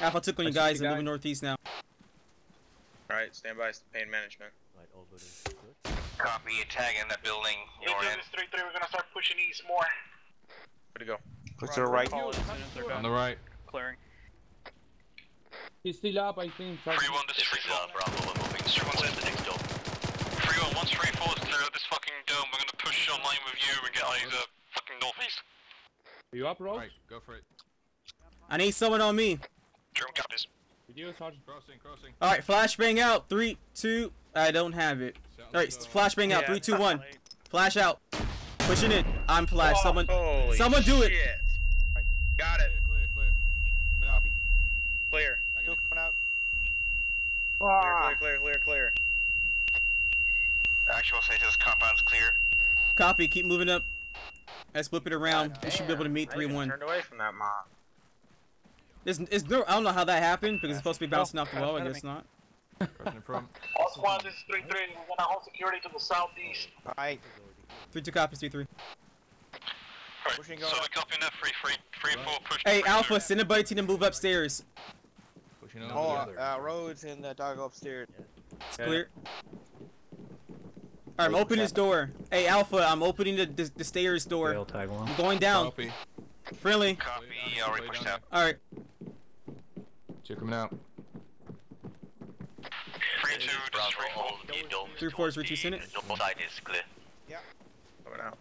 Alpha took on you guys and moving northeast now. Alright, stand by. Pain management. Copy, you're tagging that building. You're in. 3-3. We're gonna start pushing east more. Where to go? Push to the right. On the right. Clearing. He's still up, I think. 3-1, this is free fall. Bravo, we're moving. 3-1 Where's the next dome? 3-1, once free fall is clear out this fucking dome, we're gonna push online with you and get either fucking northeast. Are you up, Rose? Right, go for it. I need someone on me. German copies. Video, Sergeant. Crossing. Alright, flashbang out. 3, 2. I don't have it. Alright, flashbang out. 3, 2, 1. Flash out. Pushing it. I'm flash. Someone do it. Got it. Clear. Coming out. Clear. Still coming out. Clear. Actual status compound's clear. Copy. Keep moving up. Let's flip it around. We should be able to meet 3-1. Turned away from that mob. There's no, I don't know how that happened because it's supposed to be bouncing off the wall. I guess not. All squads, this is 3-3. We're gonna hold security to the southeast. Alright. 3-2 copies. 3-3. Pushing so we're copying that. Free fall push. Hey, Alpha, send a buddy team to move upstairs. Pushing over. Roads and the dog upstairs. It's clear. Alright, I'm opening this door. Hey, Alpha, I'm opening the stairs door. I'm going down. Copy. Friendly. Copy, already pushed out. Alright. Two coming out. 3-2, just free fall. 3-4 is 3-2 Senate. Dome side is clear. Yeah. Coming out.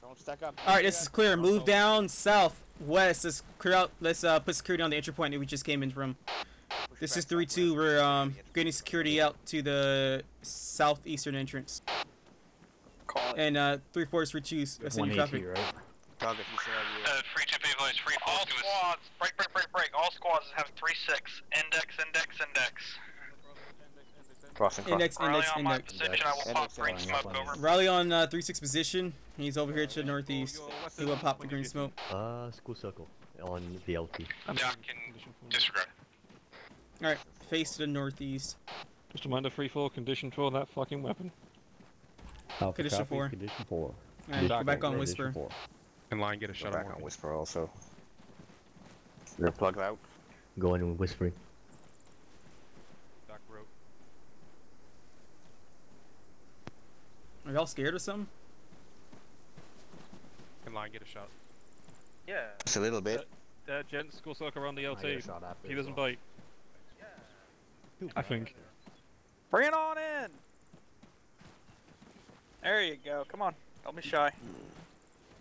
Don't stack up. Alright, this is clear. Move down southwest. Let's clear out. Let's put security on the entry point that we just came in from. This is 3-2. We're getting security out to the southeastern entrance. And 3-4 is 3-2. That's in traffic. Right? Dog, if you say 3-2 B-Voice, free fall. All squads, break. All squads have 3-6. Index. Crossing. Index. Rally on my position, I will pop green smoke over. Riley on 3-6 position. He's over here to the northeast. He will pop the green smoke. School circle on the LT. Yeah, I can disregard. Alright, face to the northeast. Just a reminder, free fall, condition for that fucking weapon. Condition 4. Condition 4. Alright, go back on Whisper. 4. In line, get a shot back on Whisper also. You're plugged out. Going in whispering. Back rope. Are y'all scared or something? In line, get a shot. Yeah. Just a little bit. Gents, school circle around the LT. He doesn't bite. I think. Bring it on in! There you go. Come on. Don't be shy.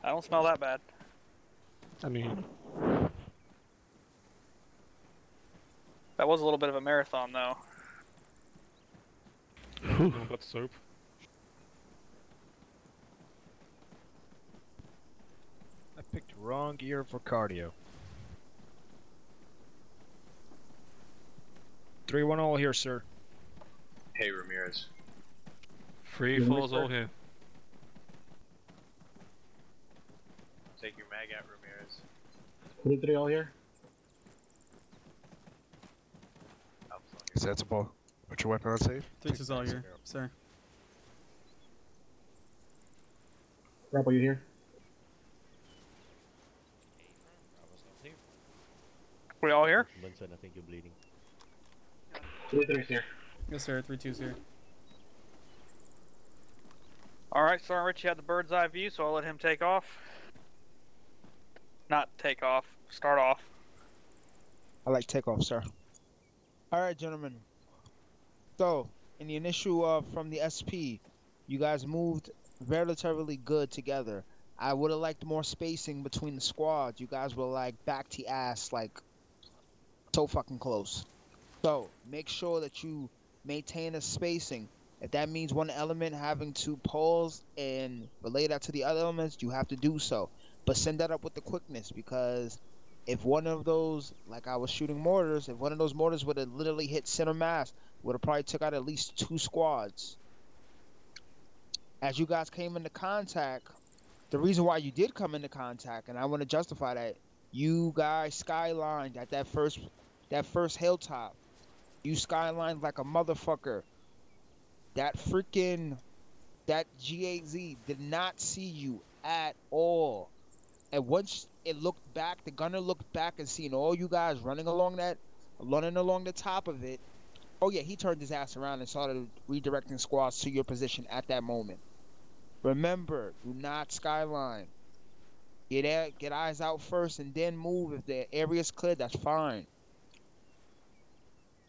I don't smell that bad. I mean... That was a little bit of a marathon, though. Got soap. I picked wrong gear for cardio. 3-1 all here, sir. Hey, Ramirez. Free falls all here. Take your mag out, Ramirez. 3-3 all here. Sensible. Put your weapon on safe. 3 is all here, sir. Rebel, you here? We all here? Vincent, I think you're bleeding. 3-3's here. Yes, sir. 3-2's here. Alright, Sergeant Rich, you had the bird's eye view, so I'll let him take off. Not take off, start off. I like takeoff, sir. Alright, gentlemen. So, in the initial from the SP, you guys moved relatively good together. I would have liked more spacing between the squads. You guys were like back to ass, like so fucking close. So, make sure that you maintain a spacing. If that means one element having to pause and relay that to the other elements, you have to do so. But send that up with the quickness, because if one of those, like I was shooting mortars, if one of those mortars would have literally hit center mass, would have probably took out at least 2 squads. As you guys came into contact, the reason why you did come into contact, and I want to justify that, you guys skylined at that first hilltop. You skylined like a motherfucker. That GAZ did not see you at all. And once it looked back, the gunner looked back and seen all you guys running along the top of it. Oh yeah, he turned his ass around and started redirecting squads to your position at that moment. Remember, do not skyline. Get eyes out first and then move. If the area's clear, that's fine.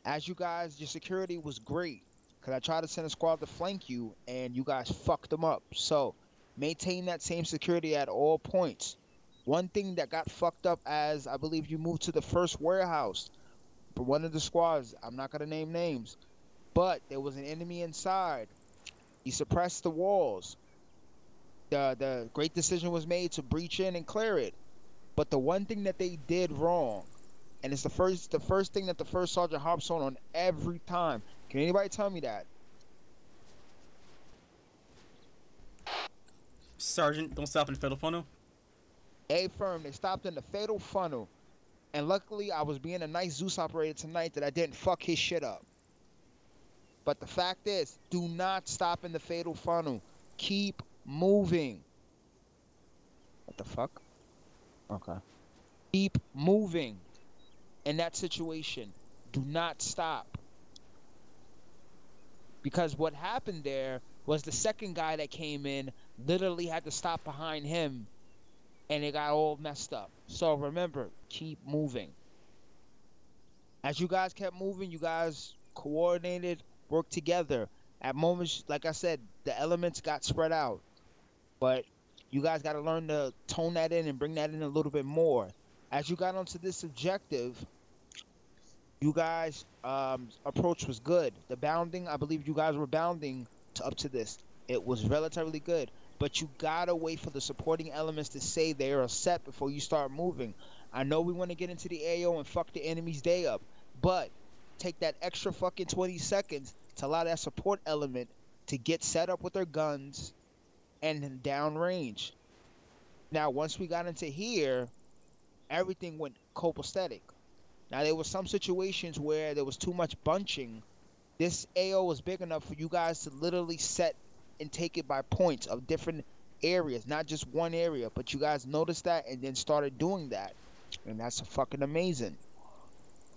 As you guys, your security was great, because I tried to send a squad to flank you, and you guys fucked them up. So, maintain that same security at all points. One thing that got fucked up as I believe you moved to the first warehouse for one of the squads, I'm not going to name names, but there was an enemy inside. He suppressed the walls. The great decision was made to breach in and clear it. But the one thing that they did wrong, and it's the first thing that the first sergeant harps on every time. Can anybody tell me that? Sergeant, don't stop in the fatal funnel. Firm, they stopped in the fatal funnel. And luckily, I was being a nice Zeus operator tonight that I didn't fuck his shit up. But the fact is, do not stop in the fatal funnel. Keep moving. What the fuck? Okay. Keep moving. In that situation, do not stop. Because what happened there was the second guy that came in literally had to stop behind him, and it got all messed up. So remember, keep moving. As you guys kept moving, you guys coordinated, worked together. At moments, like I said, the elements got spread out. But you guys got to learn to tone that in and bring that in a little bit more. As you got onto this objective, you guys' approach was good. The bounding, I believe you guys were bounding up to this. It was relatively good. But you gotta wait for the supporting elements to say they are set before you start moving. I know we want to get into the AO and fuck the enemy's day up, but take that extra fucking 20 seconds to allow that support element to get set up with their guns and downrange. Now, once we got into here, everything went copacetic. Now, there were some situations where there was too much bunching. This AO was big enough for you guys to literally set and take it by points of different areas, not just one area. But you guys noticed that and then started doing that, and that's fucking amazing.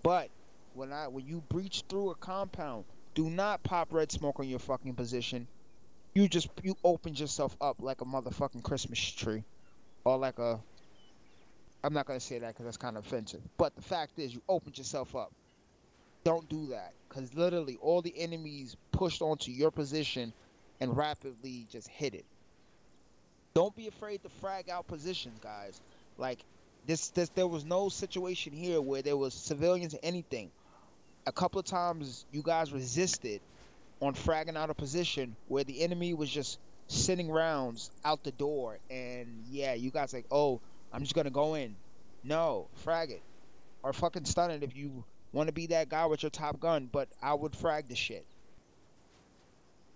But when you breach through a compound, do not pop red smoke on your fucking position. You opened yourself up like a motherfucking Christmas tree, or like a. I'm not gonna say that because that's kind of offensive. But the fact is, you opened yourself up. Don't do that, because literally all the enemies pushed onto your position and rapidly just hit it. Don't be afraid to frag out positions, guys. Like there was no situation here where there was civilians or anything. A couple of times you guys resisted on fragging out a position where the enemy was just sending rounds out the door, and yeah, you guys like, oh, I'm just gonna go in. No, frag it. Or fucking stun it if you want to be that guy with your top gun, but I would frag the shit.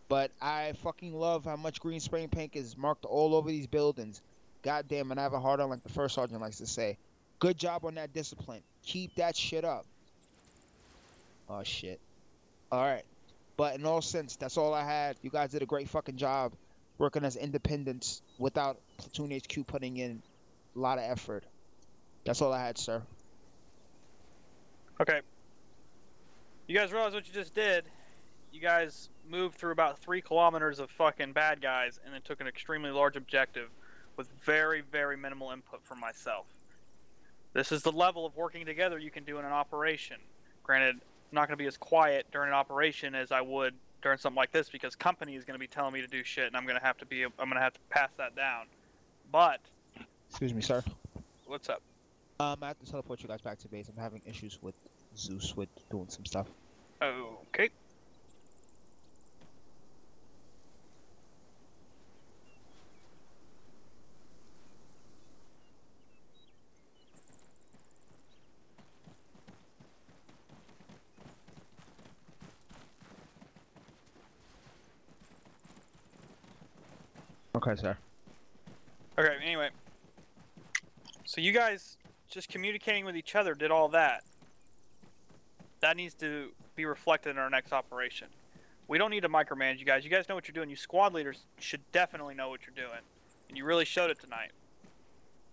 But I fucking love how much green spray paint is marked all over these buildings. God damn, and I have a hard on like the first sergeant likes to say. Good job on that discipline. Keep that shit up. Oh, shit. All right. But in all sense, that's all I had. You guys did a great fucking job working as independents without Platoon HQ putting in a lot of effort. That's all I had, sir. Okay. You guys realize what you just did? You guys moved through about 3 kilometers of fucking bad guys and then took an extremely large objective with very, very minimal input from myself. This is the level of working together you can do in an operation. Granted, I'm not going to be as quiet during an operation as I would during something like this because company is going to be telling me to do shit and I'm going to have to pass that down. But excuse me, sir. What's up? I have to teleport you guys back to base. I'm having issues with Zeus with doing some stuff. Okay. Okay, sir. Okay, anyway. So you guys just communicating with each other did all that. That needs to be reflected in our next operation. We don't need to micromanage you guys. You guys know what you're doing. You squad leaders should definitely know what you're doing. And you really showed it tonight.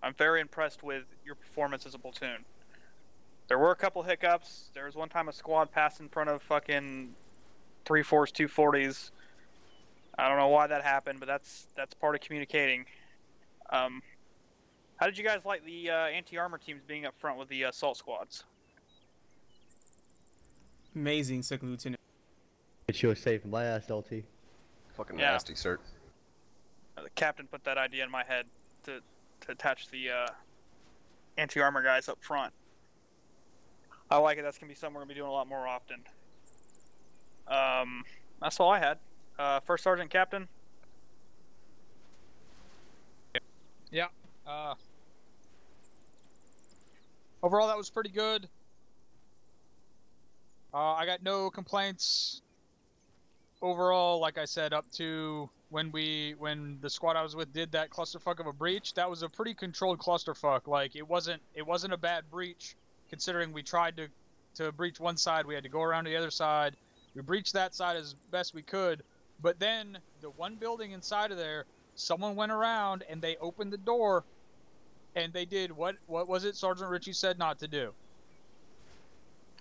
I'm very impressed with your performance as a platoon. There were a couple hiccups. There was one time a squad passed in front of fucking 3-4s, 240s. I don't know why that happened, but that's part of communicating. How did you guys like the anti-armor teams being up front with the assault squads? Amazing, Second Lieutenant. It was saving my ass, LT. Fucking nasty, sir. The captain put that idea in my head to attach the anti-armor guys up front. I like it. That's going to be something we're going to be doing a lot more often. That's all I had. First Sergeant, Captain? Yeah. Overall, that was pretty good. I got no complaints overall. Like I said, up to when the squad I was with did that clusterfuck of a breach, that was a pretty controlled clusterfuck. Like it wasn't a bad breach, considering we tried to breach one side, we had to go around to the other side. We breached that side as best we could, but then the one building inside of there, someone went around and they opened the door, and they did what was it Sergeant Ritchie said not to do?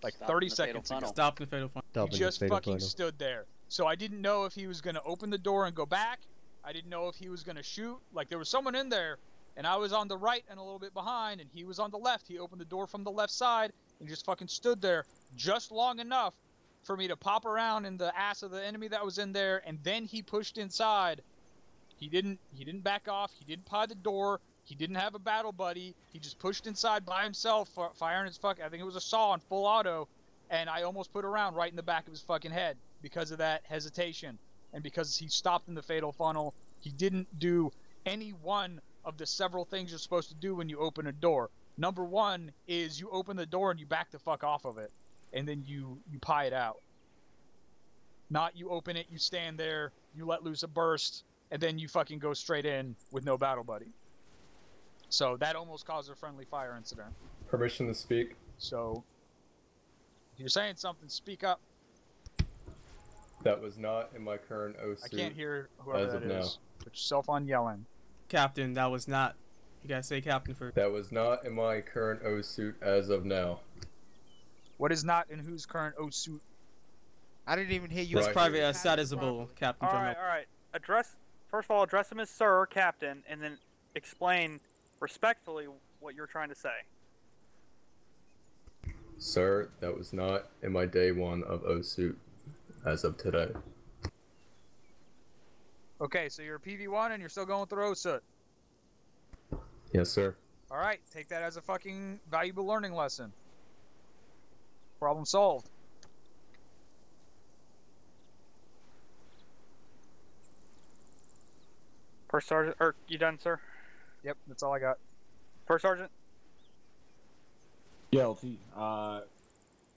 Like 30 seconds ago. Stop the fatal funnel. He just fucking stood there. So I didn't know if he was going to open the door and go back. I didn't know if he was going to shoot. Like there was someone in there, and I was on the right and a little bit behind, and he was on the left. He opened the door from the left side and just fucking stood there just long enough for me to pop around in the ass of the enemy that was in there, and then he pushed inside. He didn't back off. He didn't pod the door. He didn't have a battle buddy. He just pushed inside by himself, firing his I think it was a saw on full auto, and I almost put a round right in the back of his fucking head because of that hesitation, and because he stopped in the fatal funnel. He didn't do any one of the several things you're supposed to do when you open a door. Number one is you open the door and you back the fuck off of it, and then you pie it out. Not you open it, you stand there, you let loose a burst, and then you fucking go straight in with no battle buddy. So that almost caused a friendly fire incident. Permission to speak. So if you're saying something, speak up. That was not in my current O suit. I can't hear whoever that is. Put yourself on yelling. Captain, that was not. You gotta say Captain first. That was not in my current O suit as of now. What is not in whose current O suit? I didn't even hear you. That's private statusable, Captain. All right. First of all, address him as Sir or Captain, and then explain respectfully what you're trying to say. Sir, that was not in my day one of O suit as of today. Okay, so you're a PV1 and you're still going through OSUT. Yes, sir. Alright, take that as a fucking valuable learning lesson. Problem solved. First Sergeant, you done, sir? Yep, that's all I got. First Sergeant? Yeah, LT.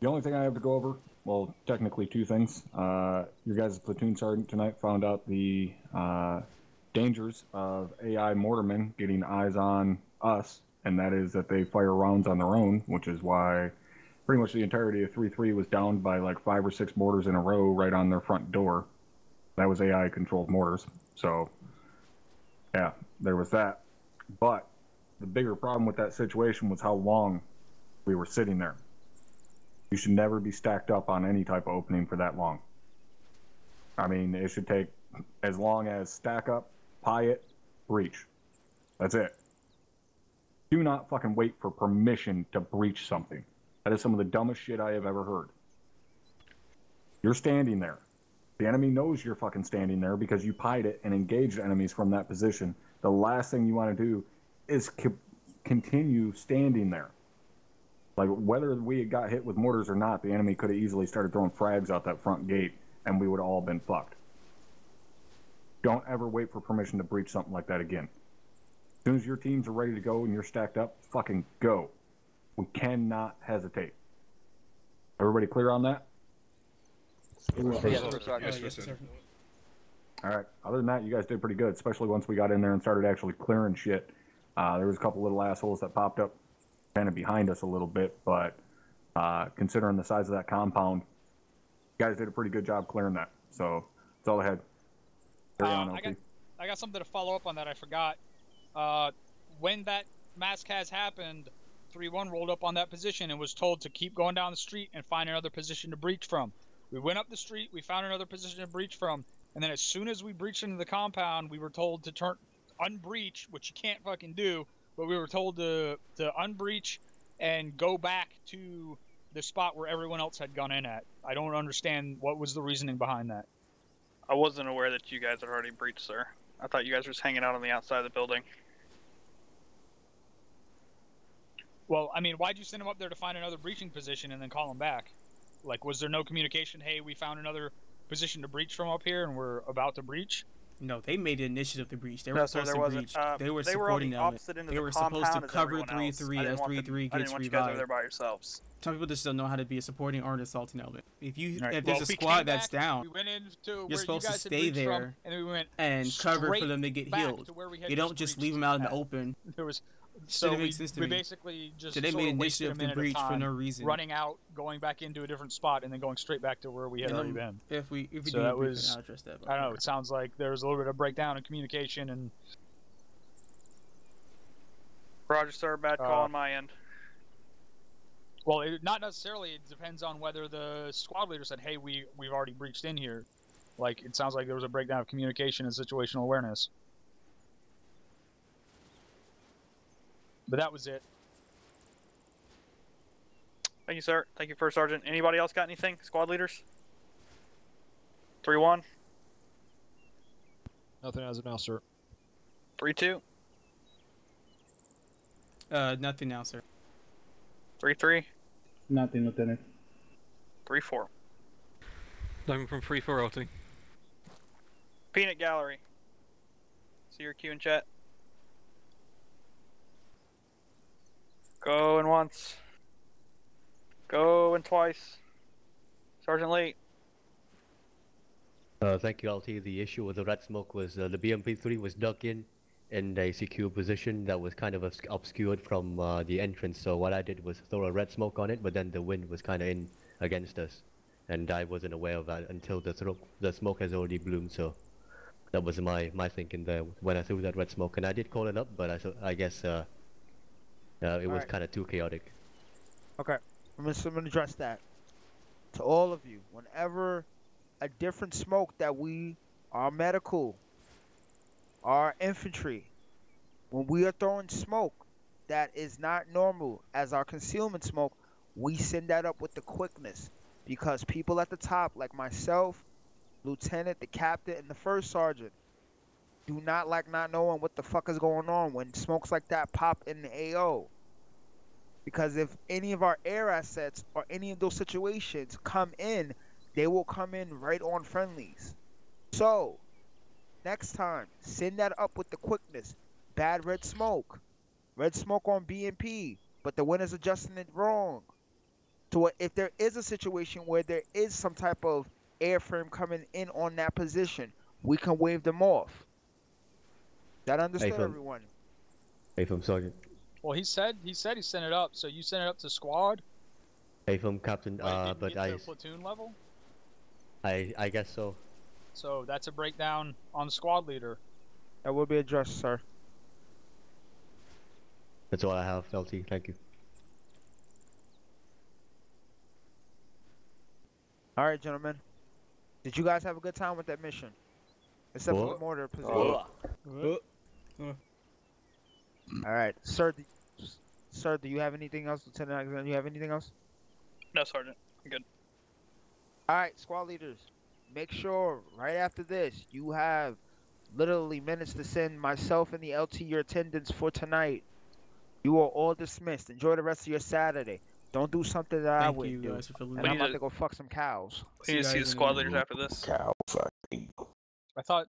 The only thing I have to go over, well, technically two things. Your guys' platoon sergeant tonight found out the dangers of AI mortarmen getting eyes on us and that is that they fire rounds on their own, which is why pretty much the entirety of 3-3 was downed by like 5 or 6 mortars in a row right on their front door. That was AI-controlled mortars. So, yeah, there was that. But the bigger problem with that situation was how long we were sitting there. You should never be stacked up on any type of opening for that long. I mean, it should take as long as stack up, pie it, breach. That's it. Do not fucking wait for permission to breach something. That is some of the dumbest shit I have ever heard. You're standing there. The enemy knows you're fucking standing there because you pied it and engaged enemies from that position. The last thing you want to do is continue standing there. Like, whether we had got hit with mortars or not, the enemy could have easily started throwing frags out that front gate, and we would have all been fucked. Don't ever wait for permission to breach something like that again. As soon as your teams are ready to go and you're stacked up, fucking go. We cannot hesitate. Everybody clear on that? Yes, sir. All right. Other than that, you guys did pretty good, especially once we got in there and started actually clearing shit. There was a couple little assholes that popped up kind of behind us a little bit, but considering the size of that compound, you guys did a pretty good job clearing that. So that's all I had. Carry on, LT. I got something to follow up on that I forgot. When that mass cas happened, 3-1 rolled up on that position and was told to keep going down the street and find another position to breach from. We went up the street, we found another position to breach from, and then as soon as we breached into the compound, we were told to unbreach, which you can't fucking do, but we were told to unbreach and go back to the spot where everyone else had gone in at. I don't understand what was the reasoning behind that. I wasn't aware that you guys had already breached, sir. I thought you guys were just hanging out on the outside of the building. Well, I mean, why'd you send them up there to find another breaching position and then call them back? Like, was there no communication? Hey, we found another position to breach from up here and we're about to breach? No, they made the initiative to breach. They were supposed to breach. They were supporting them. They were supposed to cover 3-3 as 3-3 gets revived. You guys over there by yourselves. Some people just don't know how to be a supporting or an assaulting element. If there's a squad that's down, you're supposed to stay there and cover for them to get healed. You don't just leave them out in the open. So we basically just they made initiative to breach for no reason, running out, going back into a different spot, and then going straight back to where we had already been. If we so do, that we was, can address that. I don't know. It sounds like there was a little bit of breakdown in communication and. Roger, sir. Bad call on my end. Well, not necessarily. It depends on whether the squad leader said, "Hey, we've already breached in here." Like, it sounds like there was a breakdown of communication and situational awareness. But that was it. Thank you, sir. Thank you, First Sergeant. Anybody else got anything? Squad leaders? 3-1? Nothing as of now, sir. 3-2? Nothing now, sir. 3-3? Nothing, Lieutenant. 3-4. Nothing from 3-4, LT. Peanut Gallery. See your Q in chat. Going once. Going twice. Sergeant Lee. Thank you, LT. The issue with the red smoke was the BMP-3 was dug in a secure position that was kind of obscured from the entrance. So what I did was throw a red smoke on it, but then the wind was kind of in against us, and I wasn't aware of that until the smoke has already bloomed. So that was my thinking there when I threw that red smoke, and I did call it up, but I guess it was kind of too chaotic. Okay, I'm gonna address that to all of you. Whenever a different smoke that our medical, our infantry, when we are throwing smoke that is not normal as our concealment smoke, we send that up with the quickness, because people at the top, like myself, lieutenant, the captain, and the first sergeant, do not like not knowing what the fuck is going on when smokes like that pop in the AO. Because if any of our air assets or any of those situations come in, they will come in right on friendlies. So, next time, send that up with the quickness. Bad red smoke. Red smoke on BMP, but the wind is adjusting it wrong. So if there is a situation where there is some type of airframe coming in on that position, we can wave them off. That understood, everyone? Hey, from Sergeant. Well, he said he sent it up. So you sent it up to squad. Hey, from Captain. But I. Platoon level. I guess so. So that's a breakdown on the squad leader. That will be addressed, sir. That's all I have, LT. Thank you. All right, gentlemen. Did you guys have a good time with that mission? Except for the mortar position. All right, sir. Sir, do you have anything else, Lieutenant Alexander? Do you have anything else? No, Sergeant. I'm good. All right, squad leaders. Make sure right after this you have literally minutes to send myself and the LT your attendance for tonight. You are all dismissed. Enjoy the rest of your Saturday. Don't do something that I would do. And I'm about to go fuck some cows. We need to see the squad leaders after this. Cow fucking. I thought